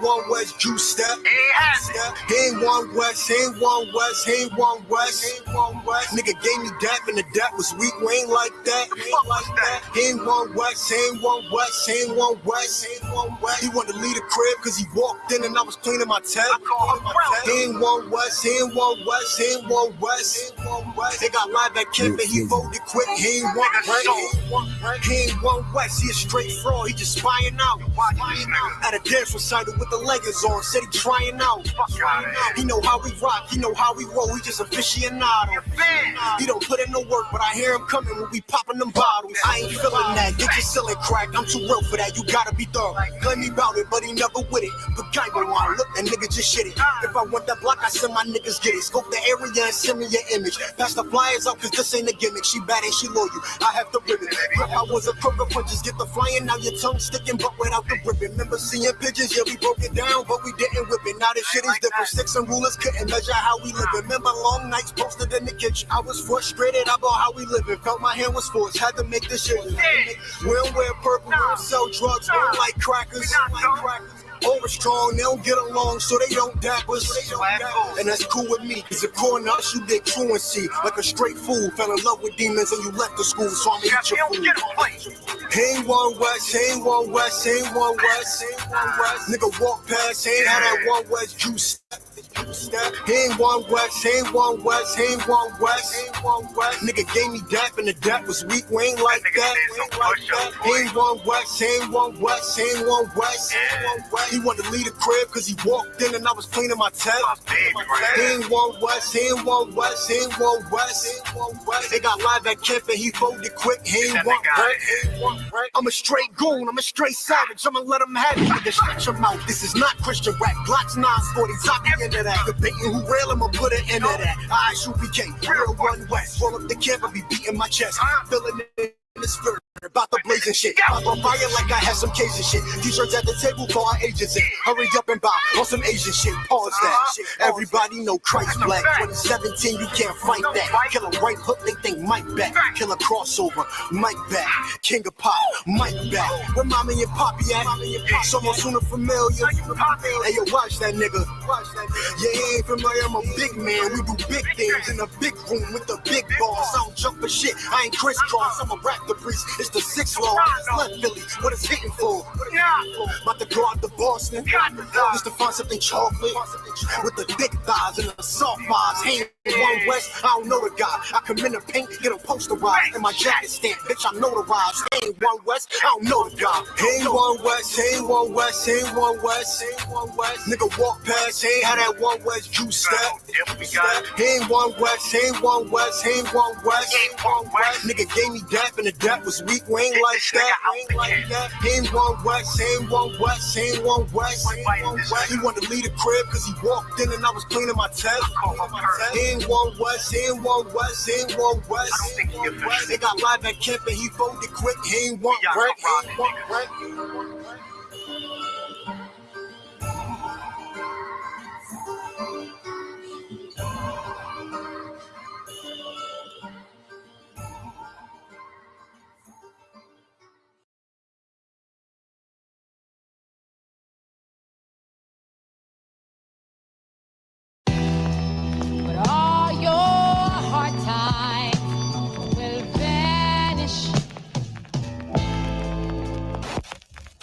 one West, juice step. He ain't one West, he ain't one West, he ain't one West, he ain't one West. Nigga gave me dap and the dap was weak, we ain't like that. He ain't one West, he ain't one West, he ain't one West, he ain't one West. He wanted to leave the crib cause he walked in and I was cleaning my tab. He ain't one West, he ain't one West, he ain't one West, he ain't one West. They got live at camp and he folded quick, he ain't one West. He ain't one West, he a straight fraud, he just spying out. At a dance recital with the leggings on, said he trying out. He know how we rock, he know how we roll, he just aficionado. He don't put in no work, but I hear him coming when we popping them bottles. I ain't feeling that, get your ceiling cracked, I'm too real for that, you gotta be thorough. Claim me about it, but he never with it. But guy won't want look, that nigga just shit it. If I want that block, I send my niggas get it. Scope the area and send me your image. Pass the flyers out, cause this ain't a gimmick. She bad and she loyal, I have to rip it. I was a crook of punches, get the flying, now your tongue sticking, but without the ripping. Remember seeing pigeons, yeah, we broke it down, but we didn't whip it. Now this shit is different. Sticks and rulers couldn't measure how we live. Remember long nights posted in the kitchen. I was frustrated about how we living. Felt my hand was forced, had to make this shit. We don't wear purple, we don't sell drugs, we don't like crackers. Over strong, they don't get along, so they don't dap us. And that's cool with me, cause the corner us, you get truancy. Like a straight fool, fell in love with demons and you left the school, so I'ma eat your food. He ain't one West, he ain't one West, he ain't one West, he ain't one West. Nigga walk past, he ain't had that one West juice. He ain't one West, he ain't one West, he ain't one West, he ain't one West. Nigga gave me dap and the dap was weak, we ain't like that. He ain't one West, he ain't one West, he ain't one West, he ain't one West. He wanted to leave the crib cause he walked in and I was cleaning my tab. He ain't one West, he ain't one West, he ain't one West, he ain't one West. They got live at camp and he folded quick, he ain't one right. I'm a straight goon, I'm a straight savage, I'ma let him have it, nigga, shut your mouth. This is not Christian rap, Glocks 940, Zaki into that. Debating who real, I'ma put an end to that. I shoot PK, real one West. Roll up the camp, I be beating my chest. Feeling it in the spirit, about the blazing shit. I'm on fire like I had some Cajun shit. T-shirts at the table for our agents in. Hurry up and buy on some Asian shit. Pause that. Everybody know Christ black. 2017, you can't fight that. Kill a right hook, they think Mike back. Kill a crossover, Mike back. King of pop, Mike back. Where mommy and poppy at? Someone sooner familiar. Hey, yo, watch that nigga. Yeah, he ain't familiar, I'm a big man. We do big things in a big room with the big boss. I don't jump for shit, I ain't crisscross. I'm a rap the priest. It's the 6th law. Left Philly, what it's hitting for? About to go out to Boston, just to find something chocolate with the thick thighs and the soft vibes. Hey, one West, I don't know the guy. I come in the paint, get him posterized, and my jacket stamp, bitch, I know the rise. Hey, one West, I don't know the guy. Hey, one West, hey, one West, hey, one West, hey, one West. Nigga walk past, hey, had that one West juice step. He ain't one West, he ain't one West, he ain't one West, he ain't one West. Nigga gave me dap and the dap was weak, we ain't like that. He ain't one West, he ain't one West, he ain't one West, he ain't one West. He wanted to leave the crib cause he walked in and I was cleaning my tab. He ain't one West, he ain't one West, he ain't one West, he ain't one West. They got live at camp and he folded quick, he ain't one right, he ain't one right.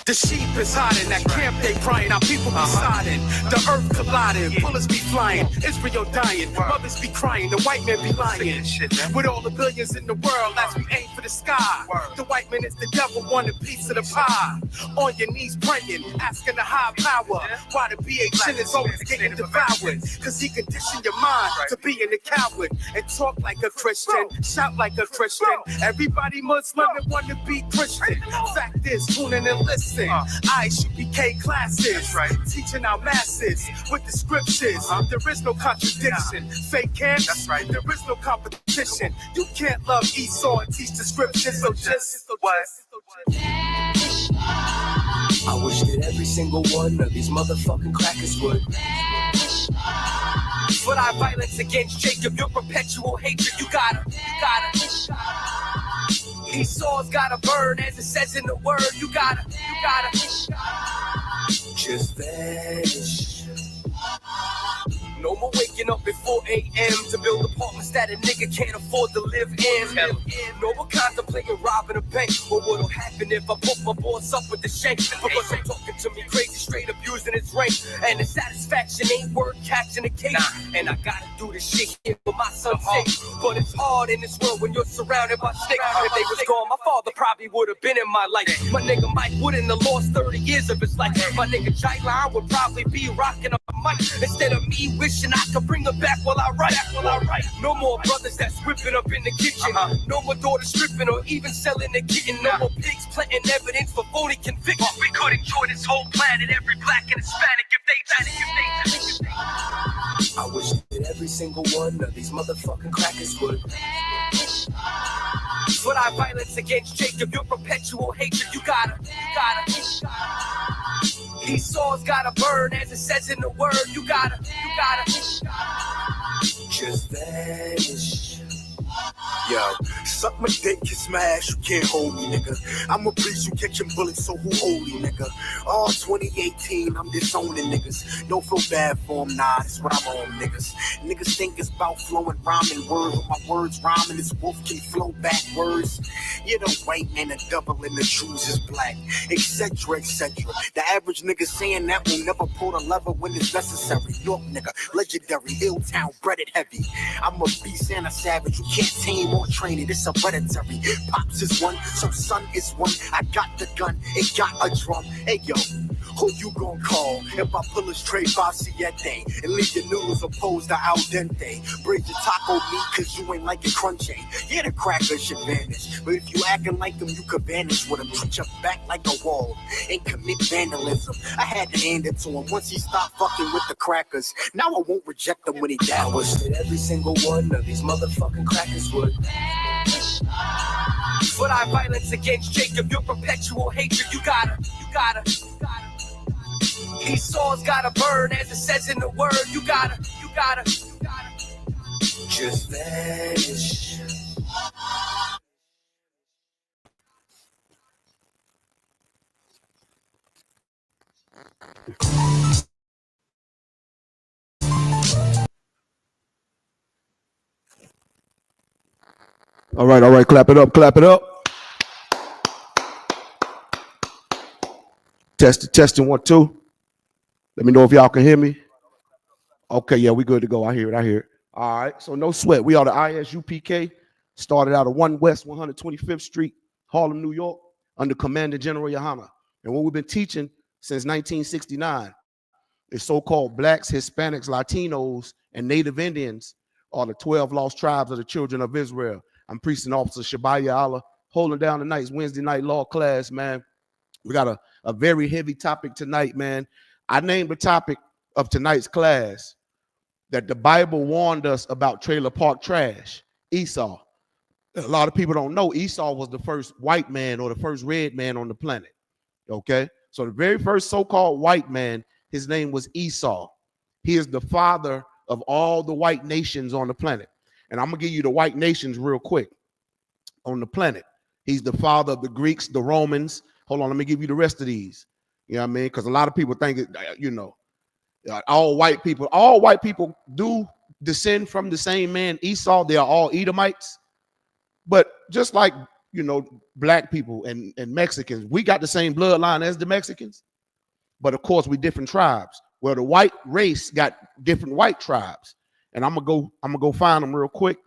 The sheep is hiding, that camp they crying, our people be siding. The earth colliding, bullets be flying, Israel dying, mothers be crying, the white man be lying. With all the billions in the world, as we aim for the sky, the white man is the devil, want a piece of the pie. On your knees praying, asking the high power, why the BHN is always getting devoured. Cause he conditioned your mind to being a coward, and talk like a Christian, shout like a Christian. Everybody Muslim and want to be Christian. Fact is, tune in and listen. I should be K classes, teaching our masses with the scriptures. There is no contradiction. Fake camps, there is no competition. You can't love Esau and teach the scriptures, so just what? I wish that every single one of these motherfucking crackers would. For our violence against Jacob, your perpetual hatred, you gotta. Esau's gotta burn, as it says in the word. You gotta. just vanish. No more waking up at 4 a.m. to build apartments that a nigga can't afford to live in. No more contemplating robbing a bank. Or what'll happen if I put my boss up with the shank? Because I'm talking to me crazy, straight abusing his rank. And the satisfaction ain't worth catching a case. And I gotta do this shit here for my son's sake. But it's hard in this world when you're surrounded by snakes. If they was gone, my father probably would have been in my life. My nigga Mike wouldn't have lost 30 years of his life. My nigga Jai-Line would probably be rocking a mic instead of me wishing I could bring her back while I write. No more brothers that's whipping up in the kitchen. No more daughters stripping or even selling the kitten. No more pigs planting evidence for phony convictions. We could enjoy this whole planet, every black and Hispanic, if they I wish that every single one of these motherfucking crackers would. But I violence against Jacob, your perpetual hatred. You gotta. Esau's gotta burn, as it says in the word. You gotta. Just vanish. Yo, suck my dick, kiss my ass, you can't hold me, nigga. I'ma please you catching bullets, so who hold me, nigga? All 2018, I'm disowning niggas. Don't feel bad for them, nah, that's what I'm on, niggas. Niggas think it's about flowing, rhyming words, but my words rhyming, this wolf can flow backwards. You're the white man, the double, and the shoes is black, etc., etc. The average nigga saying that will never pull the lever when it's necessary. York nigga, legendary, ill town, breaded heavy. I'm a beast and a savage, you can't tame or train it, it's hereditary. Pops is one, so son is one. I got the gun, it got a drum. Hey yo, who you gon' call if I pull a straight Siete and leave your noodles opposed to al dente? Break your taco meat cause you ain't like it crunchy. Yeah, the crackers should vanish, but if you acting like them, you could vanish with them. Put your back like a wall and commit vandalism. I had to hand it to him once he stopped fucking with the crackers. Now I won't reject them when he I wish doubts. that every single one of these motherfucking crackers would. But I violence against Jacob, your perpetual hatred. You gotta. Esau's gotta burn, as it says in the word. You gotta. Just vanish. All right, clap it up. Testing 1 2. Let me know if y'all can hear me. Okay, yeah, we good to go. I hear it. All right, so no sweat. We are the ISUPK. Started out of 1 West 125th Street, Harlem, New York, under Commander General Yohana. And what we've been teaching since 1969 is so-called blacks, Hispanics, Latinos, and Native Indians are the 12 lost tribes of the children of Israel. I'm Priest and Officer Shabaya Allah, holding down tonight's Wednesday night law class, man. We got a very heavy topic tonight, man. I named the topic of tonight's class that the Bible warned us about trailer park trash, Esau. A lot of people don't know Esau was the first white man or the first red man on the planet, okay? So the very first so-called white man, his name was Esau. He is the father of all the white nations on the planet. And I'm going to give you the white nations real quick on the planet. He's the father of the Greeks, the Romans. Hold on, let me give you the rest of these. You know what I mean? Because a lot of people think, all white people do descend from the same man, Esau. They are all Edomites. But just like, black people and Mexicans, we got the same bloodline as the Mexicans. But of course, we different tribes. Well, the white race got different white tribes. And I'm gonna go find them real quick.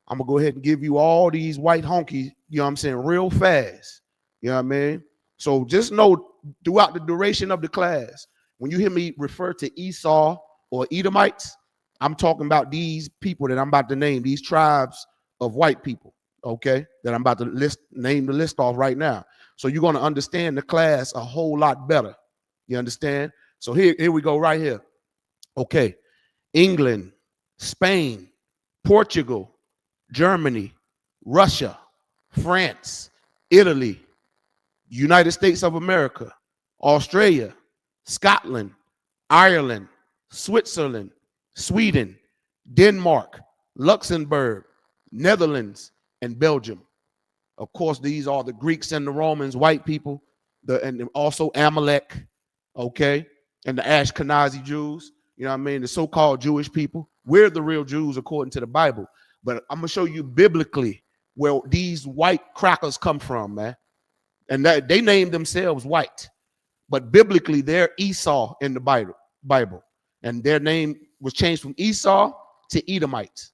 I'm gonna go ahead and give you all these white honkies, you know what I'm saying, real fast. You know what I mean? So just know throughout the duration of the class, when you hear me refer to Esau or Edomites, I'm talking about these people that I'm about to name, these tribes of white people, okay, that I'm about to name the list off right now. So you're going to understand the class a whole lot better. You understand? So here we go right here. Okay. England, Spain, Portugal, Germany, Russia, France, Italy, United States of America, Australia, Scotland, Ireland, Switzerland, Sweden, Denmark, Luxembourg, Netherlands, and Belgium. Of course, these are the Greeks and the Romans, white people, and also Amalek, okay, and the Ashkenazi Jews, you know what I mean, the so-called Jewish people. We're the real Jews according to the Bible. But I'm gonna show you biblically where these white crackers come from, man. And that they named themselves white, but biblically they're Esau in the Bible, and their name was changed from Esau to Edomites.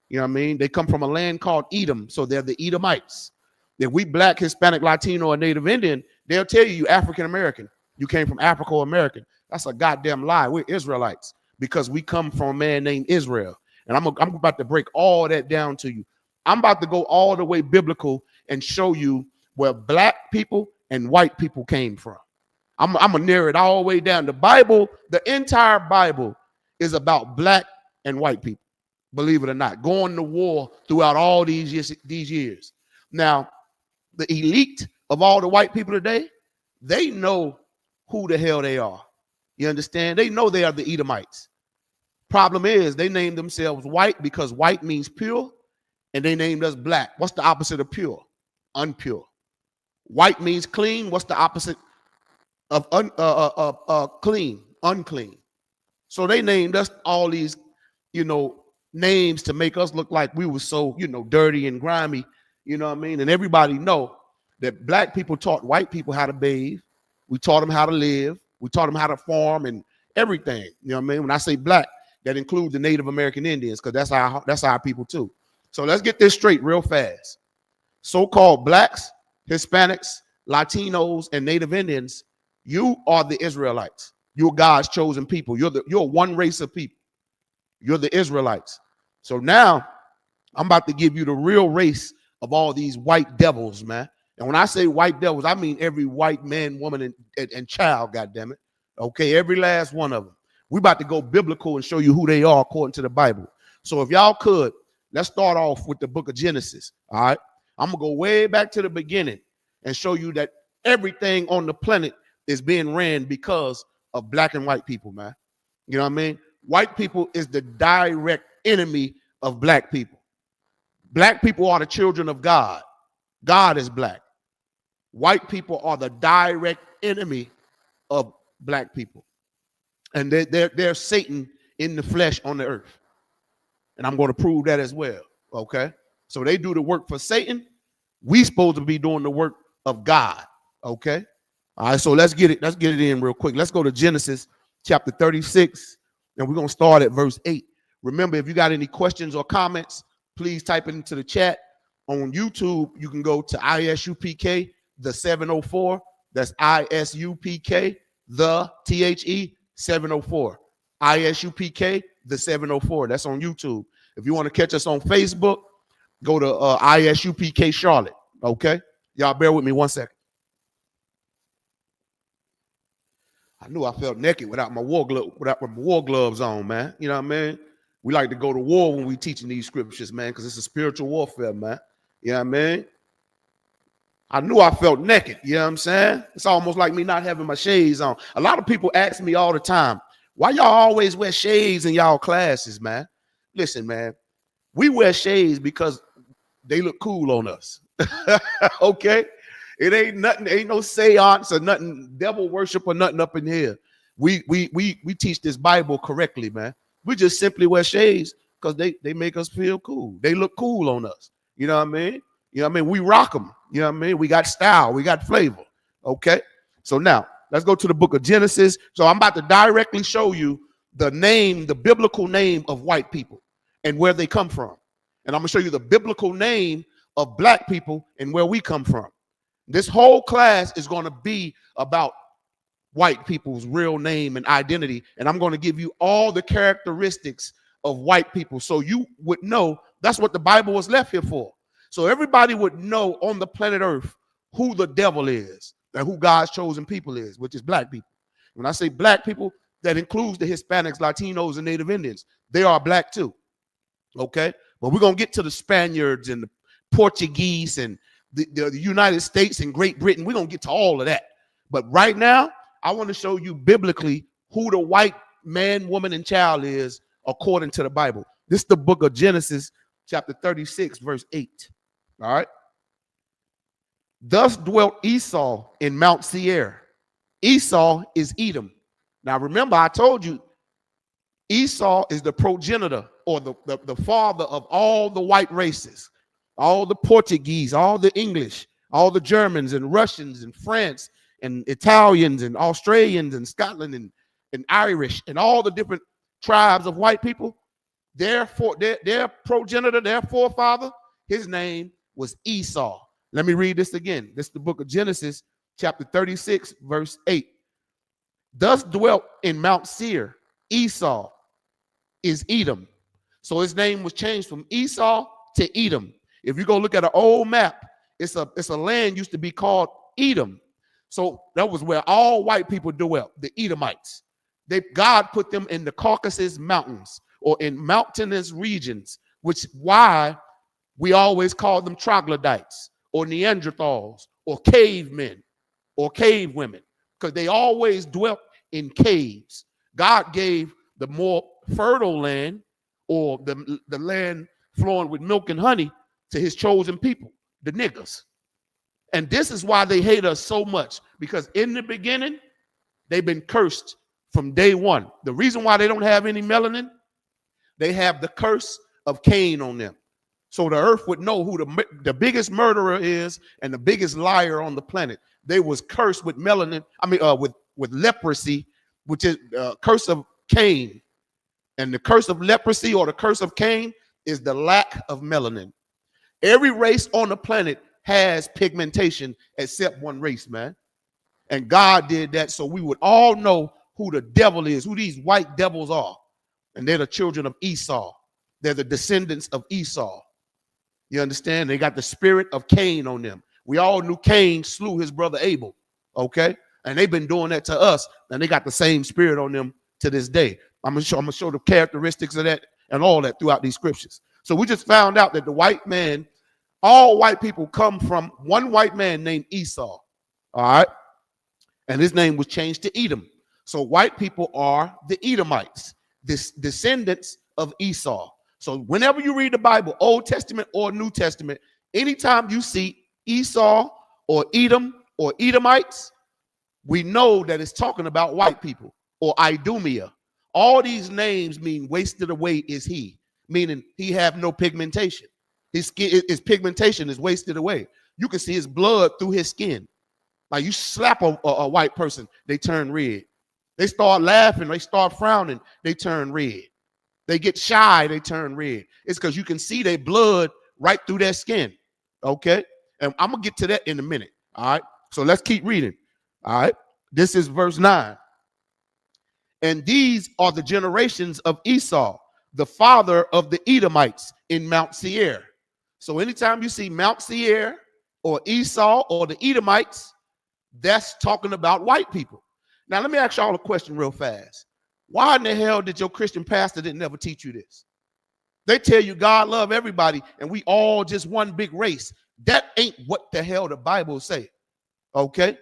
You know what I mean? They come from a land called Edom, so they're the Edomites. If we black, Hispanic, Latino, or Native Indian, they'll tell you African American. You came from Africa or American. That's a goddamn lie. We're Israelites because we come from a man named Israel. And I'm about to break all that down to you. I'm about to go all the way biblical and show you where black people and white people came from. I'm gonna narrow it all the way down. The Bible, the entire Bible, is about black and white people. Believe it or not, going to war throughout all these years. Now, the elite of all the white people today, they know who the hell they are. You understand? They know they are the Edomites. Problem is, they named themselves white because white means pure, and they named us black. What's the opposite of pure? Unpure. White means clean. What's the opposite of clean? Unclean. So they named us all these, names to make us look like we were so, dirty and grimy. You know what I mean? And everybody know that black people taught white people how to bathe. We taught them how to live. We taught them how to farm and everything. You know what I mean? When I say black, that includes the Native American Indians, because that's our people too. So let's get this straight real fast. So-called blacks, Hispanics, Latinos, and Native Indians, you are the Israelites. You're God's chosen people. You're one race of people. You're the Israelites. So now I'm about to give you the real race of all these white devils, man. And when I say white devils, I mean every white man, woman, and child, goddammit. Okay, every last one of them. We're about to go biblical and show you who they are according to the Bible. So if y'all could, let's start off with the book of Genesis, all right? I'm going to go way back to the beginning and show you that everything on the planet is being ran because of black and white people, man. You know what I mean? White people is the direct enemy of black people. Black people are the children of God. God is black. White people are the direct enemy of black people. And they're Satan in the flesh on the earth. And I'm going to prove that as well, okay? So they do the work for Satan. We supposed to be doing the work of God, okay? All right, so let's get it in real quick. Let's go to Genesis chapter 36, and we're going to start at verse 8. Remember, if you got any questions or comments, please type it into the chat. On YouTube, you can go to ISUPK, the 704. That's ISUPK, the THE 704. ISUPK, the 704. That's on YouTube. If you want to catch us on Facebook, go to ISUPK Charlotte. Okay? Y'all bear with me 1 second. I knew I felt naked without my war gloves on, man. You know what I mean? We like to go to war when we teaching these scriptures, man, because it's a spiritual warfare, man. You know what I mean? I knew I felt naked. You know what I'm saying? It's almost like me not having my shades on. A lot of people ask me all the time, why y'all always wear shades in y'all classes, man? Listen, man, we wear shades because they look cool on us. Okay? It ain't nothing, ain't no seance or nothing, devil worship or nothing up in here. We teach this Bible correctly, man. We just simply wear shades because they make us feel cool. They look cool on us. You know what I mean? You know what I mean? We rock them. You know what I mean? We got style. We got flavor. Okay? So now, let's go to the book of Genesis. So I'm about to directly show you the name, the biblical name of white people and where they come from. And I'm going to show you the biblical name of black people and where we come from. This whole class is going to be about white people's real name and identity. And I'm going to give you all the characteristics of white people so you would know that's what the Bible was left here for. So everybody would know on the planet Earth who the devil is and who God's chosen people is, which is black people. When I say black people, that includes the Hispanics, Latinos, and Native Indians. They are black too. Okay? But we're going to get to the Spaniards and the Portuguese and the United States and Great Britain. We're going to get to all of that. But right now, I want to show you biblically who the white man, woman, and child is according to the Bible. This is the book of Genesis, chapter 36, verse 8. All right. Thus dwelt Esau in Mount Seir, Esau is Edom. Now remember, I told you Esau is the progenitor or the father of all the white races, all the Portuguese, all the English, all the Germans and Russians and France and Italians and Australians and Scotland and Irish and all the different tribes of white people. Their progenitor, their forefather, his name was Esau. Let me read this again. This is the book of Genesis, chapter 36, verse 8. Thus dwelt in Mount Seir Esau is Edom. So his name was changed from Esau to Edom. If you go look at an old map, it's a land used to be called Edom. So that was where all white people dwelt, the Edomites. God put them in the Caucasus Mountains or in mountainous regions, which why we always call them troglodytes or Neanderthals or cavemen or cave women, because they always dwelt in caves. God gave the more fertile land or the land flowing with milk and honey to his chosen people, the niggers. And this is why they hate us so much, because in the beginning, they've been cursed from day one. The reason why they don't have any melanin, they have the curse of Cain on them. So the earth would know who the biggest murderer is and the biggest liar on the planet. They was cursed with melanin, with leprosy, which is curse of Cain. And the curse of leprosy or the curse of Cain is the lack of melanin. Every race on the planet has pigmentation except one race, man. And God did that so we would all know who the devil is, who these white devils are. And they're the children of Esau. They're the descendants of Esau. You understand? They got the spirit of Cain on them. We all knew Cain slew his brother Abel, okay? And they've been doing that to us, and they got the same spirit on them to this day. I'm gonna show the characteristics of that and all that throughout these scriptures. So we just found out that the white man, all white people come from one white man named Esau, all right? And his name was changed to Edom. So white people are the Edomites, descendants of Esau. So whenever you read the Bible, Old Testament or New Testament, anytime you see Esau or Edom or Edomites, we know that it's talking about white people or Idumea. All these names mean wasted away is he, meaning he have no pigmentation. His skin, his pigmentation is wasted away. You can see his blood through his skin. Like you slap a white person, they turn red. They start laughing, they start frowning, they turn red. They get shy, they turn red. It's because you can see their blood right through their skin. Okay? And I'm going to get to that in a minute. All right? So let's keep reading. All right? This is verse 9. And these are the generations of Esau, the father of the Edomites in Mount Seir. So anytime you see Mount Seir or Esau or the Edomites, that's talking about white people. Now, let me ask y'all a question real fast. Why in the hell did your Christian pastor didn't never teach you this? They tell you God love everybody and we all just one big race. That ain't what the hell the Bible say. Okay?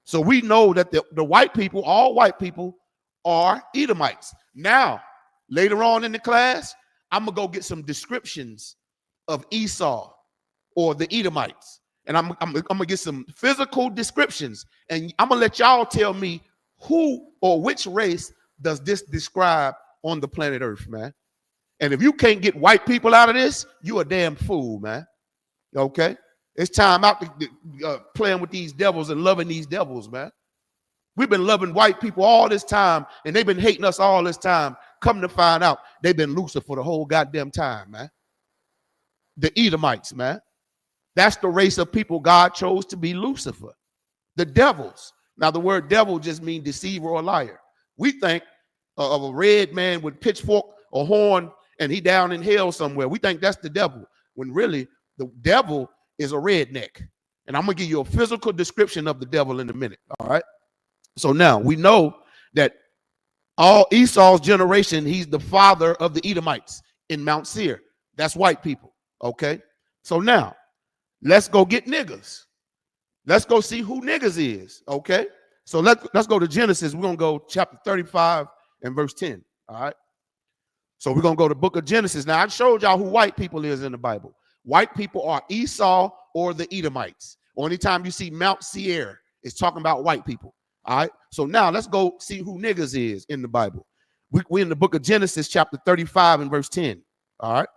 So we know that the white people, all white people, are Edomites. Now, later on in the class, I'm going to go get some descriptions of Esau or the Edomites. And I'm going to get some physical descriptions. And I'm going to let y'all tell me who or which race does this describe on the planet Earth, man. And if you can't get white people out of this, you a damn fool, man. Okay? It's time out to playing with these devils and loving these devils, man. We've been loving white people all this time, and they've been hating us all this time. Come to find out, they've been Lucifer the whole goddamn time, man. The Edomites, man. That's the race of people God chose to be Lucifer. The devils. Now, the word devil just means deceiver or liar. We think of a red man with pitchfork or horn, and he down in hell somewhere. We think that's the devil, when really the devil is a redneck. And I'm going to give you a physical description of the devil in a minute, all right? So now we know that all Esau's generation, he's the father of the Edomites in Mount Seir. That's white people, okay? So now, let's go get niggas. Let's go see who niggas is, okay? So let's go to Genesis. We're going to go chapter 35 and verse 10, all right? So we're going to go to the book of Genesis. Now, I showed y'all who white people is in the Bible. White people are Esau or the Edomites. Or anytime you see Mount Seir, it's talking about white people. All right. So now let's go see who niggas is in the Bible. We in the book of Genesis, chapter 35 and verse 10. All right.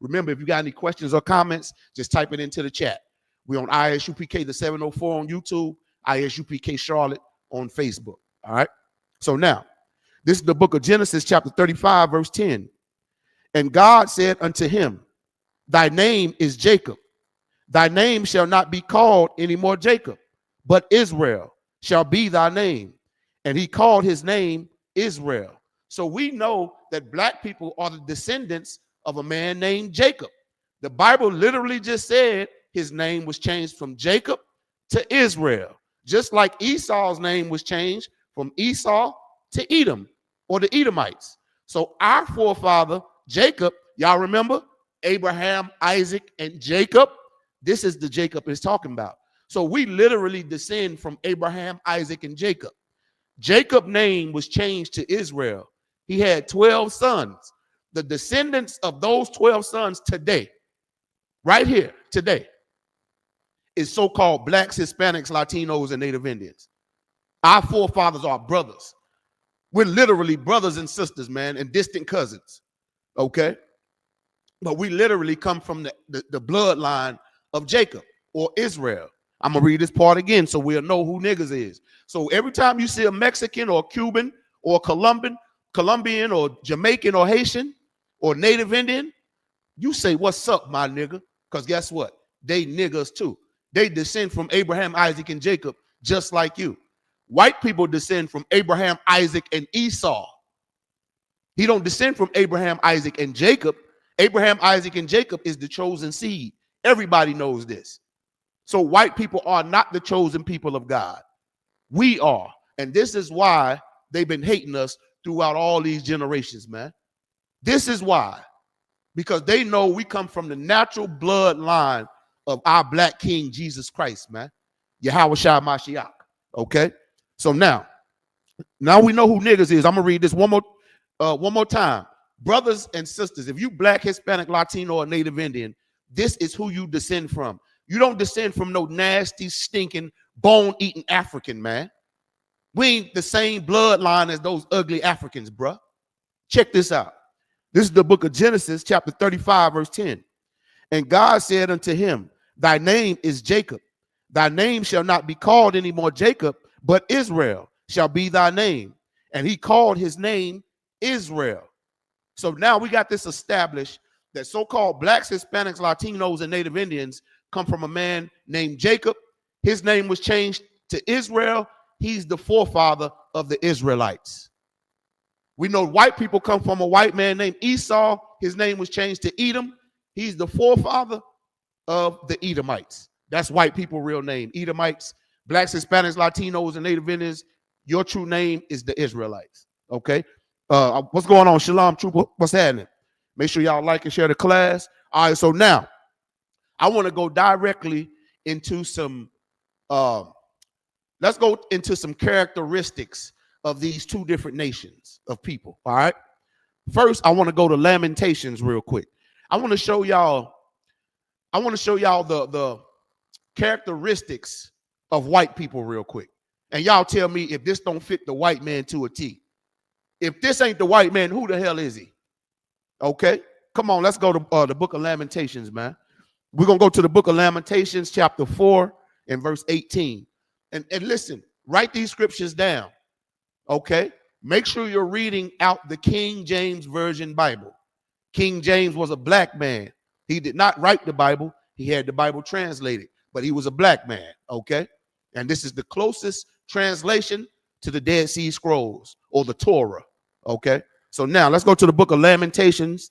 Remember, if you got any questions or comments, just type it into the chat. We on ISUPK the 704 on YouTube, ISUPK Charlotte on Facebook. All right. So now, this is the book of Genesis, chapter 35, verse 10. And God said unto him, thy name is Jacob. Thy name shall not be called any more Jacob, but Israel shall be thy name. And he called his name Israel. So we know that black people are the descendants of a man named Jacob. The Bible literally just said his name was changed from Jacob to Israel, just like Esau's name was changed from Esau to Edom, or the Edomites. So our forefather Jacob, y'all remember Abraham, Isaac, and Jacob? This is the Jacob is talking about. So we literally descend from Abraham, Isaac, and Jacob. Jacob's name was changed to Israel. He had 12 sons. The descendants of those 12 sons today, right here, today, is so-called blacks, Hispanics, Latinos, and Native Indians. Our forefathers are brothers. We're literally brothers and sisters, man, and distant cousins, okay? But we literally come from the bloodline of Jacob or Israel. I'm going to read this part again so we'll know who niggas is. So every time you see a Mexican or Cuban or Colombian or Jamaican or Haitian or Native Indian, you say, what's up, my nigga? Because guess what? They niggas too. They descend from Abraham, Isaac, and Jacob, just like you. White people descend from Abraham, Isaac, and Esau. He don't descend from Abraham, Isaac, and Jacob. Abraham, Isaac, and Jacob is the chosen seed. Everybody knows this. So white people are not the chosen people of God. We are. And this is why they've been hating us throughout all these generations, man. This is why. Because they know we come from the natural bloodline of our black king, Jesus Christ, man. Yahweh Shai Mashiach. Okay? So now we know who niggas is. I'm going to read this one more time. Brothers and sisters, if you black, Hispanic, Latino, or Native Indian, this is who you descend from. You don't descend from no nasty, stinking, bone-eating African, man. We ain't the same bloodline as those ugly Africans, bruh. Check this out. This is the book of Genesis, chapter 35, verse 10. And God said unto him, thy name is Jacob. Thy name shall not be called any more Jacob, but Israel shall be thy name. And he called his name Israel. So now we got this established that so-called blacks, Hispanics, Latinos, and Native Indians come from a man named Jacob. His name was changed to Israel. He's the forefather of the Israelites. We know white people come from a white man named Esau. His name was changed to Edom. He's the forefather of the Edomites. That's white people' real name. Edomites, blacks, Hispanics, Latinos, and Native Indians. Your true name is the Israelites. Okay? What's going on, Shalom Trooper? What's happening? Make sure y'all like and share the class. All right, so now I want to go directly into some, let's go into some characteristics of these two different nations of people, all right? First, I want to go to Lamentations real quick. I want to show y'all the characteristics of white people real quick. And y'all tell me if this don't fit the white man to a T. If this ain't the white man, who the hell is he? Okay, come on, let's go to the book of Lamentations, man. We're going to go to the book of Lamentations, chapter 4 and verse 18. And listen, write these scriptures down, okay? Make sure you're reading out the King James Version Bible. King James was a black man. He did not write the Bible. He had the Bible translated, but he was a black man, okay? And this is the closest translation to the Dead Sea Scrolls or the Torah, okay? So now let's go to the book of Lamentations,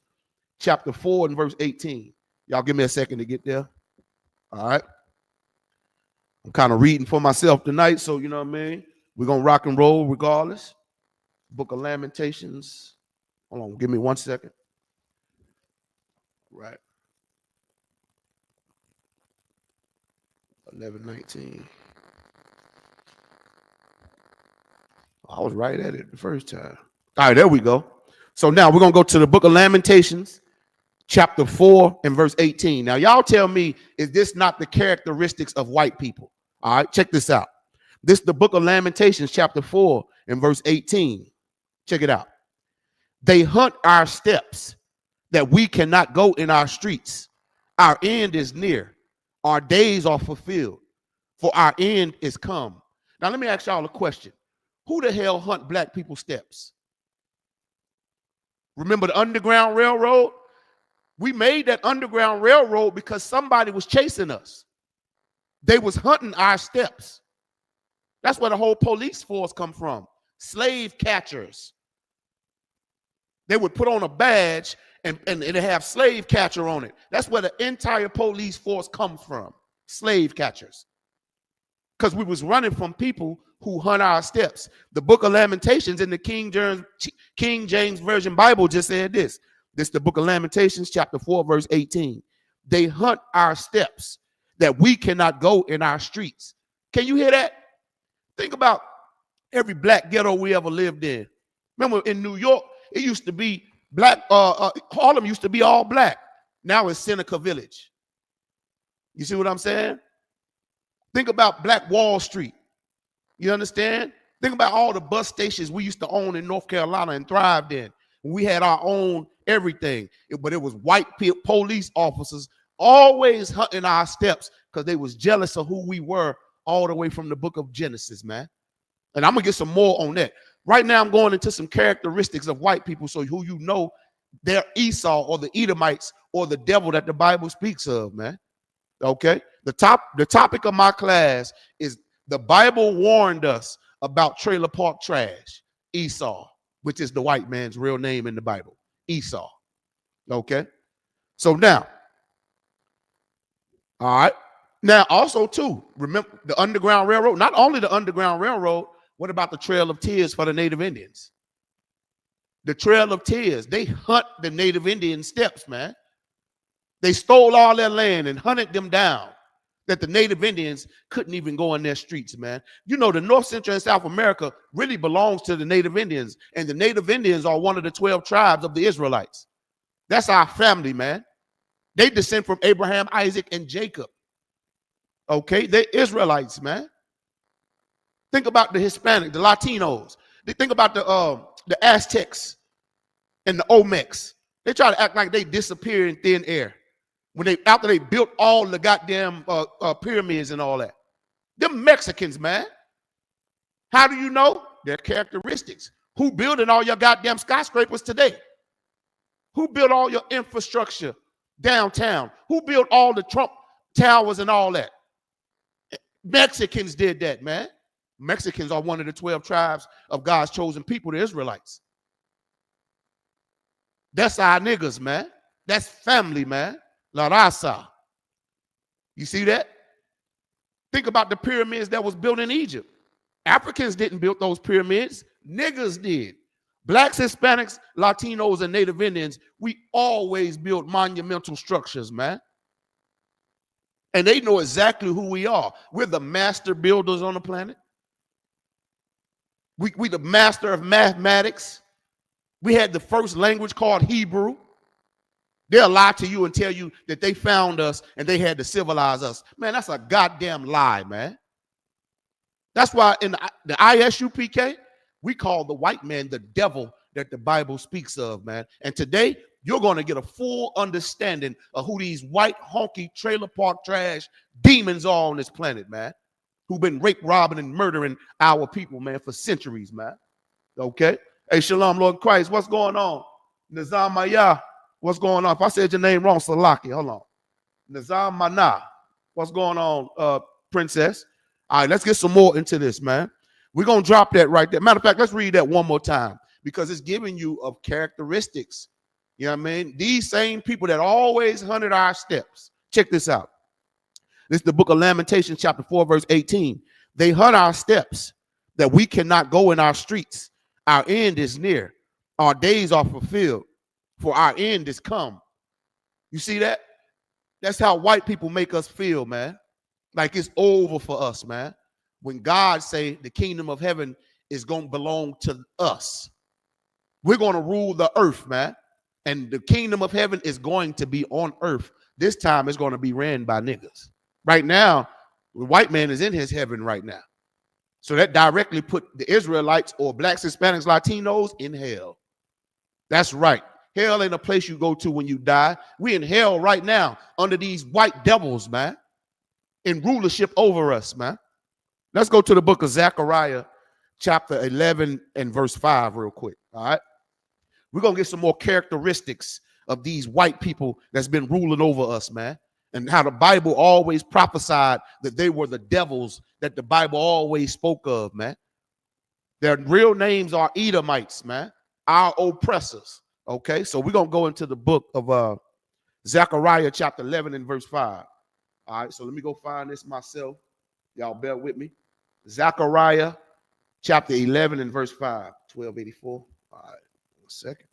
chapter 4 and verse 18. Y'all give me a second to get there. All right. I'm kind of reading for myself tonight, so you know what I mean? We're going to rock and roll regardless. Book of Lamentations. Hold on, give me 1 second. Right. 11:19. I was right at it the first time. All right, there we go. So now we're going to go to the book of Lamentations, chapter 4 and verse 18. Now, y'all tell me, is this not the characteristics of white people? All right, check this out. This is the book of Lamentations, chapter 4, and verse 18. Check it out. They hunt our steps that we cannot go in our streets. Our end is near. Our days are fulfilled, for our end is come. Now, let me ask y'all a question. Who the hell hunt black people's steps? Remember the Underground Railroad? We made that Underground Railroad because somebody was chasing us. They was hunting our steps. That's where the whole police force come from. Slave catchers. They would put on a badge and it have slave catcher on it. That's where the entire police force come from. Slave catchers. Because we was running from people who hunt our steps. The book of Lamentations in the King James Version Bible just said this. This is the book of Lamentations, chapter 4, verse 18. They hunt our steps that we cannot go in our streets. Can you hear that? Think about every black ghetto we ever lived in. Remember in New York, it used to be black, Harlem used to be all black. Now it's Seneca Village. You see what I'm saying? Think about Black Wall Street. You understand? Think about all the bus stations we used to own in North Carolina and thrived in. We had our own everything, but it was white police officers always hunting our steps because they was jealous of who we were all the way from the book of Genesis, man. And I'm going to get some more on that. Right now, I'm going into some characteristics of white people so who you know they're Esau or the Edomites or the devil that the Bible speaks of, man. Okay? The topic of my class is the Bible warned us about trailer park trash, Esau, which is the white man's real name in the Bible, Esau. Okay? So now, all right. Now, also, too, remember the Underground Railroad, not only the Underground Railroad, what about the Trail of Tears for the Native Indians? The Trail of Tears, they hunt the Native Indian steps, man. They stole all their land and hunted them down that the Native Indians couldn't even go in their streets, man. You know, the North, Central, and South America really belongs to the Native Indians, and the Native Indians are one of the 12 tribes of the Israelites. That's our family, man. They descend from Abraham, Isaac, and Jacob. Okay, they're Israelites, man. Think about the Hispanic, the Latinos. They think about the Aztecs and the Olmecs. They try to act like they disappear in thin air after they built all the goddamn pyramids and all that. Them Mexicans, man. How do you know? Their characteristics. Who building all your goddamn skyscrapers today? Who built all your infrastructure downtown? Who built all the Trump towers and all that? Mexicans did that, man. Mexicans are one of the 12 tribes of God's chosen people, the Israelites. That's our niggas, man. That's family, man. La raza. You see that? Think about the pyramids that was built in Egypt. Africans didn't build those pyramids. Niggas did. Blacks, Hispanics, Latinos, and Native Indians, we always build monumental structures, man. And they know exactly who we are. We're the master builders on the planet. We the master of mathematics. We had the first language called Hebrew. They'll lie to you and tell you that they found us and they had to civilize us. Man, that's a goddamn lie, man. That's why in the ISUPK, we call the white man the devil that the Bible speaks of, man. And today, you're going to get a full understanding of who these white, honky, trailer park trash demons are on this planet, man. Who've been rape, robbing, and murdering our people, man, for centuries, man. Okay? Hey, Shalom, Lord Christ, what's going on? Nizam Maya, what's going on? If I said your name wrong, Salaki, hold on. Nizam Mana, what's going on, Princess? All right, let's get some more into this, man. We're going to drop that right there. Matter of fact, let's read that one more time because it's giving you of characteristics. You know what I mean? These same people that always hunted our steps. Check this out. This is the book of Lamentations, chapter 4, verse 18. They hunt our steps that we cannot go in our streets. Our end is near. Our days are fulfilled, for our end is come. You see that? That's how white people make us feel, man. Like it's over for us, man. When God say the kingdom of heaven is going to belong to us. We're going to rule the earth, man. And the kingdom of heaven is going to be on earth. This time it's going to be ran by niggas. Right now, the white man is in his heaven right now. So that directly put the Israelites or blacks, Hispanics, Latinos in hell. That's right. Hell ain't a place you go to when you die. We in hell right now under these white devils, man, in rulership over us, man. Let's go to the book of Zechariah, chapter 11 and verse 5 real quick, all right? We're going to get some more characteristics of these white people that's been ruling over us, man, and how the Bible always prophesied that they were the devils that the Bible always spoke of, man. Their real names are Edomites, man, our oppressors, okay? So we're going to go into the book of Zechariah chapter 11 and verse 5. All right, so let me go find this myself. Y'all bear with me. Zechariah chapter 11 and verse 5, 1284. All right, 1 second.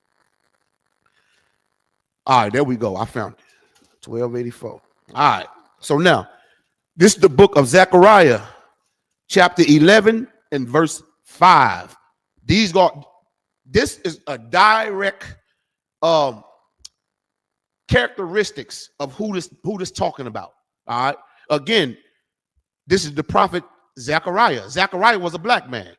All right, there we go. I found it. 1284. All right, so now this is the book of Zechariah chapter 11 and verse 5. This is a direct characteristics of who this talking about. All right. Again, this is the prophet Zechariah. Zechariah was a black man.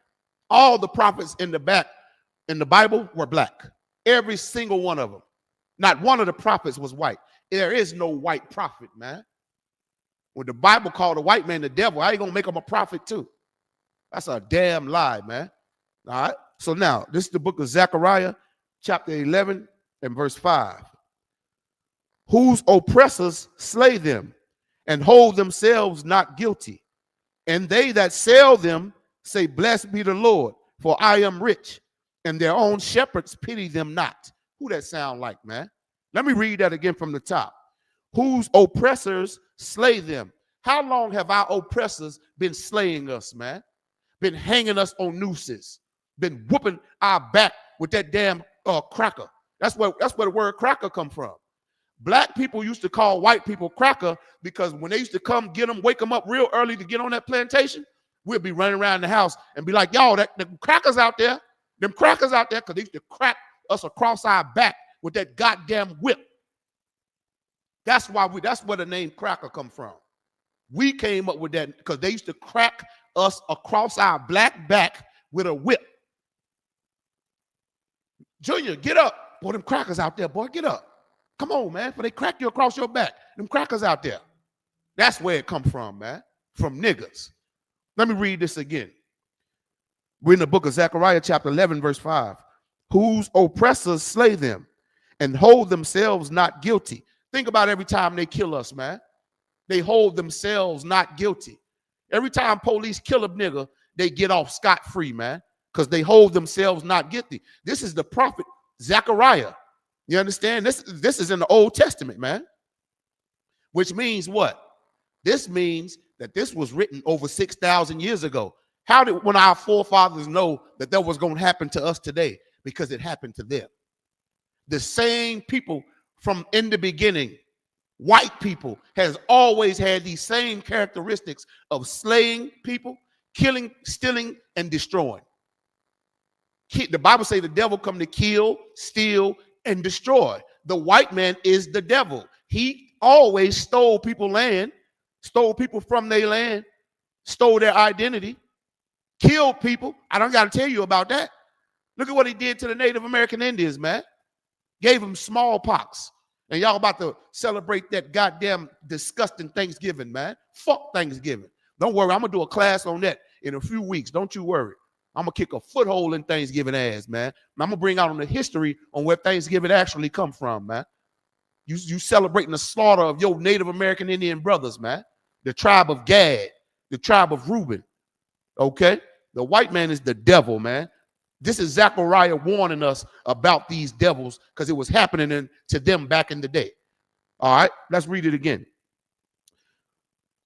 All the prophets in the Bible were black. Every single one of them. Not one of the prophets was white. There is no white prophet, man. When the Bible called a white man the devil, how you gonna make him a prophet too? That's a damn lie, man. All right. So now this is the book of Zechariah, chapter 11 and verse 5. Whose oppressors slay them and hold themselves not guilty. And they that sell them say, blessed be the Lord, for I am rich, and their own shepherds pity them not. Who that sound like, man? Let me read that again from the top. Whose oppressors slay them. How long have our oppressors been slaying us, man? Been hanging us on nooses, been whooping our back with that damn cracker. That's where the word cracker come from. Black people used to call white people cracker because when they used to come get them, wake them up real early to get on that plantation, we'd be running around the house and be like, y'all, the crackers out there, them crackers out there, because they used to crack us across our back with that goddamn whip. That's where the name cracker come from. We came up with that because they used to crack us across our black back with a whip. Junior, get up. Boy, them crackers out there, boy, get up. Come on, man, for they crack you across your back. Them crackers out there. That's where it come from, man, from niggas. Let me read this again. We're in the book of Zechariah, chapter 11, verse 5. Whose oppressors slay them and hold themselves not guilty. Think about every time they kill us, man. They hold themselves not guilty. Every time police kill a nigga, they get off scot-free, man, because they hold themselves not guilty. This is the prophet Zechariah. You understand? This is in the Old Testament, man. Which means what? This means that this was written over 6,000 years ago. How did when our forefathers know that that was going to happen to us today? Because it happened to them. The same people from in the beginning, white people, has always had these same characteristics of slaying people, killing, stealing, and destroying. The Bible says the devil come to kill, steal, and destroy. The white man is the devil. He always stole people's land, stole people from their land, stole their identity, killed people. I don't got to tell you about that. Look at what he did to the Native American Indians, man. Gave them smallpox. And y'all about to celebrate that goddamn disgusting Thanksgiving, man. Fuck Thanksgiving. Don't worry, I'm going to do a class on that in a few weeks. Don't you worry. I'm going to kick a foothold in Thanksgiving ass, man. I'm going to bring out on the history on where Thanksgiving actually come from, man. You celebrating the slaughter of your Native American Indian brothers, man. The tribe of Gad, the tribe of Reuben, okay? The white man is the devil, man. This is Zechariah warning us about these devils because it was happening to them back in the day. All right, let's read it again.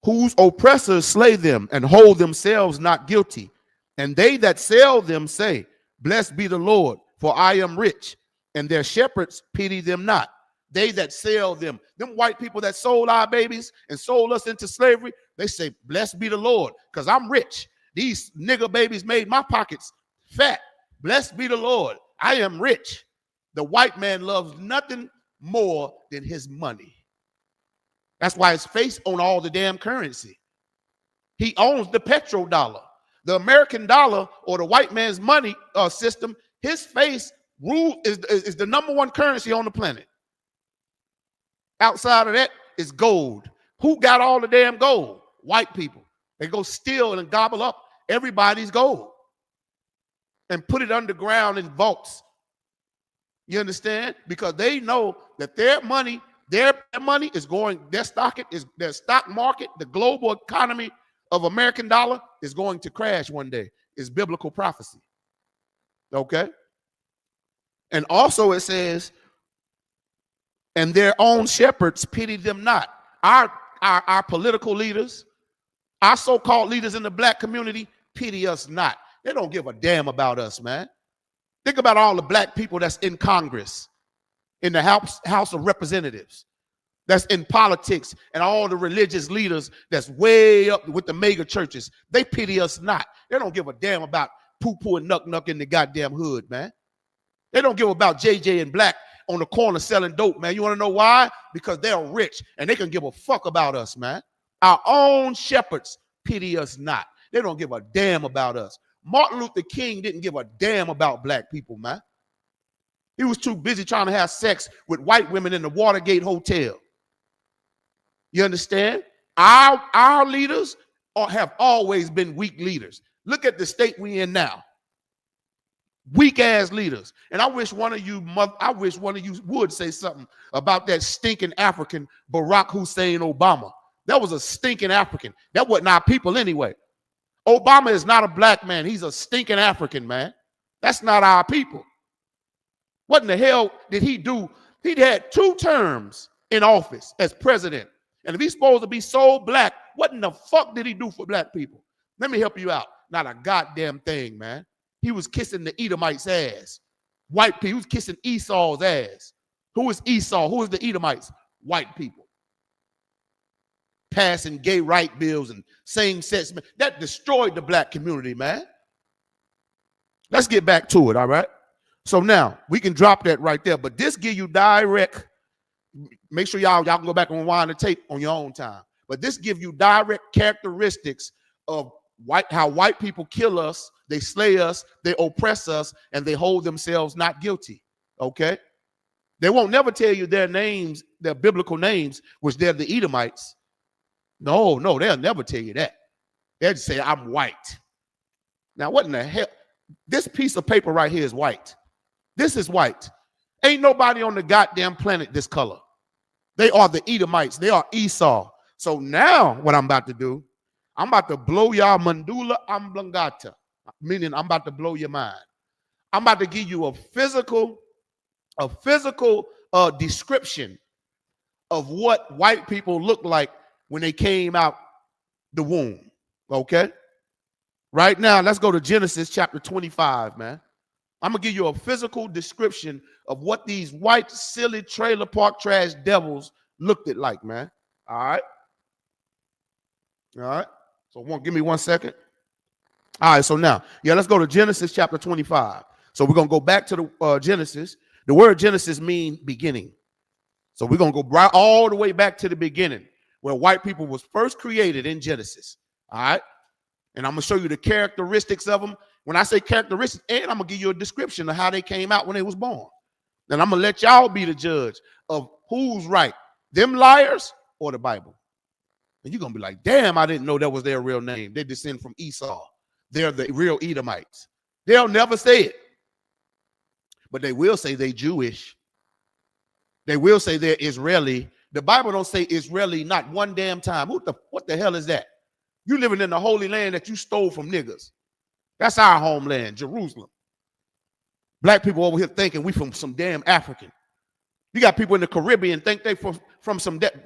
Whose oppressors slay them and hold themselves not guilty. And they that sell them say, blessed be the Lord, for I am rich, and their shepherds pity them not. They that sell them white people that sold our babies and sold us into slavery, they say, blessed be the Lord, because I'm rich. These nigger babies made my pockets fat. Blessed be the Lord, I am rich. The white man loves nothing more than his money. That's why his face on all the damn currency. He owns the petrodollar. The American dollar or the white man's money system, his face rule is the number one currency on the planet. Outside of that is gold. Who got all the damn gold? White people. They go steal and gobble up everybody's gold and put it underground in vaults. You understand? Because they know that their money is going, their stock market, the global economy of American dollar is going to crash one day. It's biblical prophecy. Okay? And also it says, and their own shepherds pity them not. Our political leaders, our so-called leaders in the black community pity us not. They don't give a damn about us, man. Think about all the black people that's in Congress, in the House of Representatives, that's in politics, and all the religious leaders that's way up with the mega churches. They pity us not. They don't give a damn about poo-poo and nuck-nuck in the goddamn hood, man. They don't give about JJ and Black on the corner selling dope, man. You want to know why? Because they're rich, and they can give a fuck about us, man. Our own shepherds pity us not. They don't give a damn about us. Martin Luther King didn't give a damn about black people, man. He was too busy trying to have sex with white women in the Watergate Hotel. You understand? Our leaders have always been weak leaders. Look at the state we in now. Weak ass leaders. And I wish one of you would say something about that stinking African Barack Hussein Obama. That was a stinking African. That wasn't our people anyway. Obama is not a black man. He's a stinking African, man. That's not our people. What in the hell did he do? He had 2 terms in office as president. And if he's supposed to be so black, what in the fuck did he do for black people? Let me help you out. Not a goddamn thing, man. He was kissing the Edomites' ass. White people. He was kissing Esau's ass. Who is Esau? Who is the Edomites? White people. Passing gay right bills and same-sex. That destroyed the black community, man. Let's get back to it, all right? So now, we can drop that right there. But this give you direct, make sure y'all can go back and rewind the tape on your own time. But this give you direct characteristics of how white people kill us, they slay us, they oppress us, and they hold themselves not guilty, okay? They won't never tell you their names, their biblical names, which they're the Edomites. No, they'll never tell you that. They'll just say, I'm white. Now, what in the hell? This piece of paper right here is white. This is white. Ain't nobody on the goddamn planet this color. They are the Edomites. They are Esau. So now what I'm about to do, I'm about to blow y'all mandula oblongata, meaning I'm about to blow your mind. I'm about to give you a physical description of what white people look like when they came out the womb, okay? Right now, let's go to Genesis chapter 25, man. I'm going to give you a physical description of what these white, silly, trailer park trash devils looked at like, man. All right? All right? So give me 1 second. All right, so now, let's go to Genesis chapter 25. So we're going to go back to the Genesis. The word Genesis means beginning. So we're going to go right all the way back to the beginning, where white people was first created in Genesis. All right? And I'm going to show you the characteristics of them. When I say characteristics, and I'm going to give you a description of how they came out when they was born. Then I'm going to let y'all be the judge of who's right, them liars or the Bible. And you're going to be like, damn, I didn't know that was their real name. They descend from Esau. They're the real Edomites. They'll never say it. But they will say they Jewish. They will say they're Israeli. The Bible don't say Israeli not one damn time. What the hell is that? You living in the Holy Land that you stole from niggas. That's our homeland, Jerusalem. Black people over here thinking we from some damn African. You got people in the Caribbean think they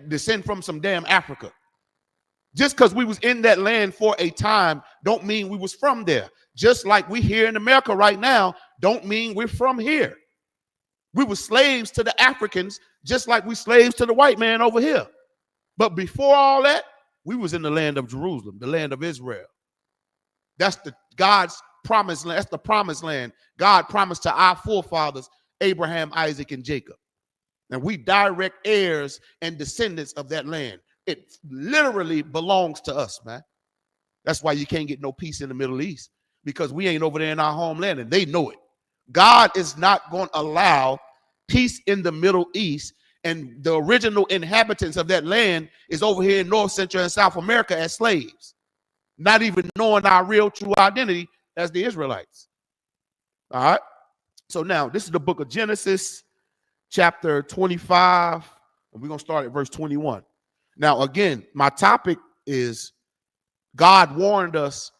descend from some damn Africa. Just because we was in that land for a time don't mean we was from there. Just like we here in America right now don't mean we're from here. We were slaves to the Africans just like we slaves to the white man over here. But before all that, we was in the land of Jerusalem, the land of Israel. That's God's promised land. That's the promised land God promised to our forefathers, Abraham, Isaac, and Jacob. And we direct heirs and descendants of that land. It literally belongs to us, man. That's why you can't get no peace in the Middle East, because we ain't over there in our homeland, and they know it. God is not going to allow peace in the Middle East, and the original inhabitants of that land is over here in North, Central, and South America as slaves, not even knowing our real true identity as the Israelites. All right. So now this is the book of Genesis, chapter 25, and we're going to start at verse 21. Now, again, my topic is God warned us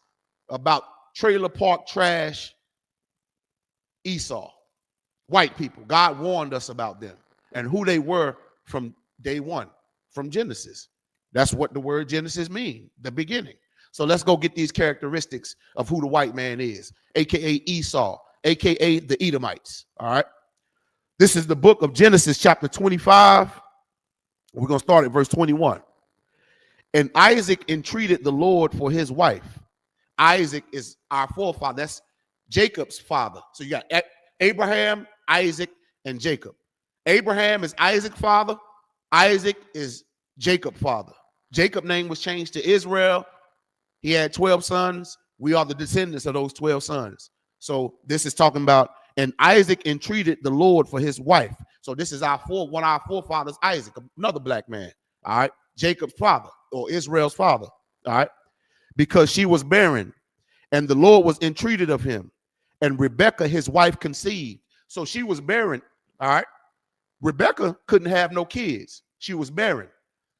about trailer park trash Esau, white people. God warned us about them and who they were from day one, from Genesis. That's what the word Genesis means, the beginning. So let's go get these characteristics of who the white man is, aka Esau, aka the Edomites. All right. This is the book of Genesis, chapter 25. We're going to start at verse 21. And Isaac entreated the Lord for his wife. Isaac is our forefather. That's Jacob's father. So you got Abraham, Isaac, and Jacob. Abraham is Isaac's father. Isaac is Jacob's father. Jacob's name was changed to Israel. He had 12 sons. We are the descendants of those 12 sons. So this is talking about, and Isaac entreated the Lord for his wife. So this is one of our forefathers, Isaac, another black man. All right. Jacob's father, or Israel's father. All right. Because she was barren, and the Lord was entreated of him. And Rebekah, his wife, conceived. So she was barren. All right. Rebekah couldn't have no kids. She was barren.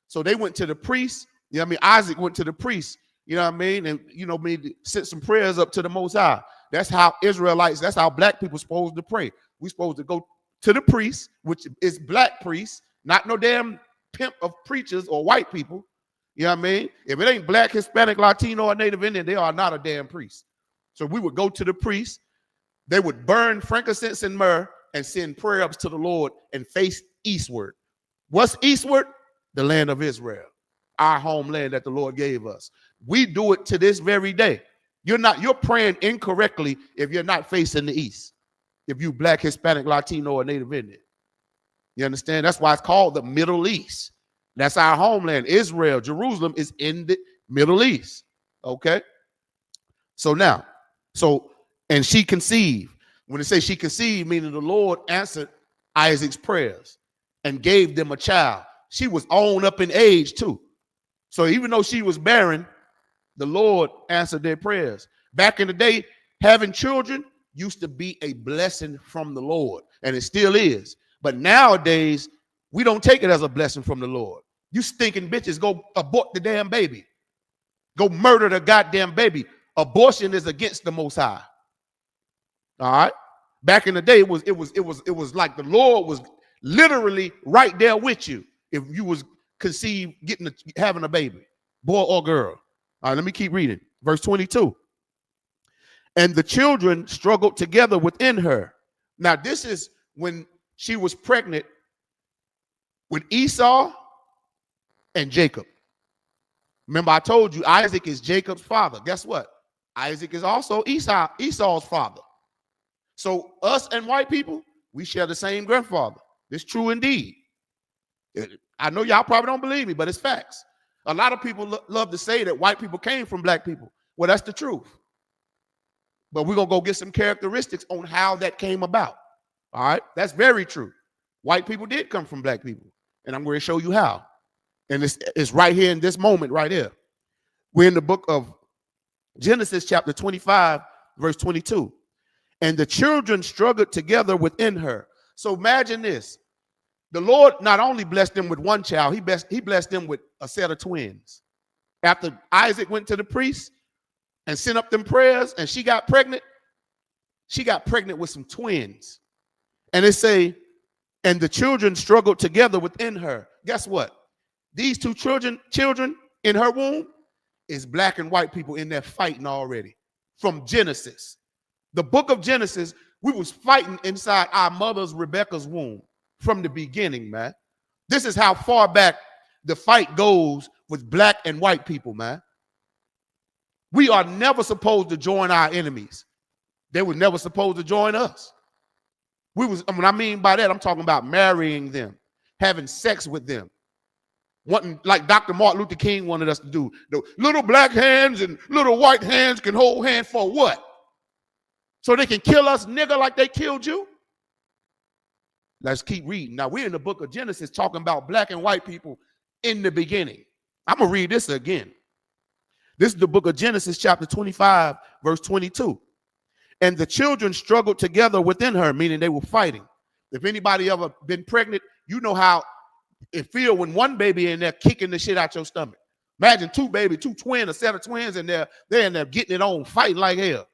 So they went to the priest. You know what I mean? Isaac went to the priest. You know what I mean? And, you know, sent some prayers up to the Most High. That's how Israelites, that's how black people supposed to pray. We supposed to go to the priest, which is black priests, not no damn pimp of preachers or white people. You know what I mean? If it ain't black, Hispanic, Latino, or Native Indian, they are not a damn priest. So we would go to the priest. They would burn frankincense and myrrh and send prayer ups to the Lord and face eastward. What's eastward? The land of Israel, our homeland that the Lord gave us. We do it to this very day. You're praying incorrectly if you're not facing the east. If you black, Hispanic, Latino, or Native Indian. You understand? That's why it's called the Middle East. That's our homeland. Israel, Jerusalem is in the Middle East. Okay. So now, and she conceived. When it says she conceived, meaning the Lord answered Isaac's prayers and gave them a child. She was on up in age too. So even though she was barren, the Lord answered their prayers. Back in the day, having children used to be a blessing from the Lord, and it still is. But nowadays, we don't take it as a blessing from the Lord. You stinking bitches, go abort the damn baby. Go murder the goddamn baby. Abortion is against the Most High. All right. Back in the day, it was like the Lord was literally right there with you if you was conceived, having a baby, boy or girl. All right, let me keep reading. Verse 22. And the children struggled together within her. Now, this is when she was pregnant with Esau and Jacob. Remember, I told you Isaac is Jacob's father. Guess what? Isaac is also Esau's father. So us and white people, we share the same grandfather. It's true indeed. I know y'all probably don't believe me, but it's facts. A lot of people love to say that white people came from black people. Well, that's the truth. But we're going to go get some characteristics on how that came about. All right? That's very true. White people did come from black people. And I'm going to show you how. And it's right here in this moment right here. We're in the book of Genesis chapter 25, verse 22. And the children struggled together within her. So imagine this. The Lord not only blessed them with one child, he blessed them with a set of twins. After Isaac went to the priest and sent up them prayers and she got pregnant with some twins. And it say, and the children struggled together within her. Guess what? These two children in her womb is black and white people in there fighting already. From Genesis. The book of Genesis, we was fighting inside our mother's Rebekah's womb from the beginning, man. This is how far back the fight goes with black and white people, man. We are never supposed to join our enemies. They were never supposed to join us. When I mean by that, I'm talking about marrying them, having sex with them. wanting, like Dr. Martin Luther King wanted us to do. The little black hands and little white hands can hold hands for what? So they can kill us, nigga, like they killed you? Let's keep reading. Now, we're in the book of Genesis talking about black and white people in the beginning. I'm going to read this again. This is the book of Genesis, chapter 25, verse 22. And the children struggled together within her, meaning they were fighting. If anybody ever been pregnant, you know how it feels when one baby in there kicking the shit out your stomach. Imagine two twins, a set of twins in there, they're in there getting it on, fighting like hell.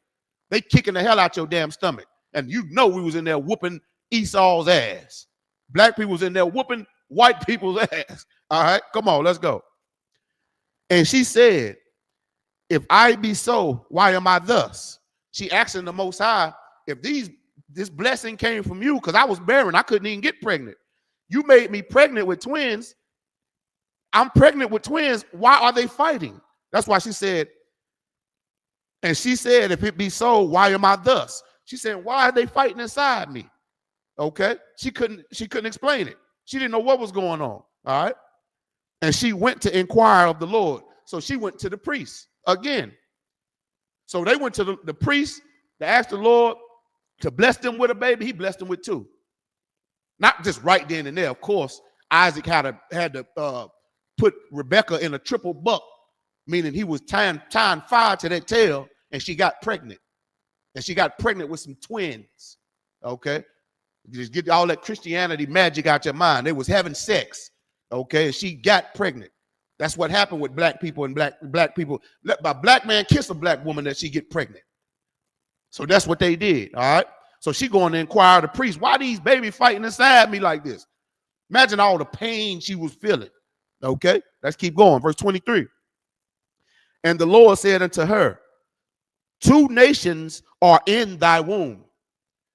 They kicking the hell out your damn stomach. And you know we was in there whooping Esau's ass. Black people was in there whooping white people's ass. All right, come on, let's go. And she said, if I be so, why am I thus? She asking the Most High, if this blessing came from you, because I was barren, I couldn't even get pregnant. You made me pregnant with twins. I'm pregnant with twins. Why are they fighting? That's why she said, and she said, if it be so, why am I thus? She said, why are they fighting inside me? Okay. She couldn't explain it. She didn't know what was going on. All right. And she went to inquire of the Lord. So she went to the priest again. So they went to the priest to ask the Lord to bless them with a baby. He blessed them with two. Not just right then and there. Of course, Isaac had to put Rebekah in a triple buck, meaning he was tying fire to that tail, and she got pregnant. And she got pregnant with some twins. Okay? Just get all that Christianity magic out your mind. They was having sex. Okay? And she got pregnant. That's what happened with black people and black people. A black man kiss a black woman that she get pregnant. So that's what they did. All right? So she going to inquire the priest, why these babies fighting inside me like this? Imagine all the pain she was feeling. Okay, let's keep going. Verse 23. And the Lord said unto her, 2 nations are in thy womb.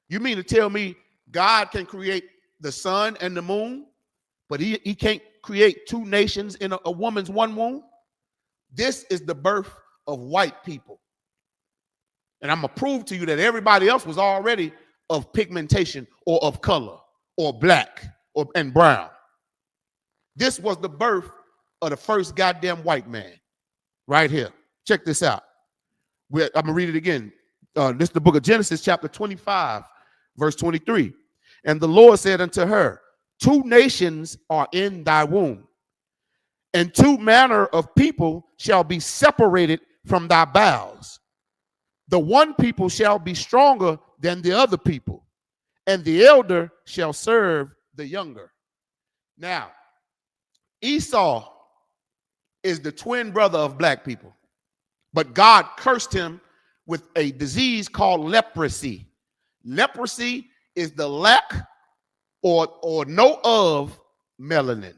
You mean to tell me God can create the sun and the moon, but he can't create 2 nations in a woman's one womb? This is the birth of white people. And I'm going to prove to you that everybody else was already of pigmentation or of color or black and brown. This was the birth of the first goddamn white man right here. Check this out. I'm going to read it again. This is the book of Genesis, chapter 25, verse 23. And the Lord said unto her, 2 nations are in thy womb, and 2 manner of people shall be separated from thy bowels. The one people shall be stronger than the other people, and the elder shall serve the younger. Now, Esau is the twin brother of black people, but God cursed him with a disease called leprosy. Leprosy is the lack or no of melanin.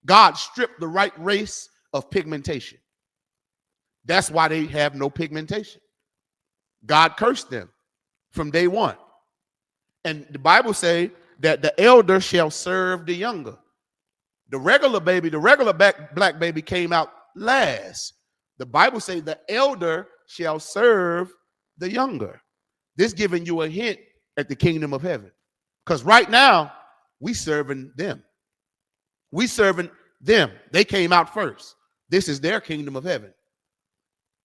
God stripped the right race of pigmentation. That's why they have no pigmentation. God cursed them from day one. And the Bible says that the elder shall serve the younger. The regular black baby came out last. The Bible says the elder shall serve the younger. This giving you a hint at the kingdom of heaven. Because right now, we serving them. We serving them. They came out first. This is their kingdom of heaven.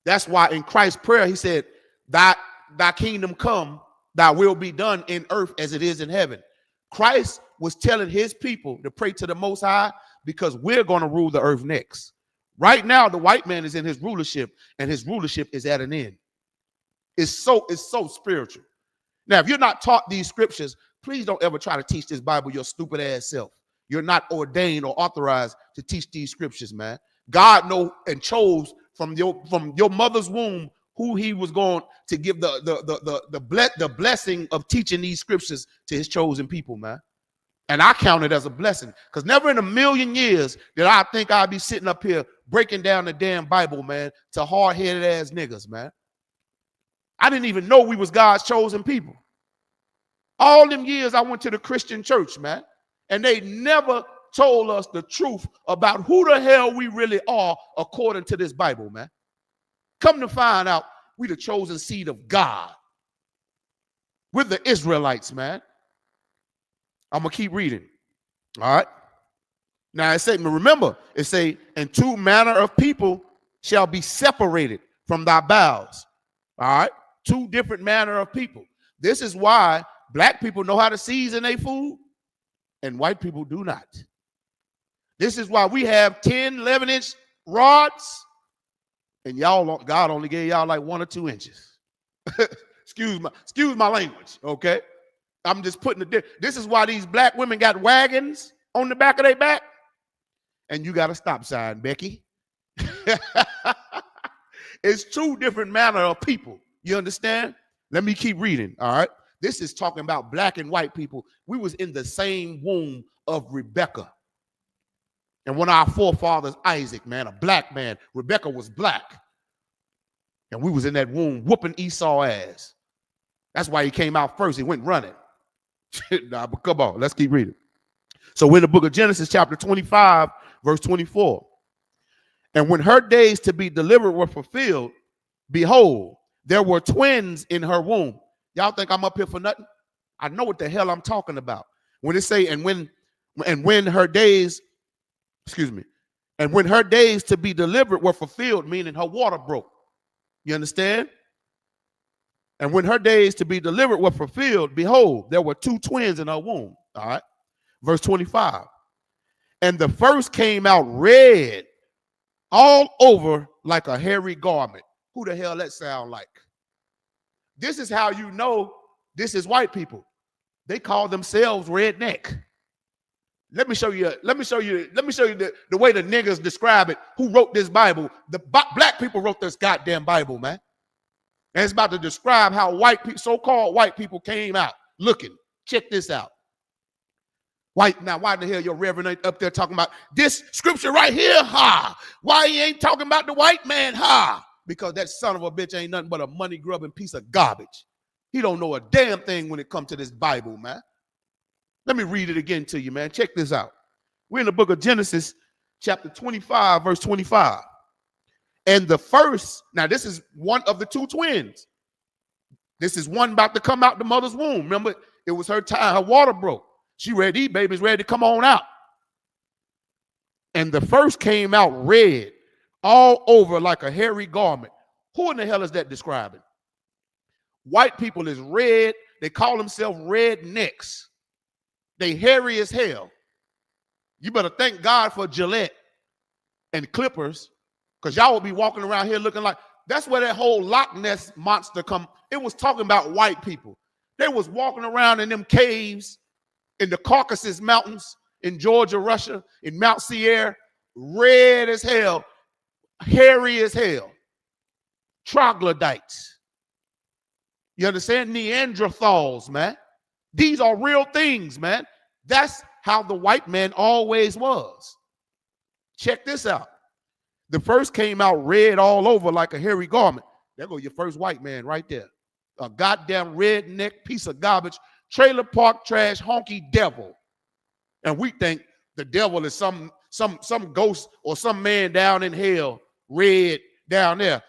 That's why in Christ's prayer, he said, thy kingdom come, thy will be done in earth as it is in heaven. Christ was telling his people to pray to the Most High because we're going to rule the earth next. Right now, the white man is in his rulership, and his rulership is at an end. It's so spiritual. Now, if you're not taught these scriptures, please don't ever try to teach this Bible your stupid ass self. You're not ordained or authorized to teach these scriptures, man. God knows and chose from your mother's womb who he was going to give the blessing of teaching these scriptures to his chosen people, man. And I count it as a blessing, because never in a million years did I think I'd be sitting up here breaking down the damn Bible, man, to hard-headed ass niggas, man. I didn't even know we was God's chosen people. All them years I went to the Christian church, man, and they never told us the truth about who the hell we really are according to this Bible, man. Come to find out, we the chosen seed of God. We're the Israelites, man. I'm going to keep reading. All right. Now it say, remember, it say, and two manner of people shall be separated from thy bowels. All right, two different manner of people. This is why black people know how to season their food and white people do not. This is why we have 10, 11-inch rods and y'all, God only gave y'all like 1 or 2 inches. excuse my language, okay? I'm just putting it. This is why these black women got wagons on the back of their back, and you got a stop sign, Becky. It's two different manner of people. You understand? Let me keep reading, all right? This is talking about black and white people. We was in the same womb of Rebecca. And one of our forefathers, Isaac, man, a black man. Rebecca was black. And we was in that womb whooping Esau ass. That's why he came out first. He went running. Nah, but come on, let's keep reading. So in the book of Genesis, chapter 25, verse 24. And when her days to be delivered were fulfilled, behold, there were twins in her womb. Y'all think I'm up here for nothing? I know what the hell I'm talking about. When it say, and when her days, and when her days to be delivered were fulfilled, meaning her water broke. You understand? And when her days to be delivered were fulfilled, behold, there were 2 twins in her womb. All right. Verse 25. And the first came out red all over like a hairy garment. Who the hell that sound like? This is how you know this is white people. They call themselves redneck. Let me show you the way the niggas describe it. Who wrote this Bible? The black people wrote this goddamn Bible, man. And it's about to describe how so-called white people came out looking. Check this out. Why the hell your reverend ain't up there talking about this scripture right here? Ha! Why he ain't talking about the white man? Ha! Because that son of a bitch ain't nothing but a money-grubbing piece of garbage. He don't know a damn thing when it comes to this Bible, man. Let me read it again to you, man. Check this out. We're in the book of Genesis, chapter 25, verse 25. And the first, now this is one of the 2 twins. This is one about to come out the mother's womb. Remember, it was her time, her water broke. She ready, these babies ready to come on out. And the first came out red, all over like a hairy garment. Who in the hell is that describing? White people is red. They call themselves rednecks. They hairy as hell. You better thank God for Gillette and clippers, because y'all will be walking around here looking like, that's where that whole Loch Ness monster come. It was talking about white people. They was walking around in them caves in the Caucasus Mountains, in Georgia, Russia, in Mount Sierra, red as hell, hairy as hell, troglodytes. You understand? Neanderthals, man. These are real things, man. That's how the white man always was. Check this out. The first came out red all over like a hairy garment. There go your first white man right there. A goddamn redneck piece of garbage, trailer park trash, honky devil. And we think the devil is some ghost or some man down in hell, red down there.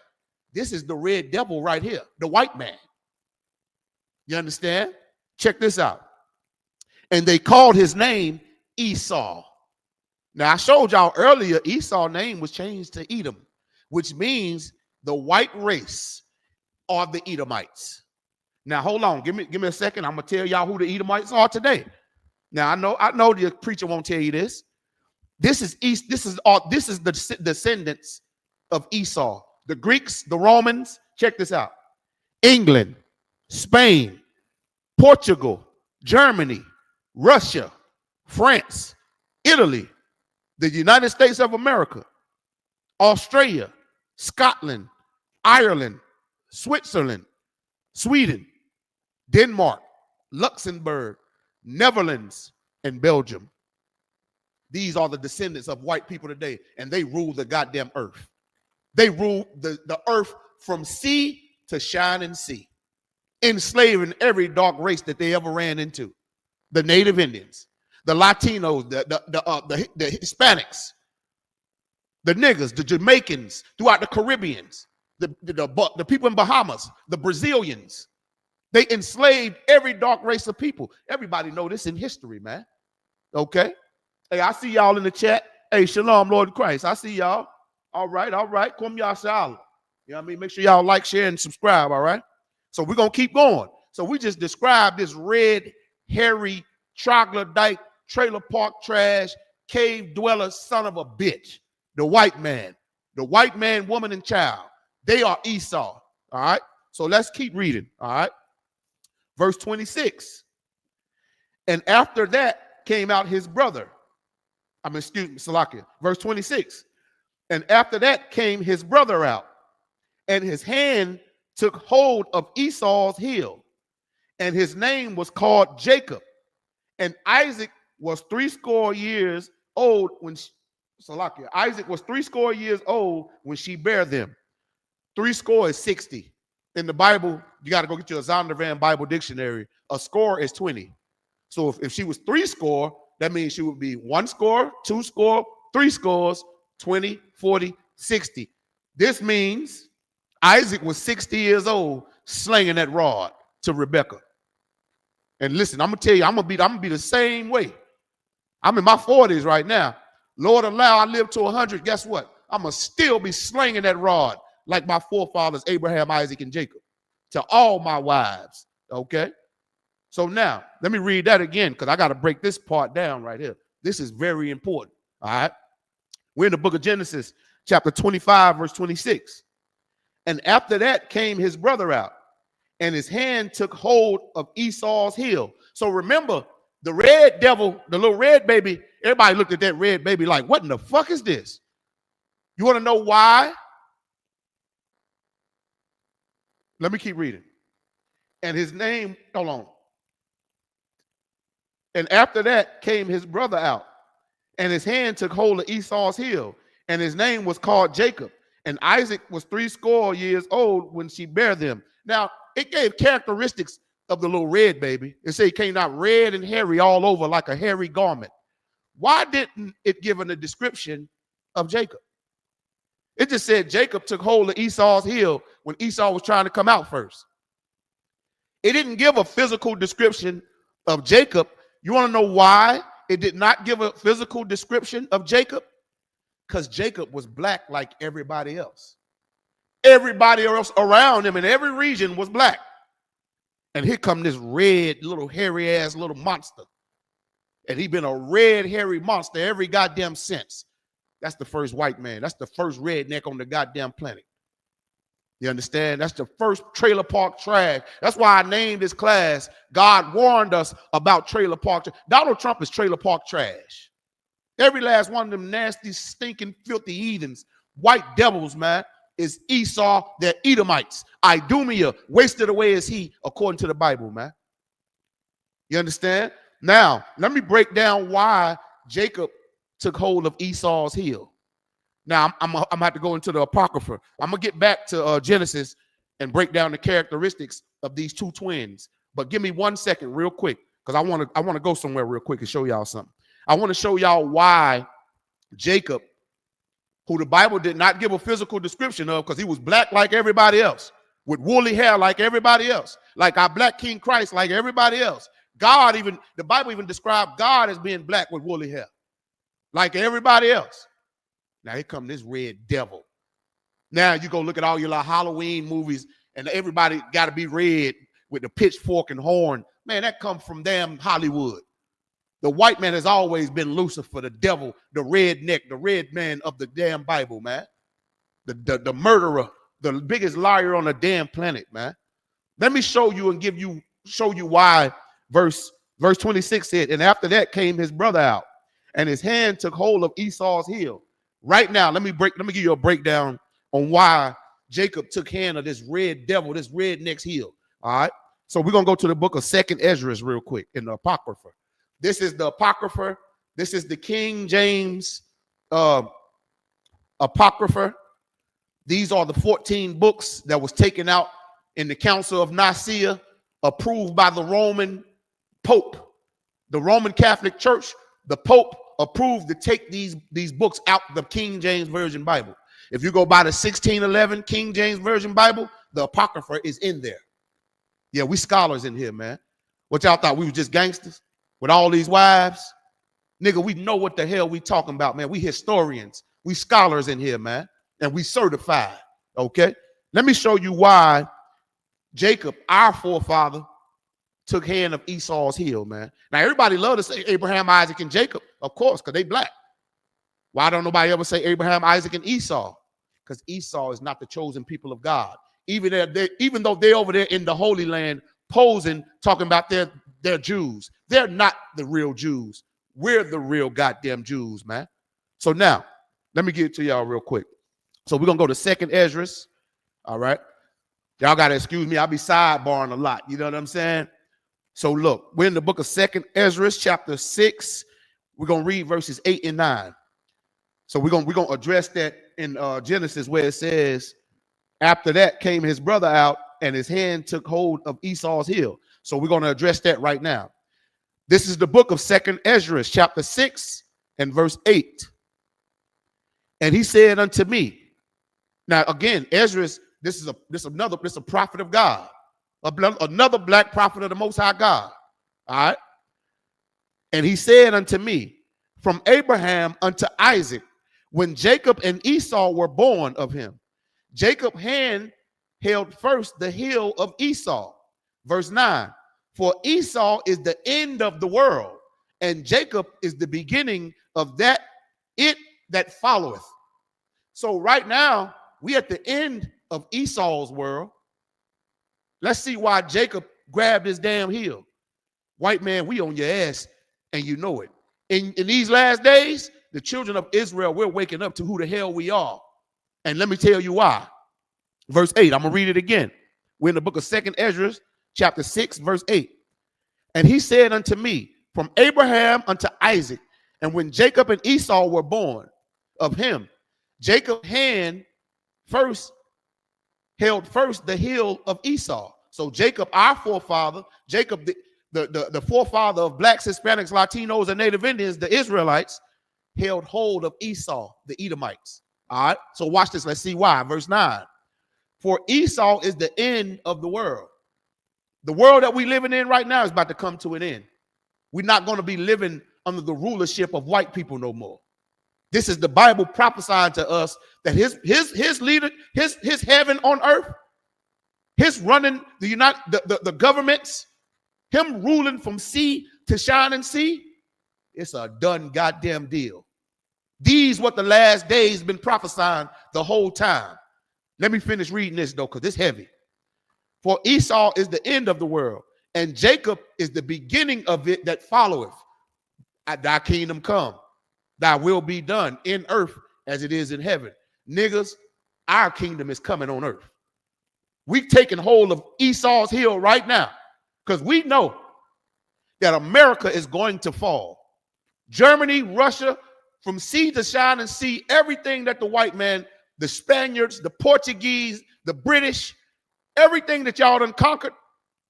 This is the red devil right here, the white man. You understand? Check this out. And they called his name Esau. Now, I showed y'all earlier, Esau's name was changed to Edom, which means the white race are the Edomites. Now, hold on. Give me a second. I'm going to tell y'all who the Edomites are today. Now, I know the preacher won't tell you this. This is the descendants of Esau. The Greeks, the Romans, check this out. England, Spain, Portugal, Germany, Russia, France, Italy, the United States of America, Australia, Scotland, Ireland, Switzerland, Sweden, Denmark, Luxembourg, Netherlands, and Belgium. These are the descendants of white people today, and they rule the goddamn earth. They rule the earth from sea to shining sea, enslaving every dark race that they ever ran into. The Native Indians, the Latinos, the Hispanics, the niggas, the Jamaicans throughout the Caribbeans, the people in Bahamas, the Brazilians. They enslaved every dark race of people. Everybody know this in history, man. Okay? Hey, I see y'all in the chat. Hey, shalom, Lord Christ. I see y'all. All right. Come y'all shalom. You know what I mean? Make sure y'all like, share, and subscribe. All right. So we're gonna keep going. So we just described this red, hairy, troglodyte, trailer park trash, cave dweller, son of a bitch. The white man, woman, and child. They are Esau. All right. So let's keep reading. All right. Verse 26. And after that came out his brother. Excuse me, Salakia. Verse 26. And after that came his brother out, and his hand took hold of Esau's heel, and his name was called Jacob. And Isaac was 80 years old when Isaac was 80 years old when she bare them. 80 is 60. In the Bible, you got to go get your Zondervan Bible dictionary. A score is 20. So if she was 80, that means she would be 1 score, 2 score, 3 scores, 20, 40, 60. This means Isaac was 60 years old slinging that rod to Rebekah. And listen, I'm gonna tell you, I'm gonna be the same way. I'm in my 40s right now. Lord allow I live to 100. Guess what? I'm gonna still be slinging that rod like my forefathers Abraham, Isaac, and Jacob to all my wives. Okay. So now let me read that again because I got to break this part down right here. This is very important. All right. We're in the book of Genesis, chapter 25, verse 26. And after that came his brother out, and his hand took hold of Esau's heel. So remember, the red devil, the little red baby, everybody looked at that red baby like, what in the fuck is this? You want to know why? Let me keep reading. And his name, hold on. And after that came his brother out, and his hand took hold of Esau's heel, and his name was called Jacob. And Isaac was 80 years old when she bare them. Now, it gave characteristics of the little red baby. It said he came out red and hairy all over like a hairy garment. Why didn't it give a description of Jacob? It just said Jacob took hold of Esau's heel when Esau was trying to come out first. It didn't give a physical description of Jacob. You want to know why it did not give a physical description of Jacob? Because Jacob was black like everybody else. Everybody else around him in every region was black. And here come this red little hairy ass little monster. And he been a red hairy monster every goddamn since. That's the first white man. That's the first redneck on the goddamn planet. You understand? That's the first trailer park trash. That's why I named this class, God warned us about trailer park trash. Donald Trump is trailer park trash. Every last one of them nasty, stinking, filthy heathens, white devils, man, is Esau, they're Edomites. Idumea, wasted away is he, according to the Bible, man. You understand? Now, let me break down why Jacob took hold of Esau's heel. Now, I'm going to have to go into the Apocrypha. I'm going to get back to Genesis and break down the characteristics of these two twins. But give me 1 second real quick because I want to go somewhere real quick and show y'all something. I want to show y'all why Jacob, who the Bible did not give a physical description of because he was black like everybody else, with woolly hair like everybody else, like our black King Christ like everybody else. The Bible even described God as being black with woolly hair like everybody else. Now here come this red devil. Now you go look at all your Halloween movies and everybody got to be red with the pitchfork and horn. Man, that comes from damn Hollywood. The white man has always been Lucifer, the devil, the redneck, the red man of the damn Bible, man. The murderer, the biggest liar on the damn planet, man. Let me show you and show you why verse 26 said, and after that came his brother out, and his hand took hold of Esau's heel. Right now, let me give you a breakdown on why Jacob took hand of this red devil, this redneck's heel. All right. So we're gonna go to the book of 2nd Ezra real quick in the Apocrypha. This is the Apocrypha. This is the King James Apocrypha. These are the 14 books that was taken out in the Council of Nicaea, approved by the Roman Pope. The Roman Catholic Church, the Pope approved to take these books out the King James Version Bible. If you go by the 1611 King James Version Bible, the Apocrypha is in there. Yeah, we scholars in here, man. What y'all thought? We were just gangsters with all these wives? Nigga, we know what the hell we talking about, man. We historians. We scholars in here, man. And we certified, okay? Let me show you why Jacob, our forefather, took hand of Esau's heel, man. Now, everybody love to say Abraham, Isaac, and Jacob, of course, because they black. Why don't nobody ever say Abraham, Isaac, and Esau? Because Esau is not the chosen people of God. Even though they're over there in the Holy Land posing, talking about they're Jews. They're not the real Jews. We're the real goddamn Jews, man. So now, let me get it to y'all real quick. So we're going to go to 2nd Ezra. All right. Y'all got to excuse me. I'll be sidebarring a lot. You know what I'm saying? So look, we're in the book of 2nd Ezra, chapter 6. We're going to read verses 8 and 9. So we're going to address that in Genesis, where it says, after that came his brother out, and his hand took hold of Esau's heel. So we're going to address that right now. This is the book of 2nd Ezra, chapter 6 and verse 8. And he said unto me, now again, Ezra, this is a prophet of God, another black prophet of the Most High God. All right. And he said unto me, from Abraham unto Isaac, when Jacob and Esau were born of him, Jacob's hand held first the heel of Esau. Verse 9, for Esau is the end of the world, and Jacob is the beginning of that followeth. So right now, we at the end of Esau's world. Let's see why Jacob grabbed his damn heel. White man, we on your ass, and you know it. In these last days, the children of Israel, we're waking up to who the hell we are. And let me tell you why. Verse 8, I'm going to read it again. We're in the book of 2nd Ezra, chapter 6, verse 8. And he said unto me, from Abraham unto Isaac, and when Jacob and Esau were born of him, Jacob's hand held first the heel of Esau. So Jacob, our forefather, Jacob, the forefather of blacks, Hispanics, Latinos, and Native Indians, the Israelites, held hold of Esau, the Edomites. All right, so watch this. Let's see why. Verse 9. For Esau is the end of the world. The world that we're living in right now is about to come to an end. We're not going to be living under the rulership of white people no more. This is the Bible prophesying to us that his leader, his heaven on earth, his running the governments, him ruling from sea to shining sea, it's a done goddamn deal. These what the last days been prophesying the whole time. Let me finish reading this though, because it's heavy. For Esau is the end of the world, and Jacob is the beginning of it that followeth. Thy kingdom come, thy will be done in earth as it is in heaven. Niggas, our kingdom is coming on earth. We've taken hold of Esau's heel right now, because we know that America is going to fall. Germany, Russia, from sea to shining sea, everything that the white man, the Spaniards, the Portuguese, the British, everything that y'all done conquered,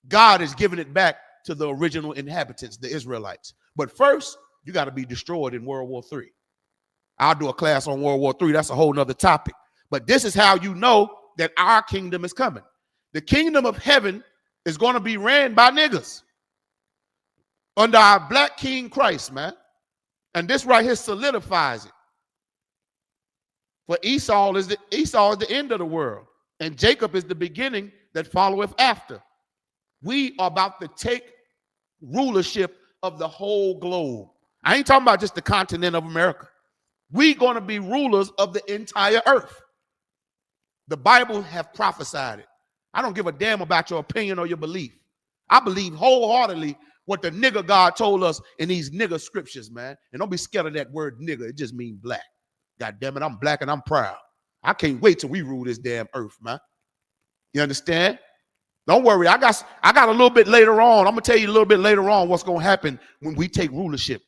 God is giving it back to the original inhabitants, the Israelites. But first, you got to be destroyed in World War III. I'll do a class on World War III. That's a whole nother topic. But this is how you know that our kingdom is coming. The kingdom of heaven is going to be ran by niggas under our black king Christ, man. And this right here solidifies it. For Esau is the end of the world, and Jacob is the beginning that followeth after. We are about to take rulership of the whole globe. I ain't talking about just the continent of America. We're going to be rulers of the entire earth. The Bible have prophesied it. I don't give a damn about your opinion or your belief. I believe wholeheartedly what the nigger God told us in these nigger scriptures, man. And don't be scared of that word nigger. It just means black. God damn it, I'm black and I'm proud. I can't wait till we rule this damn earth, man. You understand? Don't worry. I got a little bit later on. I'm going to tell you a little bit later on what's going to happen when we take rulership.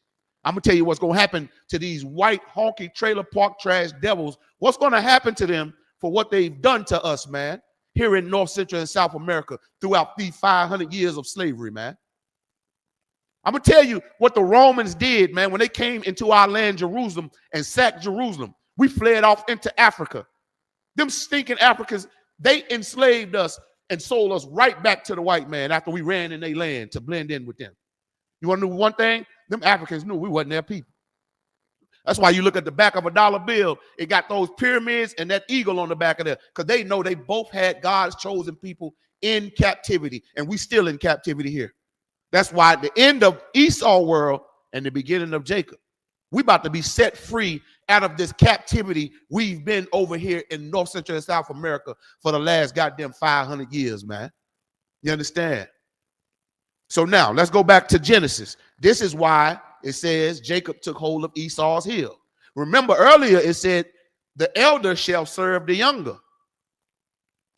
I'm going to tell you what's going to happen to these white honky trailer park trash devils. What's going to happen to them for what they've done to us, man, here in North, Central, and South America throughout these 500 years of slavery, man. I'm going to tell you what the Romans did, man, when they came into our land, Jerusalem, and sacked Jerusalem. We fled off into Africa. Them stinking Africans, they enslaved us and sold us right back to the white man after we ran in their land to blend in with them. You want to know one thing? them Africans knew we wasn't their people. That's why you look at the back of a dollar bill, it got those pyramids and that eagle on the back of there, because they know they both had God's chosen people in captivity, and we still in captivity here. That's why at the end of Esau world and the beginning of Jacob, we about to be set free out of this captivity we've been over here in North Central and South America for the last goddamn 500 years, man. You understand? So now let's go back to Genesis. This is why it says Jacob took hold of Esau's heel. Remember earlier it said the elder shall serve the younger.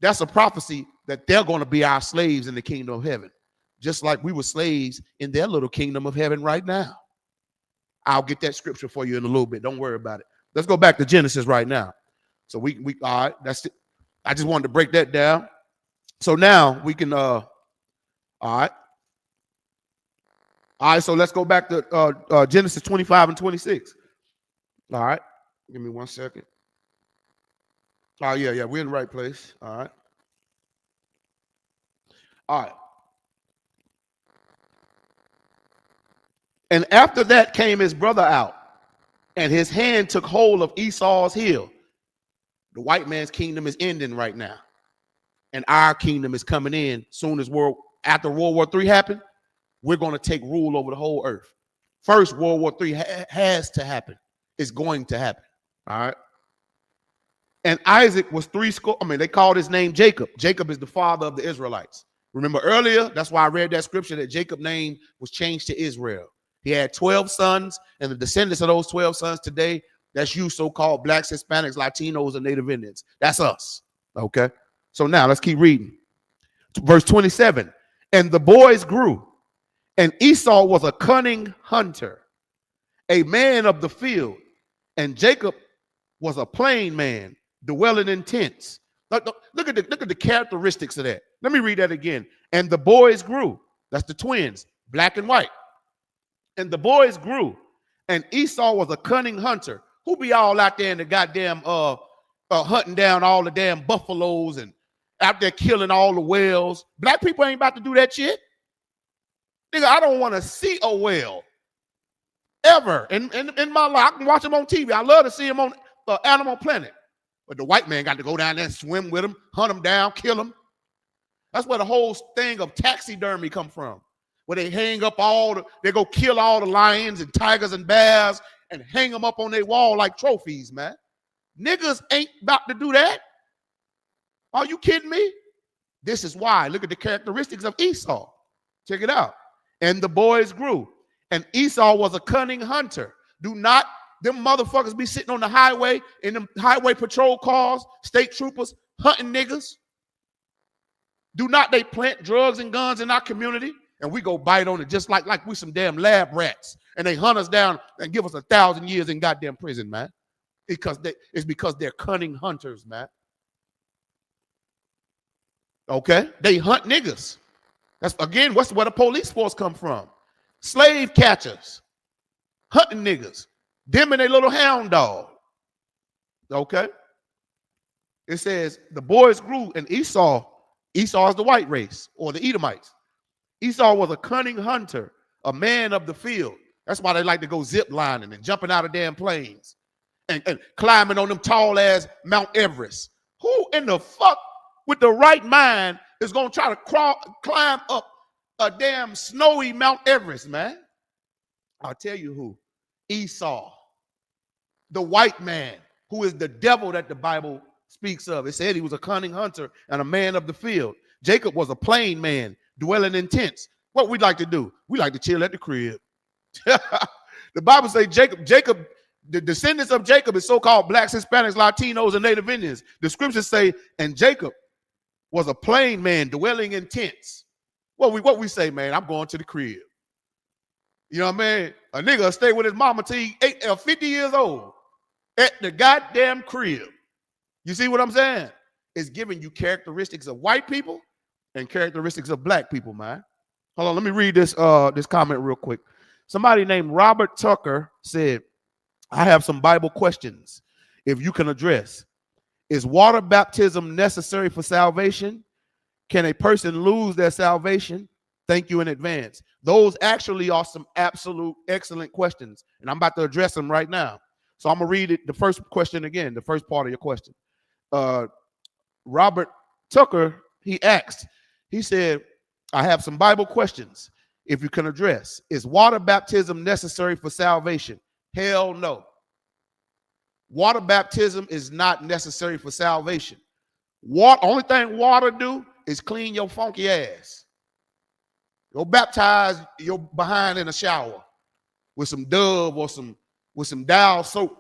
That's a prophecy that they're going to be our slaves in the kingdom of heaven, just like we were slaves in their little kingdom of heaven right now. I'll get that scripture for you in a little bit. Don't worry about it. Let's go back to Genesis right now. So we all right, that's it. I just wanted to break that down. So now we can all right. All right, so let's go back to Genesis 25 and 26. All right, give me 1 second. Oh, yeah, we're in the right place. All right. All right. And after that came his brother out, and his hand took hold of Esau's heel. The white man's kingdom is ending right now, and our kingdom is coming in soon as after World War III happened. We're going to take rule over the whole earth. First, World War III has to happen. It's going to happen. All right. And Isaac was they called his name Jacob. Jacob is the father of the Israelites. Remember earlier, that's why I read that scripture that Jacob's name was changed to Israel. He had 12 sons, and the descendants of those 12 sons today, that's you so-called blacks, Hispanics, Latinos, and Native Indians. That's us. Okay. So now let's keep reading. Verse 27. And the boys grew. And Esau was a cunning hunter, a man of the field, and Jacob was a plain man, dwelling in tents. Look at the characteristics of that. Let me read that again. And the boys grew. That's the twins, black and white. And the boys grew, and Esau was a cunning hunter. Who be all out there in the goddamn hunting down all the damn buffaloes and out there killing all the whales? Black people ain't about to do that shit. Nigga, I don't want to see a whale ever in my life. I can watch him on TV. I love to see him on Animal Planet. But the white man got to go down there and swim with him, hunt him down, kill him. That's where the whole thing of taxidermy come from. Where they hang up they go kill all the lions and tigers and bears and hang them up on their wall like trophies, man. Niggas ain't about to do that. Are you kidding me? This is why. Look at the characteristics of Esau. Check it out. And the boys grew. And Esau was a cunning hunter. Do not them motherfuckers be sitting on the highway in them highway patrol cars, state troopers hunting niggas. Do not they plant drugs and guns in our community, and we go bite on it just like we some damn lab rats, and they hunt us down and give us 1,000 years in goddamn prison, man. It's because they're cunning hunters, man. Okay, they hunt niggas. That's again where the police force come from. Slave catchers, hunting niggas, them and their little hound dog. Okay. It says the boys grew, and Esau is the white race or the Edomites. Esau was a cunning hunter, a man of the field. That's why they like to go zip lining and jumping out of damn planes and climbing on them tall ass Mount Everest. Who in the fuck with the right mind is going to try to climb up a damn snowy Mount Everest, man? I'll tell you who. Esau, the white man, who is the devil that the Bible speaks of. It said he was a cunning hunter and a man of the field. Jacob was a plain man, dwelling in tents. What we like to do? We like to chill at the crib. The Bible says Jacob, the descendants of Jacob is so-called blacks, Hispanics, Latinos, and Native Indians. The scriptures say, and Jacob was a plain man, dwelling in tents. What we say, man, I'm going to the crib. You know what I mean? A nigga will stay with his mama till he 50 years old at the goddamn crib. You see what I'm saying? It's giving you characteristics of white people and characteristics of black people, man. Hold on, let me read this comment real quick. Somebody named Robert Tucker said, I have some Bible questions if you can address. Is water baptism necessary for salvation? Can a person lose their salvation? Thank you in advance. Those actually are some absolute excellent questions, and I'm about to address them right now. So I'm gonna read it. The first question again, the first part of your question. Robert Tucker, he asked, he said, I have some Bible questions if you can address. Is water baptism necessary for salvation? Hell no. Water baptism is not necessary for salvation. Only thing water do is clean your funky ass. Go baptize your behind in a shower with some Dove or with some Dial soap.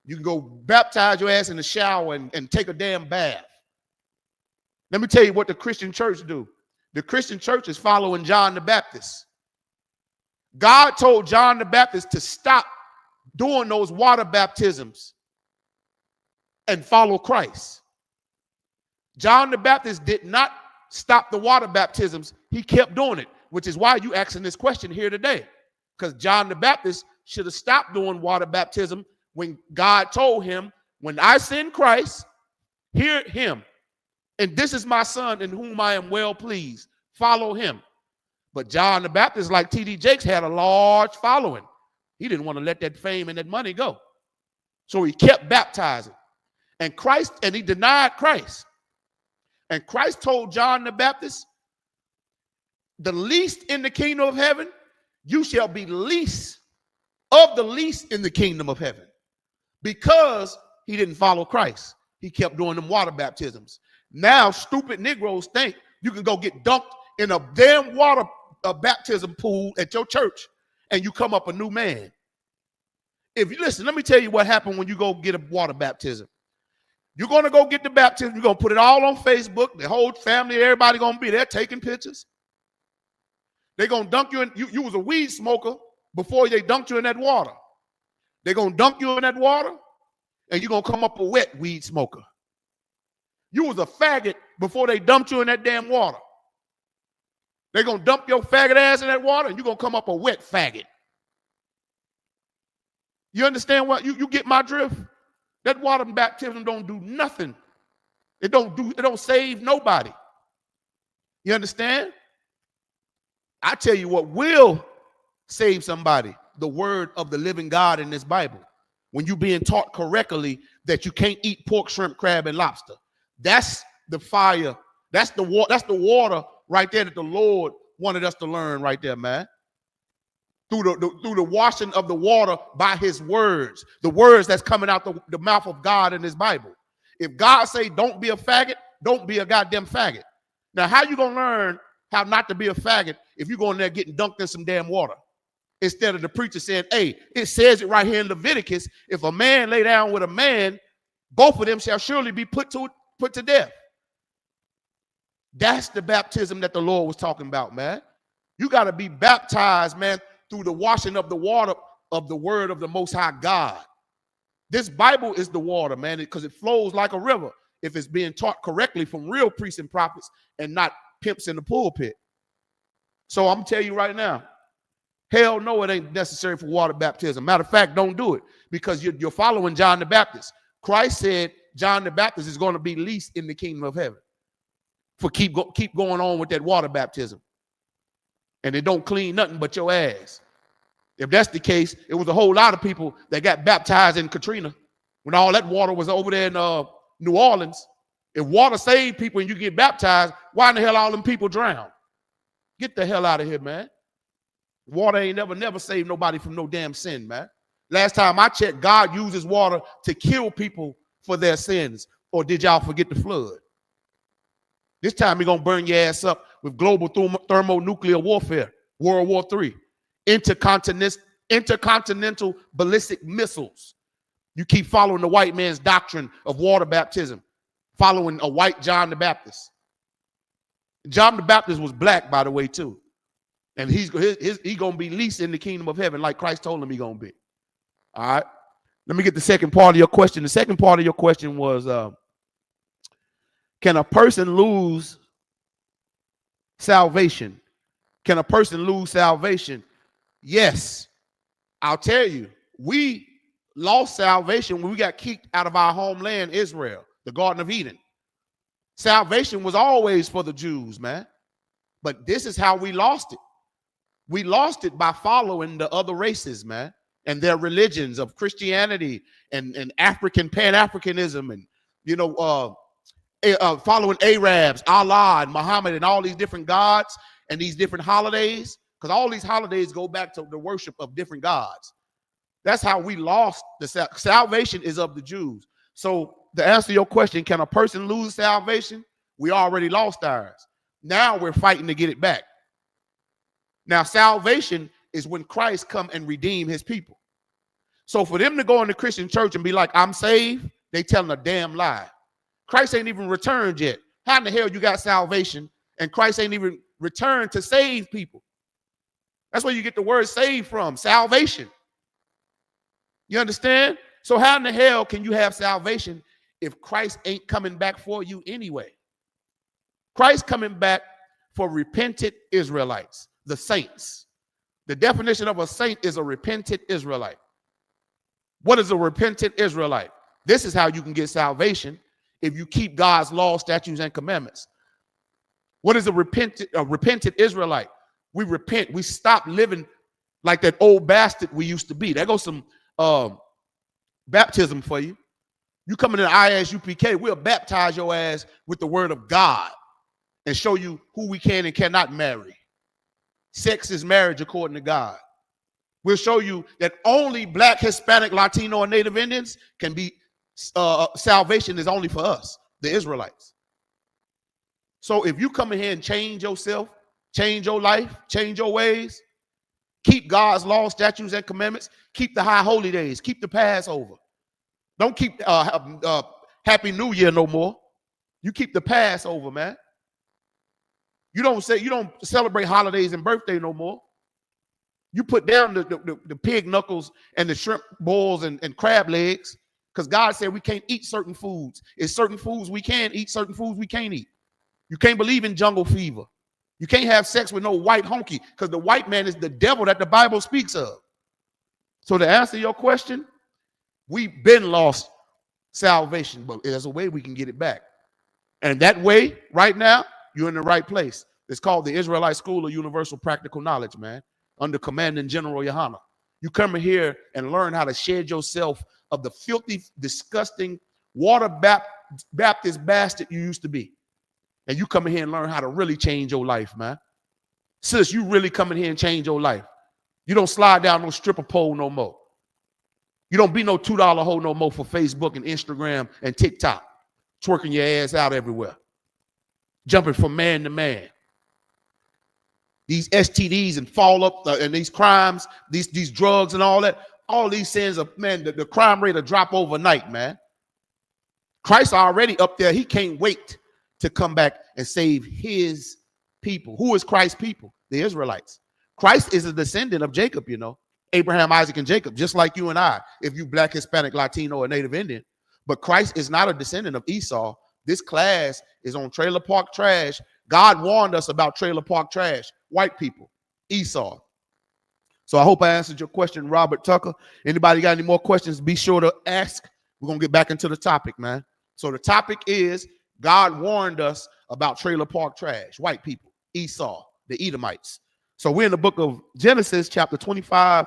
You can go baptize your ass in the shower and take a damn bath. Let me tell you what the Christian church do. The Christian church is following John the Baptist. God told John the Baptist to stop doing those water baptisms and follow Christ. John the Baptist did not stop the water baptisms. He kept doing it, which is why you asking this question here today. Because John the Baptist should have stopped doing water baptism when God told him, when I send Christ, hear him. And this is my son in whom I am well pleased. Follow him. But John the Baptist, like T.D. Jakes, had a large following. He didn't want to let that fame and that money go. So he kept baptizing. And he denied Christ. And Christ told John the Baptist, the least in the kingdom of heaven, you shall be least of the least in the kingdom of heaven. Because he didn't follow Christ. He kept doing them water baptisms. Now, stupid Negroes think you can go get dunked in a damn water baptism pool at your church and you come up a new man. If you listen, let me tell you what happened when you go get a water baptism. You're going to go get the baptism. You're going to put it all on Facebook. The whole family, everybody going to be there taking pictures. They're going to dunk you in. You was a weed smoker before they dunked you in that water. They're going to dunk you in that water, and you're going to come up a wet weed smoker. You was a faggot before they dumped you in that damn water. They're going to dump your faggot ass in that water, and you're going to come up a wet faggot. You understand what? You get my drift? That water baptism don't do nothing. It don't save nobody. You understand? I tell you what will save somebody, the word of the living God in this Bible. When you're being taught correctly that you can't eat pork, shrimp, crab, and lobster. That's the fire. That's the water right there that the Lord wanted us to learn right there, man. Through the washing of the water by his words, the words that's coming out the mouth of God in his Bible. If God say don't be a faggot, don't be a goddamn faggot. Now, how you gonna learn how not to be a faggot if you go in there getting dunked in some damn water? Instead of the preacher saying, hey, it says it right here in Leviticus, if a man lay down with a man, both of them shall surely be put to death. That's the baptism that the Lord was talking about, man. You got to be baptized, man, through the washing of the water of the word of the Most High God. This Bible is the water, man, because it flows like a river if it's being taught correctly from real priests and prophets and not pimps in the pulpit. So I'm telling you right now, hell no, it ain't necessary for water baptism. Matter of fact, don't do it because you're following John the Baptist. Christ said John the Baptist is going to be least in the kingdom of heaven for keep going on with that water baptism. And it don't clean nothing but your ass. If that's the case, it was a whole lot of people that got baptized in Katrina when all that water was over there in New Orleans. If water saved people and you get baptized, why in the hell all them people drown? Get the hell out of here, man. Water ain't never saved nobody from no damn sin, man. Last time I checked, God uses water to kill people for their sins. Or did y'all forget the flood? This time he's going to burn your ass up with global thermonuclear warfare, World War III, intercontinental ballistic missiles. You keep following the white man's doctrine of water baptism, following a white John the Baptist. John the Baptist was black, by the way, too. And he's going to be least in the kingdom of heaven like Christ told him he's going to be. All right. Let me get the second part of your question. The second part of your question was, can a person lose salvation? Can a person lose salvation? Yes. I'll tell you, we lost salvation when we got kicked out of our homeland, Israel, the Garden of Eden. Salvation was always for the Jews, man. But this is how we lost it. We lost it by following the other races, man, and their religions of Christianity and African Pan-Africanism and, following Arabs, Allah and Muhammad and all these different gods and these different holidays, because all these holidays go back to the worship of different gods. That's how we lost the salvation is of the Jews. So to answer your question, can a person lose salvation? We already lost ours. Now we're fighting to get it back. Now salvation is when Christ come and redeem his people. So for them to go in the Christian church and be like, I'm saved, they telling a damn lie. Christ ain't even returned yet. How in the hell you got salvation and Christ ain't even returned to save people? That's where you get the word saved from, salvation. You understand? So how in the hell can you have salvation if Christ ain't coming back for you anyway? Christ coming back for repentant Israelites, the saints. The definition of a saint is a repentant Israelite. What is a repentant Israelite? This is how you can get salvation if you keep God's law, statutes, and commandments. What is a repentant Israelite? We repent. We stop living like that old bastard we used to be. There goes some baptism for you. You come into the ISUPK, we'll baptize your ass with the word of God and show you who we can and cannot marry. Sex is marriage according to God. We'll show you that only Black, Hispanic, Latino, and Native Indians can be, salvation is only for us, the Israelites. So if you come in here and change yourself, change your life, change your ways, keep God's law, statutes, and commandments, keep the high holy days, keep the Passover. Don't keep Happy New Year no more. You keep the Passover, man. You don't celebrate holidays and birthday no more. You put down the pig knuckles and the shrimp balls and crab legs, because God said we can't eat certain foods. It's certain foods we can eat, certain foods we can't eat. You can't believe in jungle fever. You can't have sex with no white honky, because the white man is the devil that the Bible speaks of. So to answer your question, we've been lost salvation, but there's a way we can get it back. And that way, right now, you're in the right place. It's called the Israelite School of Universal Practical Knowledge, man, under Commanding General Yohana. You come in here and learn how to shed yourself of the filthy, disgusting, water Baptist bastard you used to be. And you come in here and learn how to really change your life, man. Sis, you really come in here and change your life. You don't slide down no stripper pole no more. You don't be no $2 hoe no more for Facebook and Instagram and TikTok, twerking your ass out everywhere, jumping from man to man. These STDs and fall up and these crimes, these drugs and all that, all these sins of, man, the crime rate will drop overnight, man. Christ already up there. He can't wait to come back and save his people. Who is Christ's people? The Israelites. Christ is a descendant of Jacob, you know, Abraham, Isaac, and Jacob, just like you and I, if you Black, Hispanic, Latino, or Native Indian. But Christ is not a descendant of Esau. This class is on trailer park trash. God warned us about trailer park trash. White people, Esau. So I hope I answered your question, Robert Tucker. Anybody got any more questions, be sure to ask. We're going to get back into the topic, man. So the topic is God warned us about trailer park trash, white people, Esau, the Edomites. So we're in the book of Genesis, chapter 25,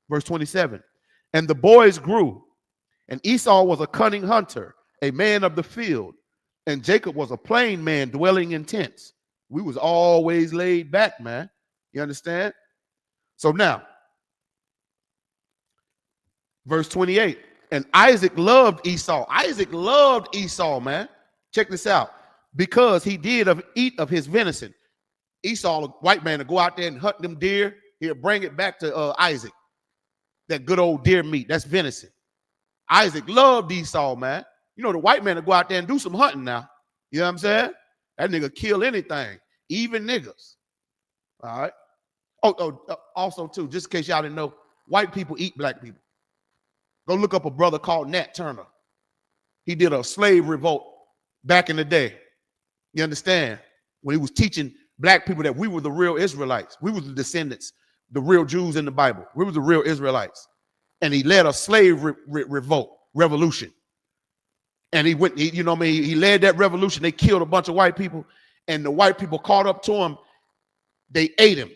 verse 27. And the boys grew, and Esau was a cunning hunter, a man of the field, and Jacob was a plain man dwelling in tents. We was always laid back, man. You understand? So now, verse 28. And Isaac loved Esau. Isaac loved Esau, man. Check this out. Because he did eat of his venison. Esau, a white man, to go out there and hunt them deer. He'll bring it back to Isaac. That good old deer meat. That's venison. Isaac loved Esau, man. You know, the white man to go out there and do some hunting now. You know what I'm saying? That nigga kill anything, even niggas. All right. Also, too, just in case y'all didn't know, white people eat black people. Go look up a brother called Nat Turner. He did a slave revolt back in the day. You understand? When he was teaching black people that we were the real Israelites. We were the descendants, the real Jews in the Bible. We were the real Israelites. And he led a slave revolution. And he went, you know what I mean? He led that revolution. They killed a bunch of white people. And the white people caught up to him. They ate him.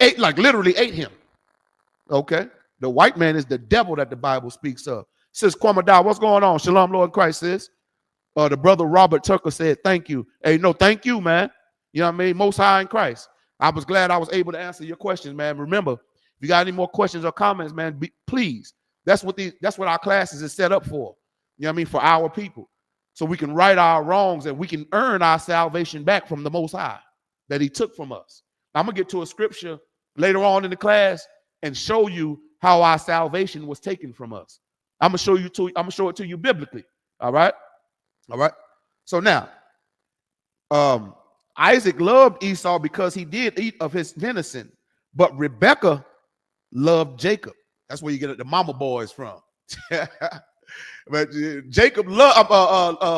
Ate, like literally ate him. Okay. The white man is the devil that the Bible speaks of. Sis Kwamada, what's going on? Shalom, Lord Christ, sis. The brother Robert Tucker said, thank you. Hey, no, thank you, man. You know what I mean? Most high in Christ. I was glad I was able to answer your questions, man. Remember, if you got any more questions or comments, man, please. That's what our classes is set up for. You know what I mean? For our people. So we can right our wrongs and we can earn our salvation back from the Most High that he took from us. I'm going to get to a scripture later on in the class and show you how our salvation was taken from us. I'm going to show it to you biblically. All right? All right. So now, Isaac loved Esau because he did eat of his venison, but Rebekah loved Jacob. That's where you get the mama boys from. But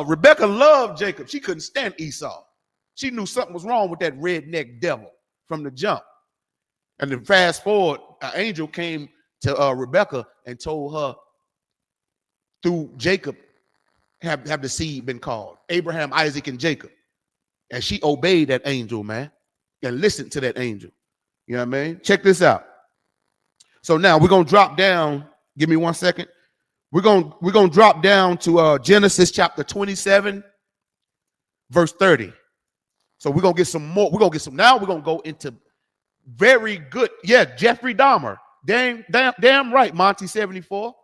Rebekah loved Jacob. She couldn't stand Esau. She knew something was wrong with that redneck devil from the jump. And then fast forward, an angel came to Rebekah and told her through Jacob have the seed been called. Abraham, Isaac, and Jacob. And she obeyed that angel, man, and listened to that angel. You know what I mean? Check this out. So now we're going to drop down. Give me 1 second. We're going to drop down to Genesis chapter 27, verse 30. So we're going to get some more. Now we're going to go into very good. Yeah, Jeffrey Dahmer. Damn right, Monty 74.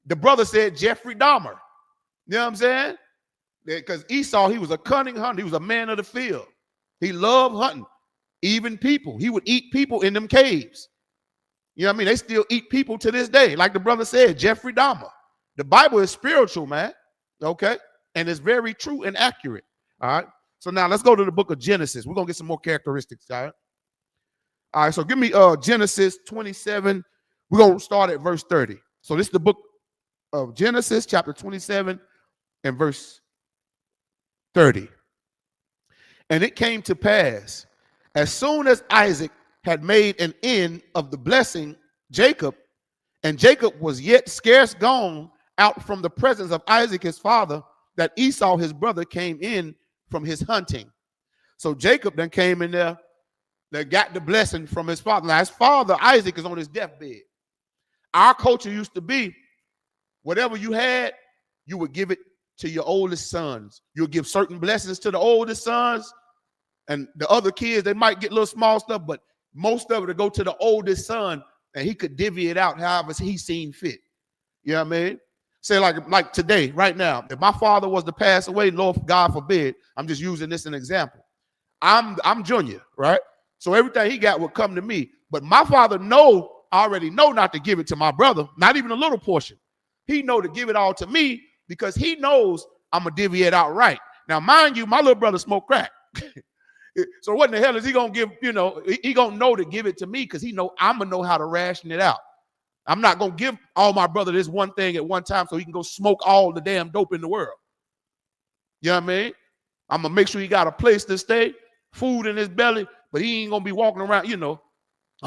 The brother said Jeffrey Dahmer. You know what I'm saying? Because Esau, he was a cunning hunter. He was a man of the field. He loved hunting, even people. He would eat people in them caves. You know what I mean? They still eat people to this day. Like the brother said, Jeffrey Dahmer. The Bible is spiritual, man. Okay? And it's very true and accurate. All right? So now let's go to the book of Genesis. We're going to get some more characteristics. All right? All right, so give me Genesis 27. We're going to start at verse 30. So this is the book of Genesis, chapter 27, and verse 30. And it came to pass, as soon as Isaac had made an end of the blessing Jacob, and Jacob was yet scarce gone out from the presence of Isaac his father, that Esau his brother came in from his hunting. So Jacob then came in there, that got the blessing from his father. Now his father Isaac is on his deathbed. Our culture used to be, whatever you had, you would give it to your oldest sons. You'll give certain blessings to the oldest sons, and the other kids, they might get little small stuff, but most of it to go to the oldest son, and he could divvy it out however he seen fit. You know what I mean? Say like today, right now, if my father was to pass away, Lord God forbid, I'm just using this as an example. I'm junior, right? So everything he got would come to me. But my father already know not to give it to my brother, not even a little portion. He know to give it all to me because he knows I'm going to divvy it out right. Now, mind you, my little brother smoked crack. So what in the hell is he going to give, he going to know to give it to me because he know I'm going to know how to ration it out. I'm not going to give all my brother this one thing at one time so he can go smoke all the damn dope in the world. You know what I mean? I'm going to make sure he got a place to stay, food in his belly, but he ain't going to be walking around, I'm going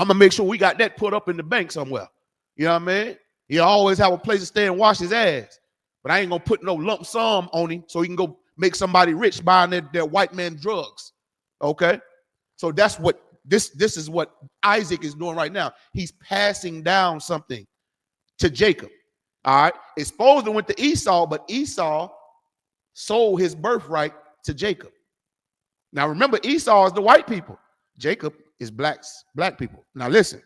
to make sure we got that put up in the bank somewhere. You know what I mean? He'll always have a place to stay and wash his ass. But I ain't going to put no lump sum on him so he can go make somebody rich buying their white man drugs. Okay? So that's what this is what Isaac is doing right now. He's passing down something to Jacob. All right? It's supposed to went to Esau, but Esau sold his birthright to Jacob. Now remember, Esau is the white people. Jacob is black people. Now listen.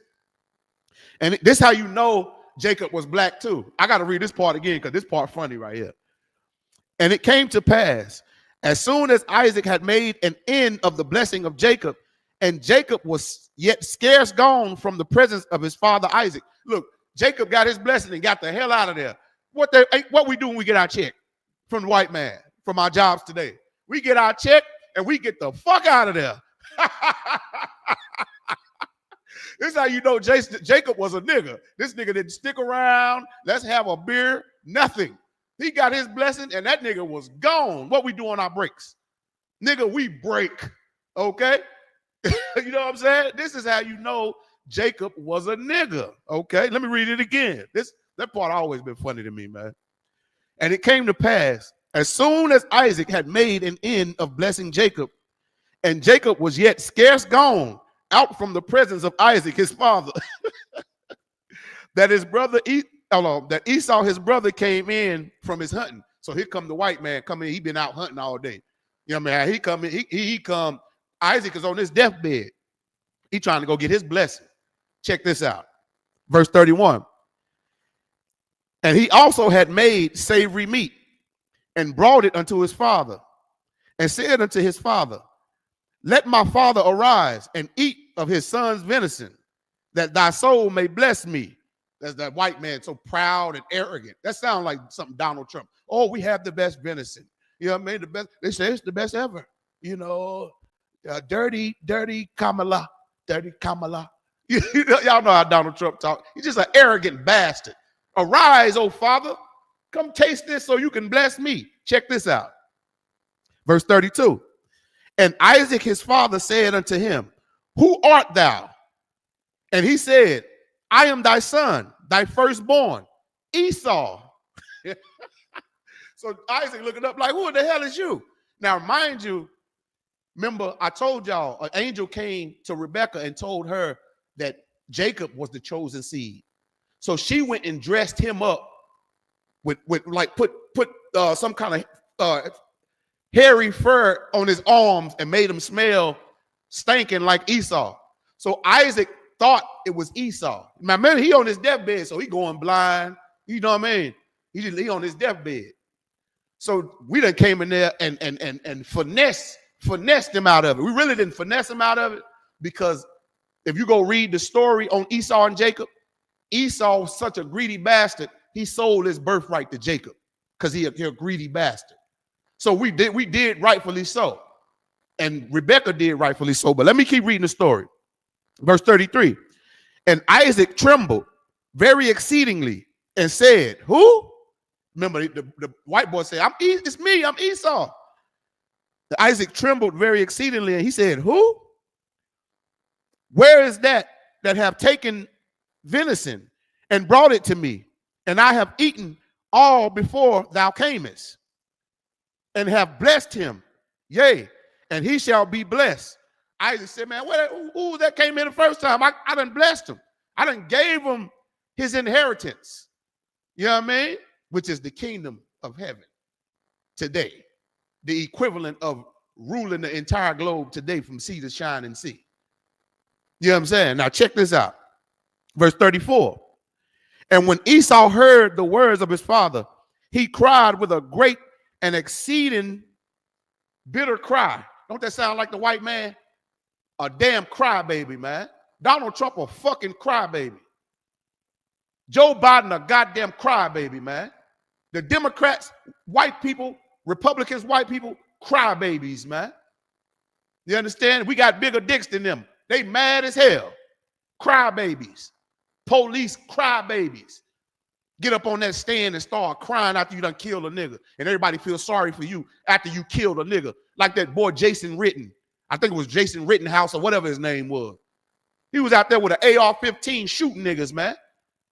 And this is how you know Jacob was black too. I got to read this part again because this part funny right here. And it came to pass, as soon as Isaac had made an end of the blessing of Jacob, and Jacob was yet scarce gone from the presence of his father Isaac. Look, Jacob got his blessing and got the hell out of there. What we do when we get our check from the white man, from our jobs today? We get our check and we get the fuck out of there. This is how you know Jacob was a nigga. This nigga didn't stick around. Let's have a beer. Nothing. He got his blessing and that nigga was gone. What we do on our breaks? Nigga, we break. Okay? You know what I'm saying? This is how you know Jacob was a nigga. Okay? Let me read it again. That part always been funny to me, man. And it came to pass, as soon as Isaac had made an end of blessing Jacob, and Jacob was yet scarce gone out from the presence of Isaac, his father, that his brother, that Esau, his brother, came in from his hunting. So here come the white man coming in. He been out hunting all day. You know what I mean? He come in, he come. Isaac is on his deathbed. He trying to go get his blessing. Check this out. Verse 31. And he also had made savory meat and brought it unto his father and said unto his father, let my father arise and eat of his son's venison, that thy soul may bless me. That's that white man so proud and arrogant. That sounds like something Donald Trump. Oh, we have the best venison. You know what I mean? The best. They say it's the best ever. You know, dirty Kamala. Dirty Kamala. Y'all know how Donald Trump talk. He's just an arrogant bastard. Arise, O father. Come taste this so you can bless me. Check this out. Verse 32. And Isaac his father said unto him, who art thou? And he said, I am thy son, thy firstborn, Esau. So Isaac looking up like, who the hell is you? Now, mind you, remember I told y'all an angel came to Rebekah and told her that Jacob was the chosen seed. So she went and dressed him up with like put some kind of hairy fur on his arms and made him smell stinking like Esau. So Isaac thought it was Esau. Now, man, he on his deathbed, so he going blind. You know what I mean? He on his deathbed. So we done came in there and finessed him out of it. We really didn't finesse him out of it, because if you go read the story on Esau and Jacob, Esau was such a greedy bastard, he sold his birthright to Jacob because he a greedy bastard. So we did rightfully so. And Rebekah did rightfully so. But let me keep reading the story. Verse 33. And Isaac trembled very exceedingly and said, who? Remember, the white boy said, it's me, I'm Esau. Isaac trembled very exceedingly and he said, who? Where is that have taken venison and brought it to me? And I have eaten all before thou camest, and have blessed him. Yea, and he shall be blessed. Isaac said, man, who that came in the first time? I done blessed him. I done gave him his inheritance. You know what I mean? Which is the kingdom of heaven today. The equivalent of ruling the entire globe today from sea to shining sea. You know what I'm saying? Now check this out. Verse 34. And when Esau heard the words of his father, he cried with a great and exceeding bitter cry. Don't that sound like the white man? A damn crybaby, man. Donald Trump a fucking crybaby. Joe Biden a goddamn crybaby, man. The Democrats, white people, Republicans, white people, crybabies, man. You understand? We got bigger dicks than them. They mad as hell. Crybabies. Police crybabies. Get up on that stand and start crying after you done killed a nigga. And everybody feels sorry for you after you killed a nigga. Like that boy Jason Ritten. I think it was Jason Rittenhouse or whatever his name was. He was out there with an AR-15 shooting niggas, man.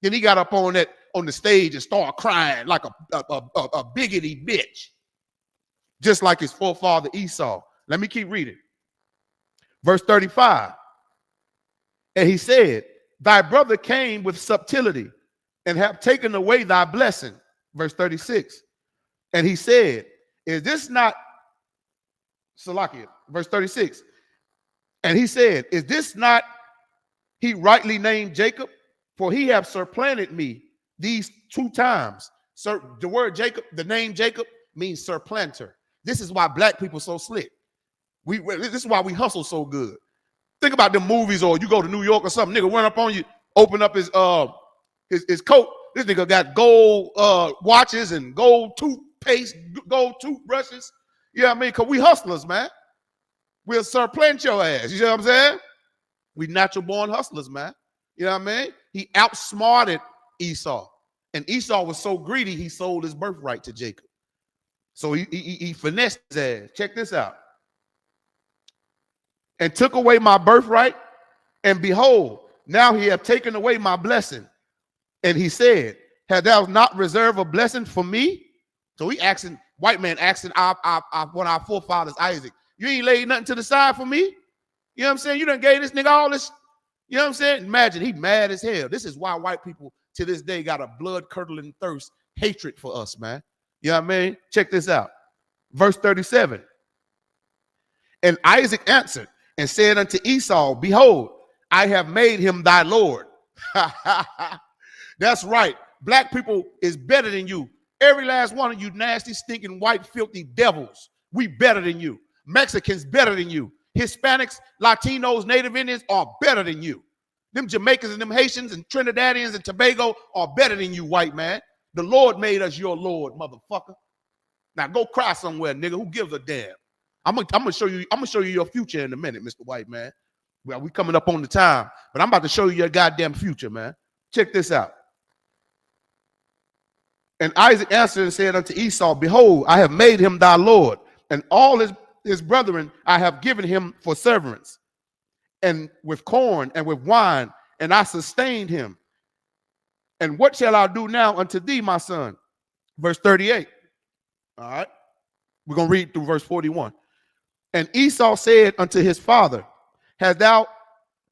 Then he got up on the stage and started crying like a biggity bitch. Just like his forefather Esau. Let me keep reading. Verse 35. And he said, thy brother came with subtlety and have taken away thy blessing. Verse 36. And he said, is this not Salakia? Verse 36. And he said, is this not he rightly named Jacob? For he have supplanted me these 2 times. So the word Jacob, the name Jacob means supplanter. This is why black people so slick. This is why we hustle so good. Think about the movies, or you go to New York or something, nigga run up on you, open up his coat. This nigga got gold watches and gold toothpaste, gold toothbrushes. You know what I mean? Because we hustlers, man. We'll supplant your ass. You know what I'm saying? We natural born hustlers, man. You know what I mean? He outsmarted Esau. And Esau was so greedy, he sold his birthright to Jacob. So he finessed his ass. Check this out. And took away my birthright, and behold, now he hath taken away my blessing. And he said, had thou not reserved a blessing for me? So he asking, white man asking one of our forefathers, Isaac, you ain't laid nothing to the side for me? You know what I'm saying? You done gave this nigga all this. You know what I'm saying? Imagine he mad as hell. This is why white people to this day got a blood-curdling thirst, hatred for us, man. You know what I mean? Check this out. Verse 37. And Isaac answered and said unto Esau, behold, I have made him thy Lord. That's right. Black people is better than you. Every last one of you nasty, stinking, white, filthy devils. We better than you. Mexicans better than you. Hispanics, Latinos, Native Indians are better than you. Them Jamaicans and them Haitians and Trinidadians and Tobago are better than you, white man. The Lord made us your Lord, motherfucker. Now go cry somewhere, nigga. Who gives a damn? I'm gonna show you your future in a minute, Mr. White Man. Well, we coming up on the time, but I'm about to show you your goddamn future, man. Check this out. And Isaac answered and said unto Esau, behold, I have made him thy Lord, and all his brethren I have given him for servants, and with corn and with wine, and I sustained him. And what shall I do now unto thee, my son? Verse 38. All right. We're going to read through verse 41. And Esau said unto his father, have thou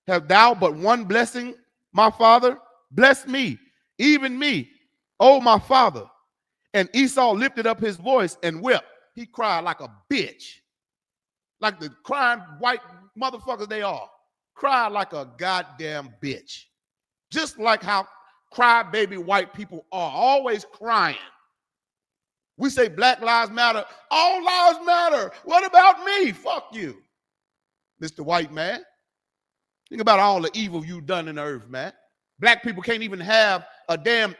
but one blessing, my father? Bless me, even me, oh my father. And Esau lifted up his voice and wept. He cried like a bitch. Like the crying white motherfuckers they are. Cried like a goddamn bitch. Just like how crybaby white people are, always crying. We say Black Lives Matter. All lives matter. What about me? Fuck you, Mr. White Man. Think about all the evil you've done in the earth, man. Black people can't even have a damn,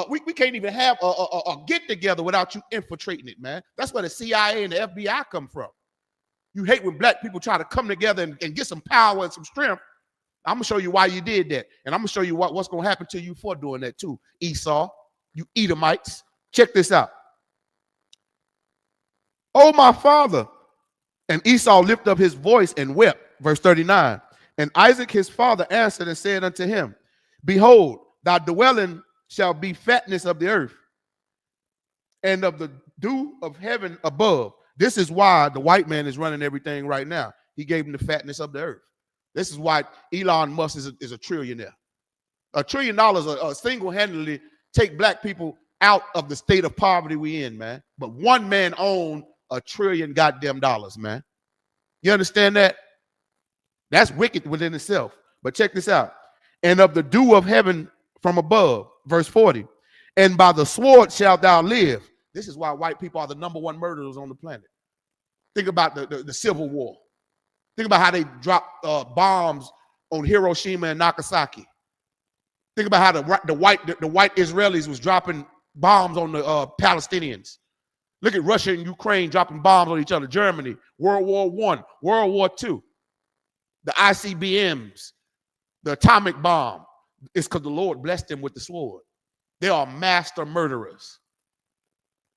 we can't even have a get-together without you infiltrating it, man. That's where the CIA and the FBI come from. You hate when black people try to come together and get some power and some strength. I'm going to show you why you did that. And I'm going to show you what's going to happen to you for doing that too, Esau, you Edomites. Check this out. Oh, my father. And Esau lifted up his voice and wept. Verse 39. And Isaac his father answered and said unto him, behold, thy dwelling shall be fatness of the earth and of the dew of heaven above. This is why the white man is running everything right now. He gave him the fatness of the earth. This is why Elon Musk is a trillionaire. $1 trillion single-handedly take black people out of the state of poverty we in, man. But one man owned $1 trillion goddamn dollars, man. You understand that? That's wicked within itself. But check this out. And of the dew of heaven from above, verse 40. And by the sword shalt thou live. This is why white people are the #1 murderers on the planet. Think about the Civil War. Think about how they dropped bombs on Hiroshima and Nagasaki. Think about how the white Israelis was dropping bombs on the Palestinians. Look at Russia and Ukraine dropping bombs on each other. Germany, World War I, World War II, the ICBMs, the atomic bomb. It's because the Lord blessed them with the sword. They are master murderers.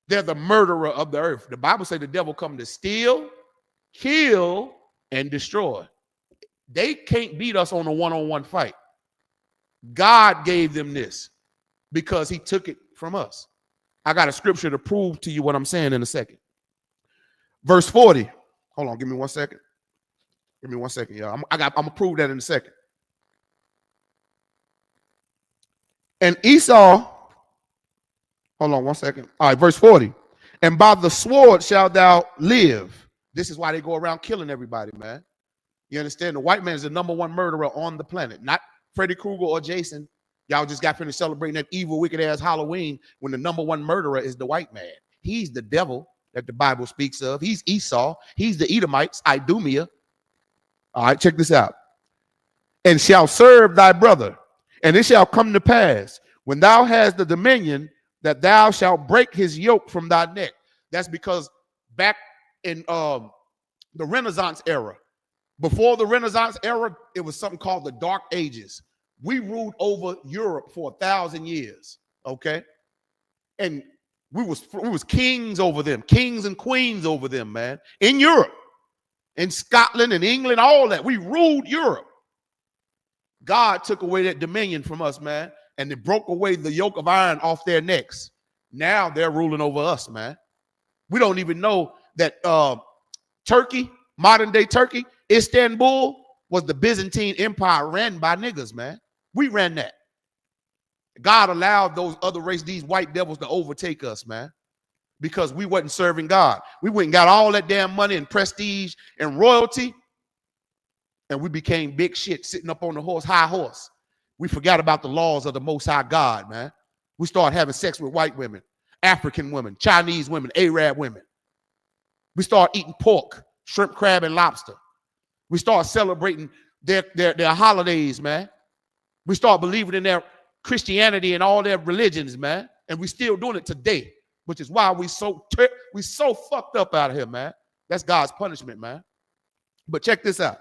They're the murderer of the earth. The Bible says the devil come to steal, kill, and destroy. They can't beat us on a one-on-one fight. God gave them this because he took it from us. I got a scripture to prove to you what I'm saying in a second. Verse 40. Hold on, give me 1 second. Give me 1 second, y'all. I'm gonna prove that in a second. And Esau, hold on 1 second. All right, verse 40. And by the sword shalt thou live. This is why they go around killing everybody, man. You understand? The white man is the #1 murderer on the planet, not Freddy Krueger or Jason. Y'all just got finished celebrating that evil, wicked ass Halloween when the #1 murderer is the white man. He's the devil that the Bible speaks of. He's Esau. He's the Edomites, Idumea. All right, check this out. And shall serve thy brother. And it shall come to pass when thou hast the dominion that thou shalt break his yoke from thy neck. That's because back in the Renaissance era, before the Renaissance era, it was something called the Dark Ages. We ruled over Europe for 1,000 years, okay? And we was kings over them, kings and queens over them, man. In Europe, in Scotland and England, all that. We ruled Europe. God took away that dominion from us, man, and they broke away the yoke of iron off their necks. Now they're ruling over us, man. We don't even know that Turkey, modern day Turkey, Istanbul, was the Byzantine Empire ran by niggas, man. We ran that. God allowed those other races, these white devils, to overtake us, man, because we wasn't serving God. We went and got all that damn money and prestige and royalty, and we became big shit sitting up on the high horse. We forgot about the laws of the Most High God, man. We started having sex with white women, African women, Chinese women, Arab women. We started eating pork, shrimp, crab, and lobster. We started celebrating their holidays, man. We started believing in their Christianity and all their religions, man. And we still doing it today, which is why we so fucked up out of here, man. That's God's punishment, man. But check this out.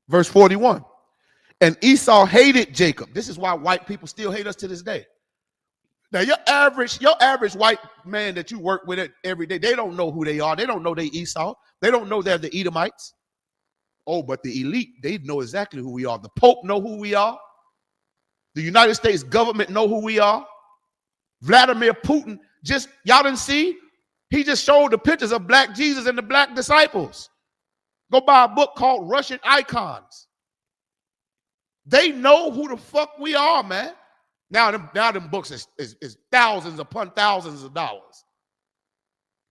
Verse 41. And Esau hated Jacob. This is why white people still hate us to this day. Now, your average white man that you work with every day, they don't know who they are. They don't know they Esau. They don't know they're the Edomites. Oh, but the elite, they know exactly who we are. The Pope know who we are. The United States government know who we are. Vladimir Putin, y'all didn't see? He just showed the pictures of black Jesus and the black disciples. Go buy a book called Russian Icons. They know who the fuck we are, man. Now them books is thousands upon thousands of dollars.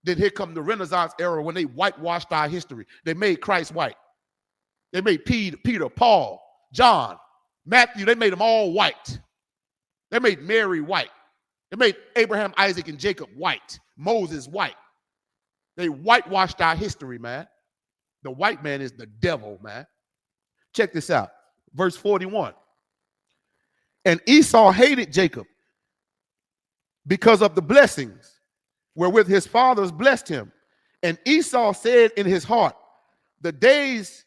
Then here come the Renaissance era when they whitewashed our history. They made Christ white. They made Peter, Paul, John, Matthew, they made them all white. They made Mary white. They made Abraham, Isaac, and Jacob white. Moses white. They whitewashed our history, man. The white man is the devil, man. Check this out. Verse 41. And Esau hated Jacob because of the blessings wherewith his fathers blessed him. And Esau said in his heart, the days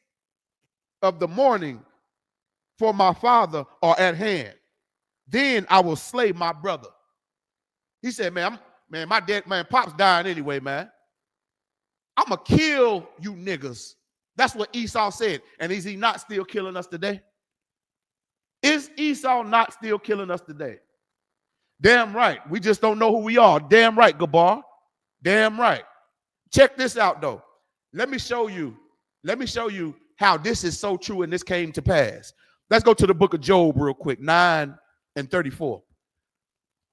of the mourning for my father are at hand. Then I will slay my brother. He said, man, my dad, man, Pop's dying anyway, man. I'm going to kill you niggas. That's what Esau said. And is he not still killing us today? Is Esau not still killing us today? Damn right. We just don't know who we are. Damn right, Gabar. Damn right. Check this out, though. Let me show you how this is so true and this came to pass. Let's go to the book of Job real quick, 9 and 34.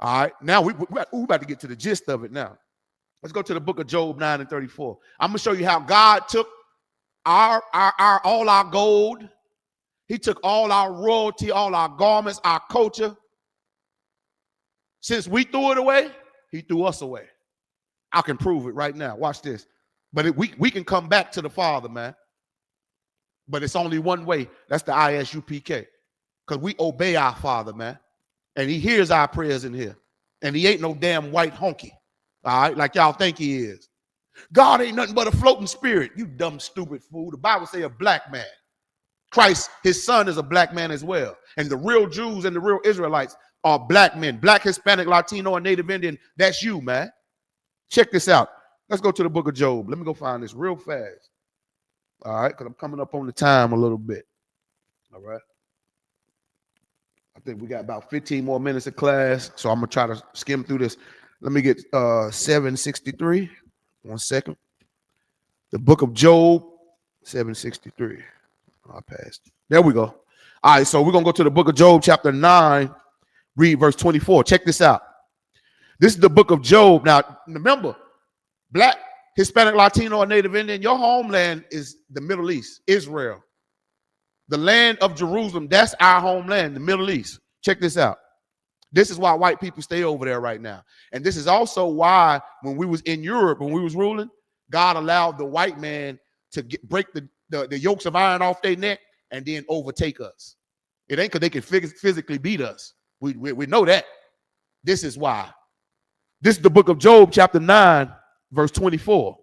All right. Now we're about to get to the gist of it now. Let's go to the book of Job 9 and 34. I'm going to show you how God took all our gold. He took all our royalty, all our garments, our culture. Since we threw it away, he threw us away. I can prove it right now. Watch this. But we can come back to the Father, man. But it's only one way. That's the ISUPK. Because we obey our Father, man. And he hears our prayers in here. And he ain't no damn white honky. All right? Like y'all think he is. God ain't nothing but a floating spirit. You dumb, stupid fool. The Bible say a black man. Christ, his son, is a black man as well. And the real Jews and the real Israelites are black men. Black, Hispanic, Latino, and Native Indian. That's you, man. Check this out. Let's go to the book of Job. Let me go find this real fast. All right, because I'm coming up on the time a little bit. All right. I think we got about 15 more minutes of class, so I'm going to try to skim through this. Let me get 763. 1 second. The book of Job, 763. I passed. There we go. All right, so we're going to go to the book of Job, chapter 9, read verse 24. Check this out. This is the book of Job. Now, remember, black, Hispanic, Latino, or Native Indian, your homeland is the Middle East, Israel. The land of Jerusalem, that's our homeland, the Middle East. Check this out. This is why white people stay over there right now. And this is also why when we was in Europe, when we was ruling, God allowed the white man to break the yokes of iron off their neck and then overtake us. It ain't because they can physically beat us. We know that. This is why. This is the book of Job, chapter 9, verse 24.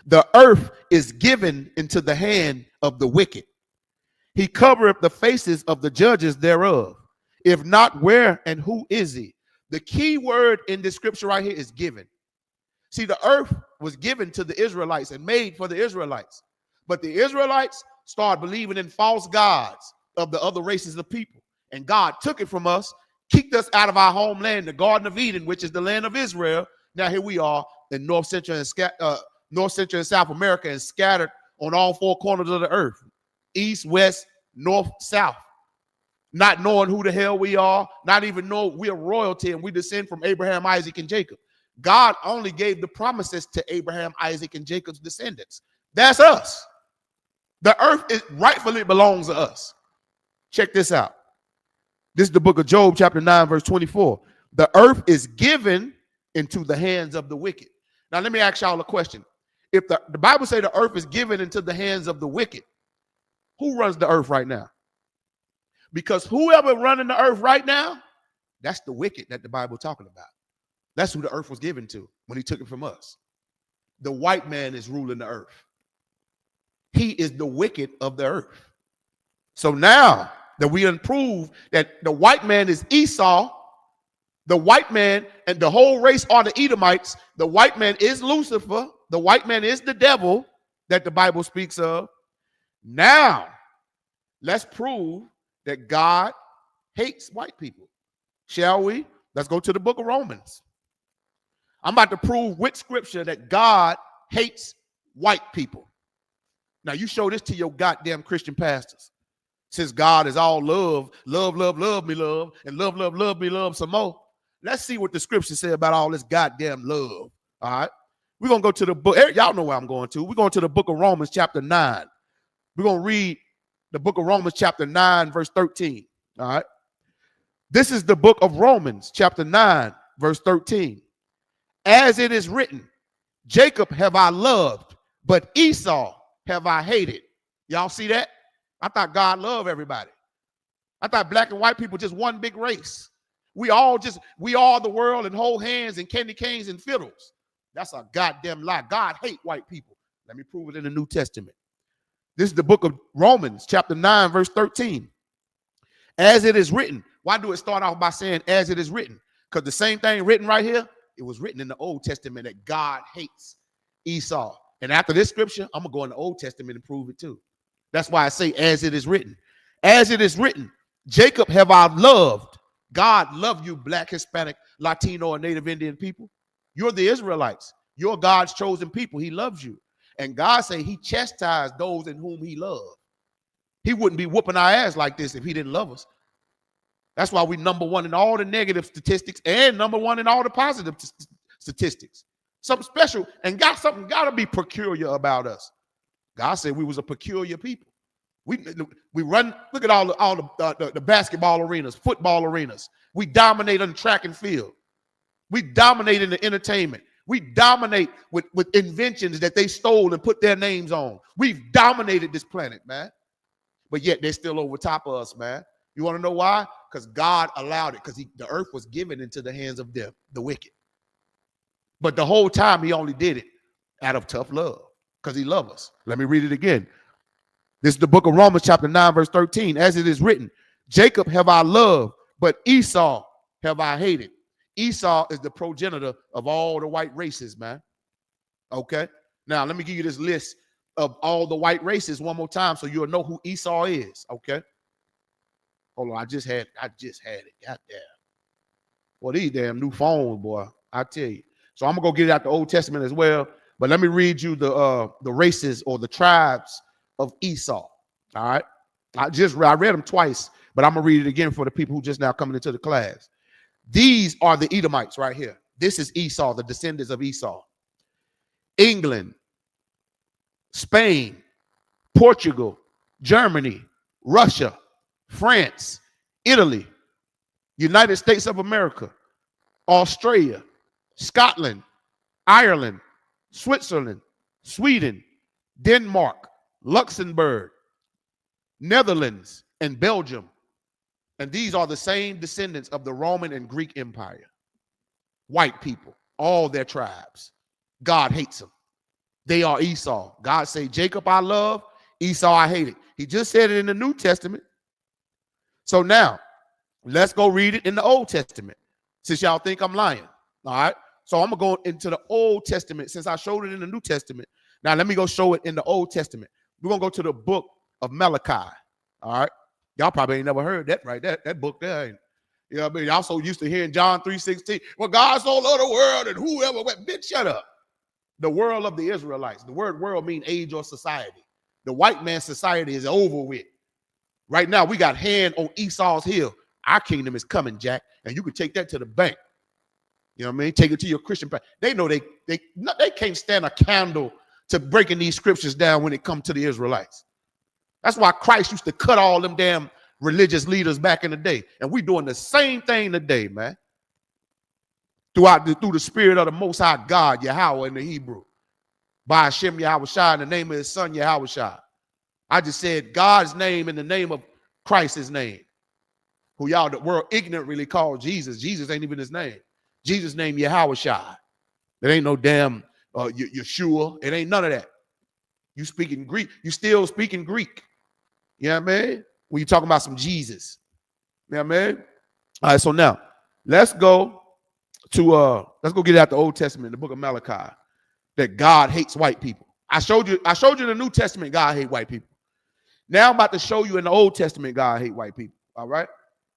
The earth is given into the hand of the wicked. He covereth the faces of the judges thereof. If not, where and who is he? The key word in this scripture right here is given. See, the earth was given to the Israelites and made for the Israelites. But the Israelites started believing in false gods of the other races of people. And God took it from us, kicked us out of our homeland, the Garden of Eden, which is the land of Israel. Now here we are in North Central and South America and scattered on all four corners of the earth. east, west, north, south, not knowing who the hell we are, not even know we're royalty and we descend from Abraham, Isaac, and Jacob. God only gave the promises to Abraham, Isaac, and Jacob's descendants. That's us. The earth rightfully belongs to us. Check this out. This is the book of Job, chapter 9, verse 24. The earth is given into the hands of the wicked. Now, let me ask y'all a question. If the Bible says the earth is given into the hands of the wicked, who runs the earth right now? Because whoever running the earth right now, that's the wicked that the Bible talking about. That's who the earth was given to when he took it from us. The white man is ruling the earth. He is the wicked of the earth. So now that we prove that the white man is Esau, the white man and the whole race are the Edomites, the white man is Lucifer, the white man is the devil that the Bible speaks of. Now, let's prove that God hates white people. Shall we? Let's go to the book of Romans. I'm about to prove with scripture that God hates white people. Now, you show this to your goddamn Christian pastors. Since God is all love, love, love, love me, love, and love, love, love me, love some more. Let's see what the scripture say about all this goddamn love. All right. We're going to go to the book. Y'all know where I'm going to. We're going to the book of Romans, chapter 9. We're going to read the book of Romans, chapter 9, verse 13. All right. This is the book of Romans, chapter 9, verse 13. As it is written, Jacob have I loved, but Esau have I hated. Y'all see that? I thought God loved everybody. I thought black and white people just one big race. We all the world and hold hands and candy canes and fiddles. That's a goddamn lie. God hate white people. Let me prove it in the New Testament. This is the book of Romans, chapter 9, verse 13. As it is written. Why do it start off by saying as it is written? Because the same thing written right here, it was written in the Old Testament that God hates Esau. And after this scripture, I'm going to go in the Old Testament and prove it too. That's why I say as it is written. As it is written, Jacob have I loved. God love you, black, Hispanic, Latino, and Native Indian people. You're the Israelites. You're God's chosen people. He loves you. And God say he chastised those in whom he loved. He wouldn't be whooping our ass like this if he didn't love us. That's why we number one in all the negative statistics and number one in all the positive statistics. Something special and got to be peculiar about us. God said we was a peculiar people. We run. Look at all the basketball arenas, football arenas. We dominate on the track and field. We dominate in the entertainment. We dominate with inventions that they stole and put their names on. We've dominated this planet, man. But yet they're still over top of us, man. You want to know why? Because God allowed it. Because the earth was given into the hands of the wicked. But the whole time he only did it out of tough love. Because he loves us. Let me read it again. This is the book of Romans, chapter 9, verse 13. As it is written, Jacob have I loved, but Esau have I hated. Esau is the progenitor of all the white races, man. Okay? Now, let me give you this list of all the white races one more time so you'll know who Esau is. Okay? Hold on, I just had it. Goddamn. Well, these damn new phones, boy. I tell you. So I'm gonna go get it out the Old Testament as well. But let me read you the races or the tribes of Esau. All right. I read them twice, but I'm gonna read it again for the people who just now coming into the class. These are the Edomites right here. This is Esau, the descendants of Esau. England, Spain, Portugal, Germany, Russia, France, Italy, United States of America, Australia, Scotland, Ireland, Switzerland, Sweden, Denmark, Luxembourg, Netherlands, and Belgium. And these are the same descendants of the Roman and Greek Empire. White people, all their tribes. God hates them. They are Esau. God say, Jacob I love, Esau I hated. He just said it in the New Testament. So now, let's go read it in the Old Testament, since y'all think I'm lying. All right? So I'm going to go into the Old Testament, since I showed it in the New Testament. Now, let me go show it in the Old Testament. We're going to go to the book of Malachi. All right? Y'all probably ain't never heard that, right? That book there. You know what I mean? Y'all so used to hearing John 3:16. Well, God so loved the world and whoever went. Bitch, shut up. The world of the Israelites. The word world means age or society. The white man society is over with. Right now, we got hand on Esau's hill. Our kingdom is coming, Jack, and you can take that to the bank. You know what I mean? Take it to your Christian practice. They know they can't stand a candle to breaking these scriptures down when it comes to the Israelites. That's why Christ used to cut all them damn religious leaders back in the day. And we doing the same thing today, man. Through the spirit of the Most High God, Yahweh in the Hebrew. By Hashem Yahweh Shai, in the name of his son, Yahweh Shai. I just said God's name in the name of Christ's name. Who y'all the world ignorantly call Jesus. Jesus ain't even his name. Jesus' name Yahweh Shai. It ain't no damn Yeshua. It ain't none of that. You speaking Greek. You still speaking Greek. You know what I mean? When you talking about some Jesus. You know what I mean? All right, so now let's go get out the Old Testament, the book of Malachi, that God hates white people. I showed you in the New Testament, God hates white people. Now I'm about to show you in the Old Testament, God hates white people. All right?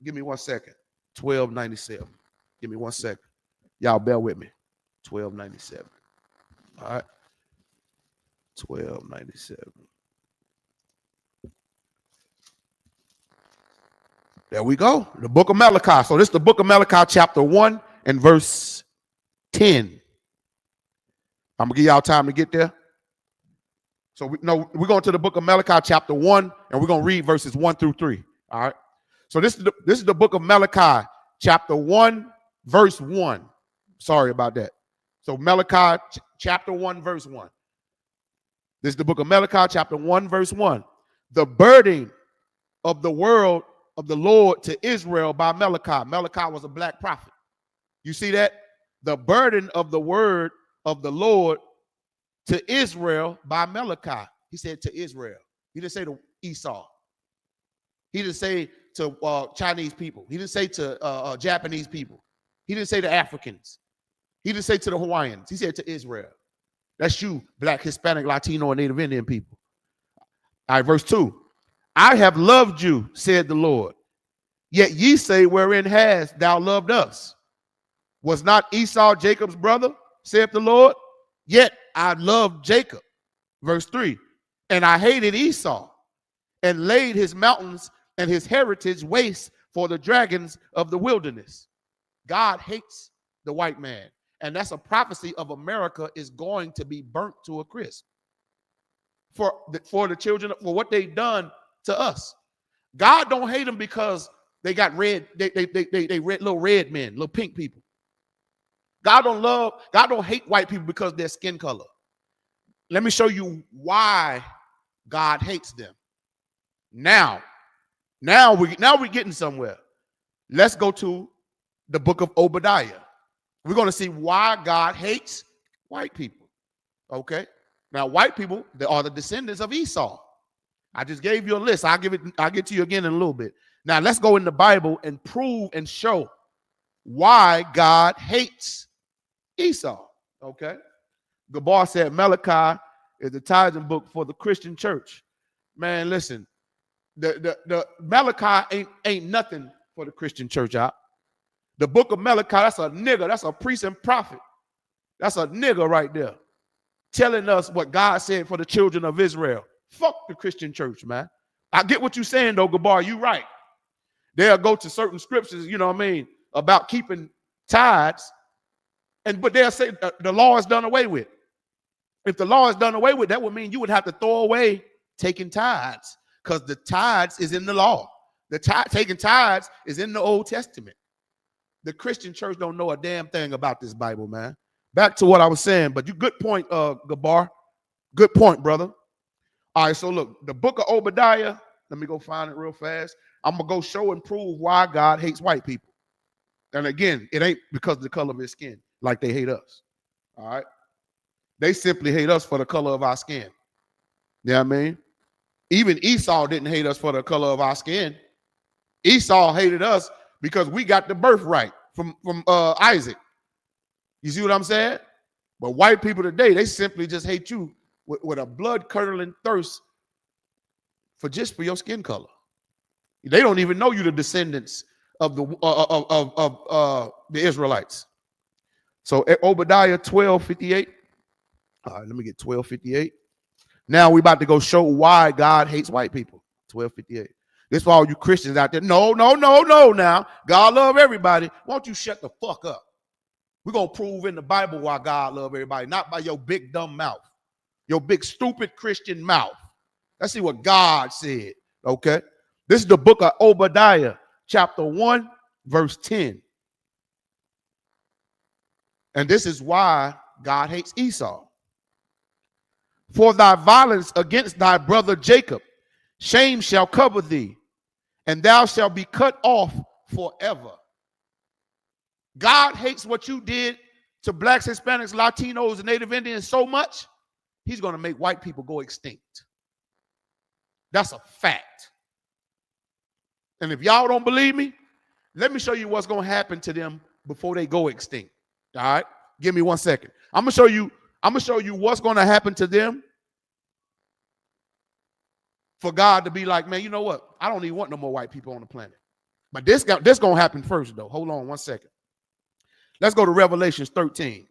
Give me 1 second. 1297. Give me 1 second. Y'all bear with me. 1297. All right. 1297. There we go. The book of Malachi. So this is the book of Malachi, chapter 1 and verse 10. I'm going to give y'all time to get there. So we're going to the book of Malachi, chapter 1, and we're going to read verses 1 through 3. All right. So this is the book of Malachi, chapter 1, verse 1. Sorry about that. So Malachi, chapter 1, verse 1. This is the book of Malachi, chapter 1, verse 1. The burden of the word of the Lord to Israel by Malachi. Malachi was a black prophet. You see that? The burden of the word of the Lord to Israel by Malachi. He said to Israel. He didn't say to Esau. He didn't say to Chinese people. He didn't say to Japanese people. He didn't say to Africans. He didn't say to the Hawaiians. He said to Israel. That's you, black, Hispanic, Latino, and Native Indian people. All right, verse 2. I have loved you, said the Lord. Yet ye say, wherein hast thou loved us? Was not Esau Jacob's brother, saith the Lord? Yet I loved Jacob. Verse 3. And I hated Esau, and laid his mountains and his heritage waste for the dragons of the wilderness. God hates the white man. And that's a prophecy of America is going to be burnt to a crisp. For the children, for what they've done to us. God don't hate them because they got red, they red, little red men, little pink people. God don't hate white people because of their skin color. Let me show you why God hates them. Now we're getting somewhere. Let's go to the book of Obadiah. We're going to see why God hates white people. Okay. Now, white people, they are the descendants of Esau. I just gave you a list. I'll get to you again in a little bit. Now, let's go in the Bible and prove and show why God hates Esau. Okay. Gabar said Malachi is the tithing book for the Christian church. Man, listen, the Malachi ain't nothing for the Christian church out. The book of Malachi, that's a nigga. That's a priest and prophet. That's a nigga right there. Telling us what God said for the children of Israel. Fuck the Christian church, man. I get what you're saying, though, Gabar. You right. They'll go to certain scriptures, you know what I mean, about keeping tithes. But they'll say the law is done away with. If the law is done away with, that would mean you would have to throw away taking tithes. Because the tithes is in the law. Taking tithes is in the Old Testament. The Christian church don't know a damn thing about this Bible, man. Back to what I was saying, but you good point, Gabar. Good point, brother. All right, so look, the book of Obadiah, let me go find it real fast. I'm going to go show and prove why God hates white people. And again, it ain't because of the color of his skin, like they hate us. All right? They simply hate us for the color of our skin. You know what I mean? Even Esau didn't hate us for the color of our skin. Esau hated us because we got the birthright from Isaac. You see what I'm saying? But white people today, they simply just hate you with a blood-curdling thirst for your skin color. They don't even know you the descendants of the Israelites. So Obadiah 12:58. All right, let me get 12:58. Now we about to go show why God hates white people. 1258. This for all you Christians out there. No. Now God love everybody. Why don't you shut the fuck up? We're gonna prove in the Bible why God love everybody, not by your big dumb mouth, your big stupid Christian mouth. Let's see what God said. Okay, this is the book of Obadiah, chapter 1, verse 10. And this is why God hates Esau. For thy violence against thy brother Jacob, shame shall cover thee, and thou shalt be cut off forever. God hates what you did to blacks, Hispanics, Latinos, and Native Indians so much, he's going to make white people go extinct. That's a fact. And if y'all don't believe me, let me show you what's going to happen to them before they go extinct. All right? Give me 1 second. I'm going to show you what's going to happen to them for God to be like, man, you know what? I don't even want no more white people on the planet. But this going to happen first, though. Hold on 1 second. Let's go to Revelations 13.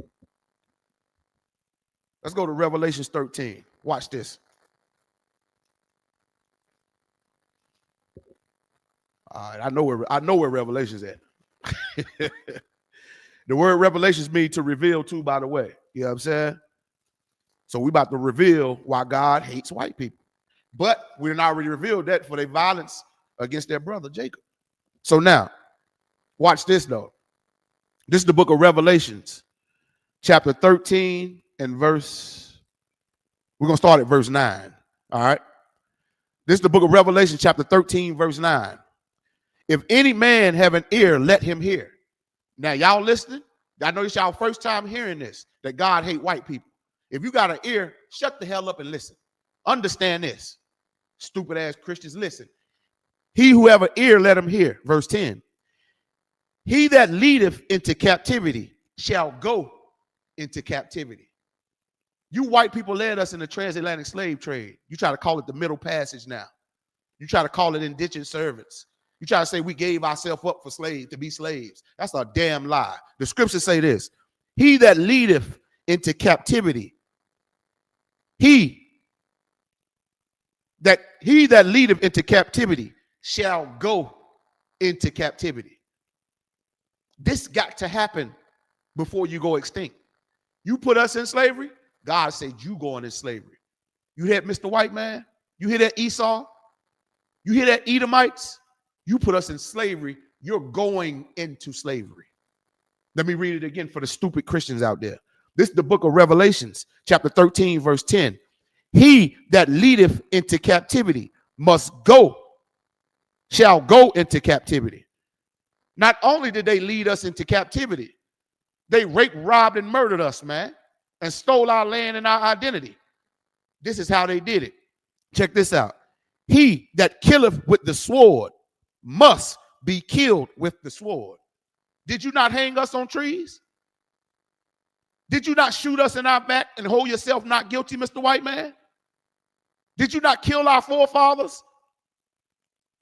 Let's go to Revelations 13. Watch this. All right, I know where Revelation's at. The word Revelations means to reveal to, by the way. You know what I'm saying? So we about to reveal why God hates white people. But we done already revealed that for their violence against their brother Jacob. So now, watch this though. This is the book of Revelations, chapter 13 and verse, we're going to start at verse 9. All right. This is the book of Revelation, chapter 13, verse 9. If any man have an ear, let him hear. Now, y'all listening? I know it's y'all first time hearing this, that God hate white people. If you got an ear, shut the hell up and listen. Understand this. Stupid ass Christians, listen. He who have an ear, let him hear. Verse 10. He that leadeth into captivity shall go into captivity. You white people led us in the transatlantic slave trade. You try to call it the Middle Passage now. You try to call it indentured servants. You try to say we gave ourselves up for slaves to be slaves. That's a damn lie. The scriptures say this. He that leadeth into captivity, he that leadeth into captivity shall go into captivity. This got to happen before you go extinct. You put us in slavery, God said you going in slavery. You hear Mr. White Man? You hear that Esau? You hear that Edomites? You put us in slavery, you're going into slavery. Let me read it again for the stupid Christians out there. This is the book of Revelations, chapter 13, verse 10. He that leadeth into captivity shall go into captivity. Not only did they lead us into captivity, they raped, robbed, and murdered us, man, and stole our land and our identity. This is how they did it. Check this out. He that killeth with the sword must be killed with the sword. Did you not hang us on trees? Did you not shoot us in our back and hold yourself not guilty, Mr. White Man? Did you not kill our forefathers?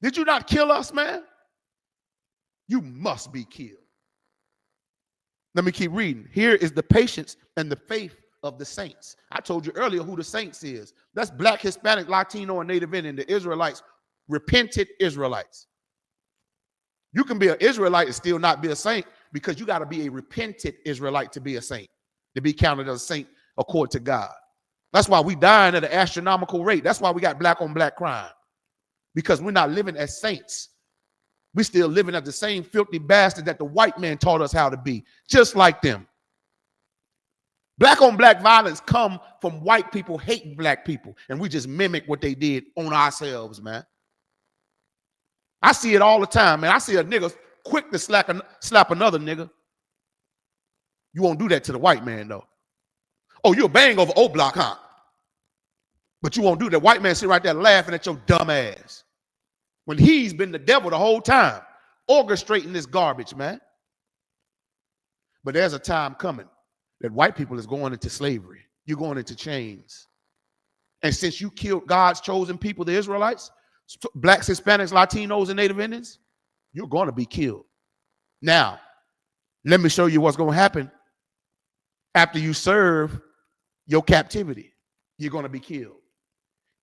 Did you not kill us, man? You must be killed. Let me keep reading. Here is the patience and the faith of the saints. I told you earlier who the saints is. That's black, Hispanic, Latino, and Native Indian, the Israelites, repented Israelites. You can be an Israelite and still not be a saint because you got to be a repented Israelite to be a saint, to be counted as a saint according to God. That's why we dying at an astronomical rate. That's why we got black on black crime, because we're not living as saints. We're still living as the same filthy bastard that the white man taught us how to be, just like them. Black on black violence come from white people hating black people, and we just mimic what they did on ourselves, man. I see it all the time, man. I see a nigga quick to slap another nigga. You won't do that to the white man, though. Oh, you'll bang over O Block, huh? But you won't do that. White man sit right there laughing at your dumb ass when he's been the devil the whole time, orchestrating this garbage, man. But there's a time coming that white people is going into slavery. You're going into chains. And since you killed God's chosen people, the Israelites, blacks, Hispanics, Latinos, and Native Indians, you're going to be killed. Now, let me show you what's going to happen after you serve your captivity. You're going to be killed.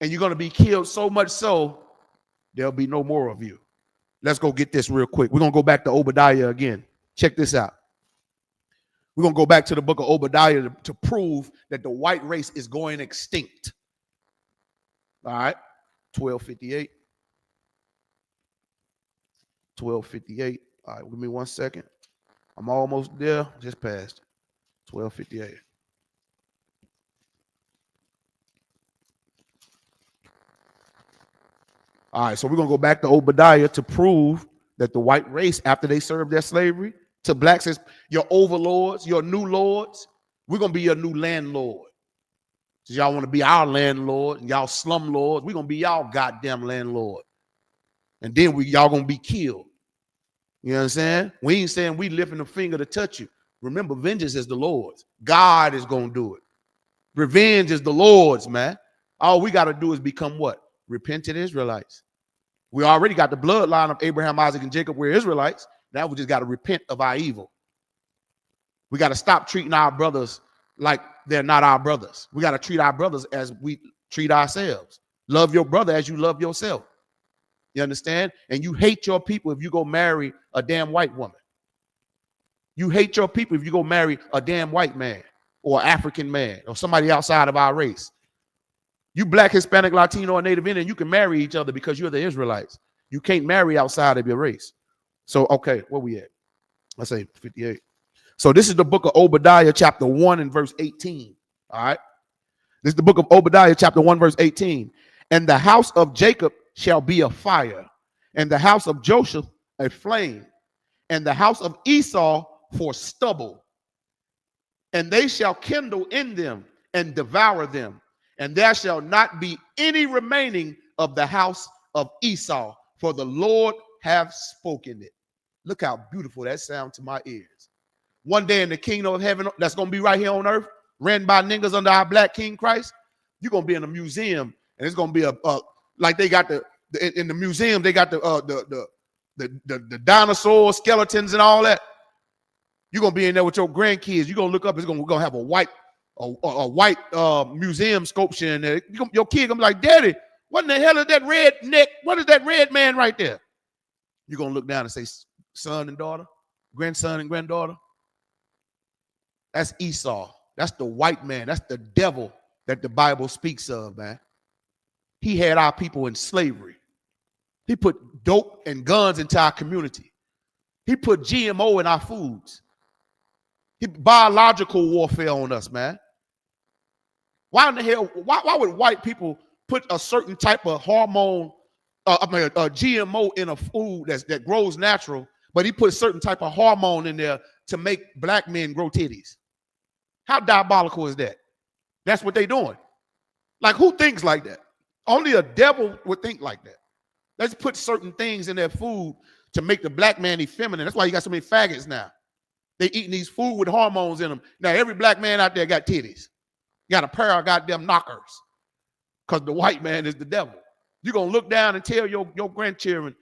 And you're going to be killed so much so, there'll be no more of you. Let's go get this real quick. We're going to go back to Obadiah again. Check this out. We're going to go back to the book of Obadiah to prove that the white race is going extinct. All right. 1258. 1258. All right, give me 1 second. I'm almost there. Just passed. 1258. All right, so we're going to go back to Obadiah to prove that the white race, after they served their slavery to blacks, as your overlords, your new lords, we're going to be your new landlord. So y'all want to be our landlord and y'all slum lords, we're going to be y'all goddamn landlord. And then y'all going to be killed. You know what I'm saying? We ain't saying we lifting a finger to touch you. Remember, vengeance is the Lord's. God is going to do it. Revenge is the Lord's, man. All we got to do is become what? Repentant Israelites. We already got the bloodline of Abraham, Isaac, and Jacob. We're Israelites. Now we just got to repent of our evil. We got to stop treating our brothers like they're not our brothers. We got to treat our brothers as we treat ourselves. Love your brother as you love yourself. You understand? And you hate your people if you go marry a damn white woman. You hate your people if you go marry a damn white man or African man or somebody outside of our race. You black, Hispanic, Latino, or Native Indian, you can marry each other because you're the Israelites. You can't marry outside of your race. So, okay, where we at? Let's say 58. So this is the book of Obadiah, chapter 1 and verse 18. All right. This is the book of Obadiah, chapter 1, verse 18. And the house of Jacob shall be a fire, and the house of Joseph a flame, and the house of Esau for stubble. And they shall kindle in them and devour them. And there shall not be any remaining of the house of Esau, for the Lord hath spoken it. Look how beautiful that sounds to my ears. One day in the kingdom of heaven, that's going to be right here on earth, ran by niggas under our black King Christ, you're going to be in a museum, and it's going to be like they got in the museum, they got the dinosaur skeletons and all that. You're going to be in there with your grandkids. You're going to look up, we're going to have a white museum sculpture in there. Your kid gonna be like, Daddy, what in the hell is that red neck? What is that red man right there? You're gonna look down and say, son and daughter, grandson and granddaughter. That's Esau. That's the white man. That's the devil that the Bible speaks of, man. He had our people in slavery. He put dope and guns into our community. He put GMO in our foods. He biological warfare on us, man. Why in the hell? Why would white people put a certain type of hormone, a GMO in a food that grows natural, but he put a certain type of hormone in there to make black men grow titties? How diabolical is that? That's what they're doing. Like, who thinks like that? Only a devil would think like that. Let's put certain things in their food to make the black man effeminate. That's why you got so many faggots now. They eating these food with hormones in them. Now, every black man out there got titties. Got a pair of goddamn knockers because the white man is the devil. You're going to look down and tell your grandchildren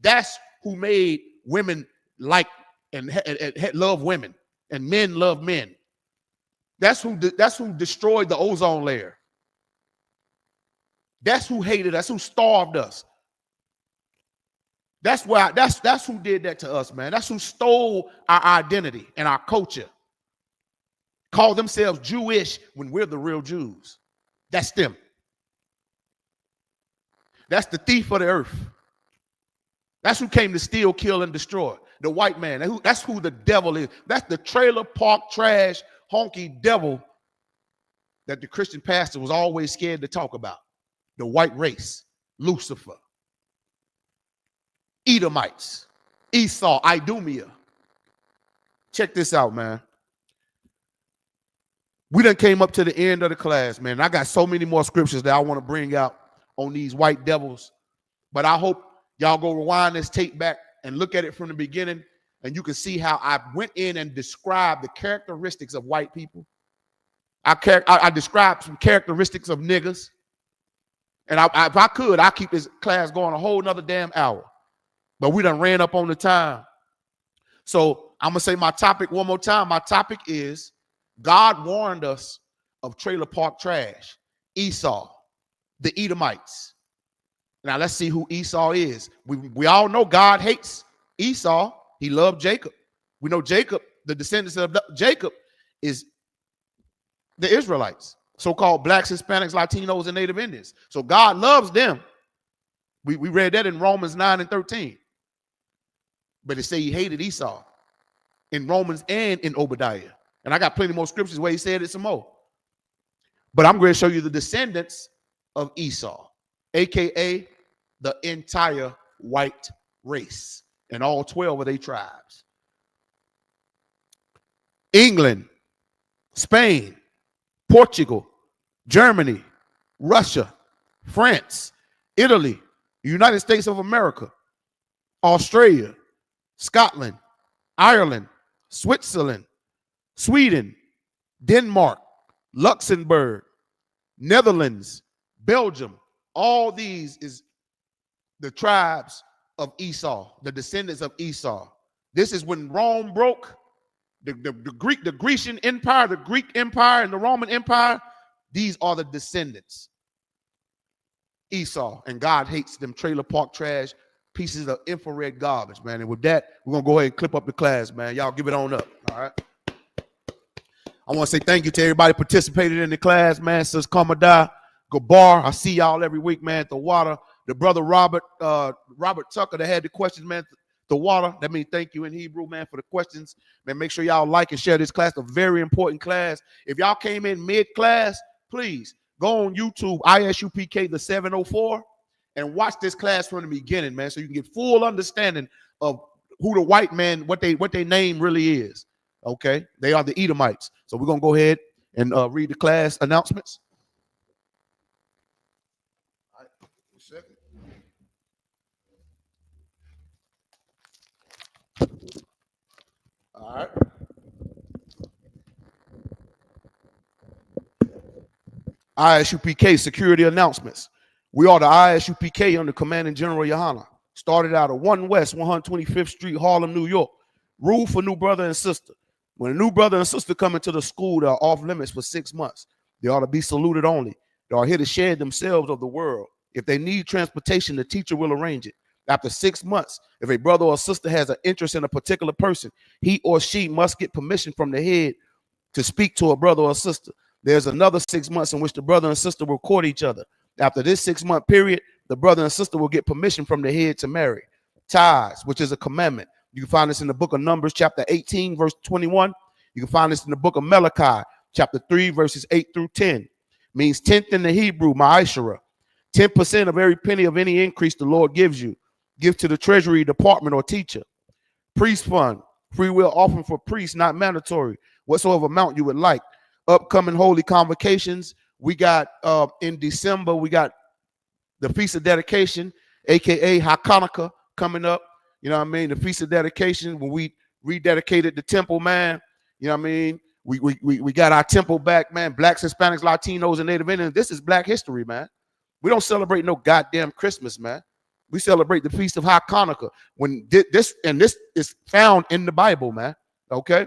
that's who made women like and love women and men love men. That's who destroyed the ozone layer. That's who hated us, who starved us. That's who did that to us, man. That's who stole our identity and our culture. Call themselves Jewish when we're the real Jews. That's them. That's the thief of the earth. That's who came to steal, kill, and destroy. The white man. That's who the devil is. That's the trailer park trash honky devil that the Christian pastor was always scared to talk about. The white race. Lucifer. Edomites. Esau. Idumea. Check this out, man. We done came up to the end of the class, man. I got so many more scriptures that I want to bring out on these white devils. But I hope y'all go rewind this tape back and look at it from the beginning, and you can see how I went in and described the characteristics of white people. I described some characteristics of niggas. And if I could, I'd keep this class going a whole nother damn hour. But we done ran up on the time. So I'm going to say my topic one more time. My topic is God warned us of trailer park trash, Esau, the Edomites. Now let's see who Esau is. We all know God hates Esau. He loved Jacob. We know Jacob, the descendants of Jacob, is the Israelites, so-called blacks, Hispanics, Latinos, and Native Indians. So God loves them. We read that in Romans 9 and 13. But it say he hated Esau in Romans and in Obadiah. And I got plenty more scriptures where he said it some more. But I'm going to show you the descendants of Esau, a.k.a. the entire white race and all 12 of their tribes. England, Spain, Portugal, Germany, Russia, France, Italy, United States of America, Australia, Scotland, Ireland, Switzerland, Sweden, Denmark, Luxembourg, Netherlands, Belgium. All these is the tribes of Esau, the descendants of Esau. This is when Rome broke. The Grecian Empire, the Greek Empire, and the Roman Empire, these are the descendants. Esau, and God hates them trailer park trash pieces of infrared garbage, man. And with that, we're going to go ahead and clip up the class, man. Y'all give it on up, all right? I want to say thank you to everybody participated in the class, man. Sis Kamadai, Gabar, I see y'all every week, man, at the water. The brother Robert Tucker that had the questions, man, the water. That means thank you in Hebrew, man, for the questions. Man, make sure y'all like and share this class, a very important class. If y'all came in mid-class, please go on YouTube, ISUPK the 704, and watch this class from the beginning, man, so you can get full understanding of who the white man, what their name really is. Okay, they are the Edomites. So we're gonna go ahead and read the class announcements. All right, a second. All right. ISUPK security announcements. We are the ISUPK under Commanding General Yohana. Started out of 1 West 125th Street, Harlem, New York. Rule for new brother and sister. When a new brother and sister come into the school, they are off limits for 6 months. They ought to be saluted only. They are here to share themselves of the world. If they need transportation, the teacher will arrange it. After 6 months, if a brother or sister has an interest in a particular person, he or she must get permission from the head to speak to a brother or sister. There's another 6 months in which the brother and sister will court each other. After this 6 month period, the brother and sister will get permission from the head to marry. Tithes, which is a commandment. You can find this in the book of Numbers, chapter 18, verse 21. You can find this in the book of Malachi, chapter 3, verses 8 through 10. Means tenth in the Hebrew, ma'ashara. 10% of every penny of any increase the Lord gives you. Give to the treasury department or teacher. Priest fund, free will offering for priests, not mandatory. Whatsoever amount you would like. Upcoming holy convocations. We got in December, we got the Feast of Dedication, aka Hanukkah, coming up. You know what I mean? The Feast of Dedication, when we rededicated the temple, man. You know what I mean? We got our temple back, man. Blacks, Hispanics, Latinos, and Native Indians. This is Black history, man. We don't celebrate no goddamn Christmas, man. We celebrate the Feast of Hanukkah. When this is found in the Bible, man. Okay?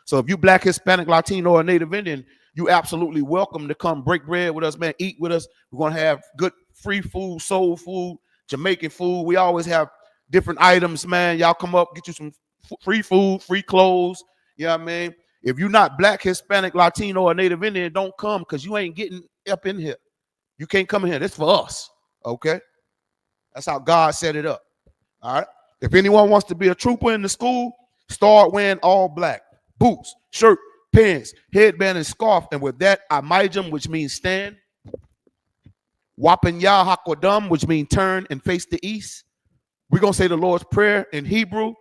So if you Black, Hispanic, Latino, or Native Indian, you absolutely welcome to come break bread with us, man. Eat with us. We're going to have good free food, soul food, Jamaican food. We always have different items, man. Y'all come up, get you some free food, free clothes. You know what I mean? If you're not Black, Hispanic, Latino, or Native Indian, don't come because you ain't getting up in here. You can't come in here. This for us. Okay? That's how God set it up. All right? If anyone wants to be a trooper in the school, start wearing all black. Boots, shirt, pants, headband, and scarf. And with that, amijam, which means stand. Wapen Yah Hakodam, which means turn and face the east. We're going to say the Lord's Prayer in Hebrew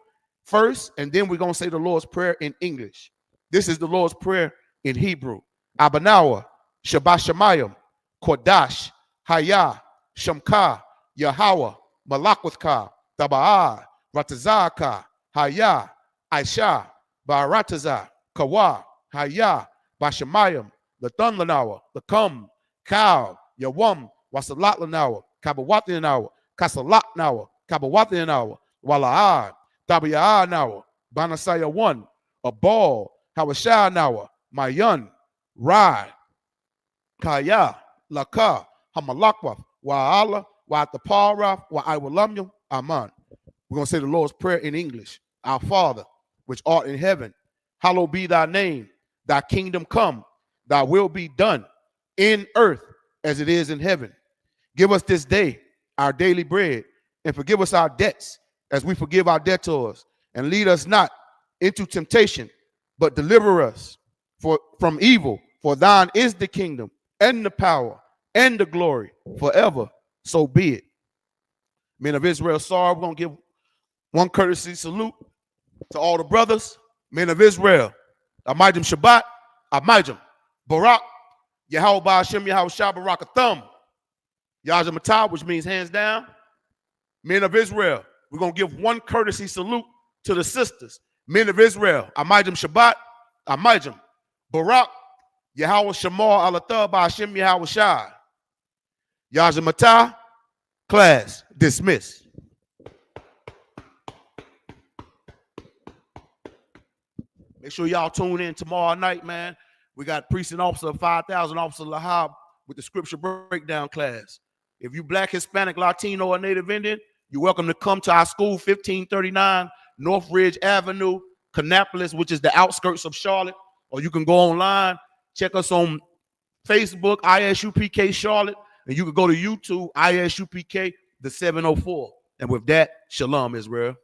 first, and then we're going to say the Lord's Prayer in English. This is the Lord's Prayer in Hebrew. Abanawa, Shabbat Shemayim, Kodash, Hayah, Shamka, Yahweh, Malakwithka, Taba'ah, Ratazaka, Hayah, Aisha, Barataza, Kawa, Hayah, Bashamayim, the Thunlanawa, the Kum, Cow, Yawam, Wasalatlanawa, Kabawatlanawa, Kasalatnawa, Kabawatlanawa, Wala'ah, Tabia'ah, Banasaya 1, a ball, Hawashah Nawa, Mayan, Rai, Kaya, Laka, Hamalakwa, wa Allah, wa Atapara, wa Iwalamyum, Aman. We're going to say the Lord's Prayer in English. Our Father, which art in heaven, hallowed be thy name. Thy kingdom come, thy will be done in earth as it is in heaven. Give us this day our daily bread, and forgive us our debts as we forgive our debtors. And lead us not into temptation, but deliver us from evil. For thine is the kingdom and the power and the glory forever. So be it. Men of Israel, sorry, we're going to give one courtesy salute to all the brothers. Men of Israel, Amijim Shabbat, Amijim, Barak, Yahweh Ba'ashem, Yahweh Shah, Barak Atham, Yajim Matah, which means hands down. Men of Israel, we're going to give one courtesy salute to the sisters. Men of Israel, Amijim Shabbat, Amijim, Barak, Yahweh Shamar, Alatah, Ba'ashem, Yahweh Shah, Yajim Matah. Class dismissed. Make sure y'all tune in tomorrow night, man. We got Precinct Officer 5000 Officer Lahab with the scripture breakdown class. If you Black, Hispanic, Latino, or Native Indian, you're welcome to come to our school, 1539 North Ridge Avenue, Kannapolis, which is the outskirts of Charlotte. Or you can go online, check us on Facebook, ISUPK Charlotte, and you can go to YouTube, ISUPK, the 704. And with that, shalom, Israel.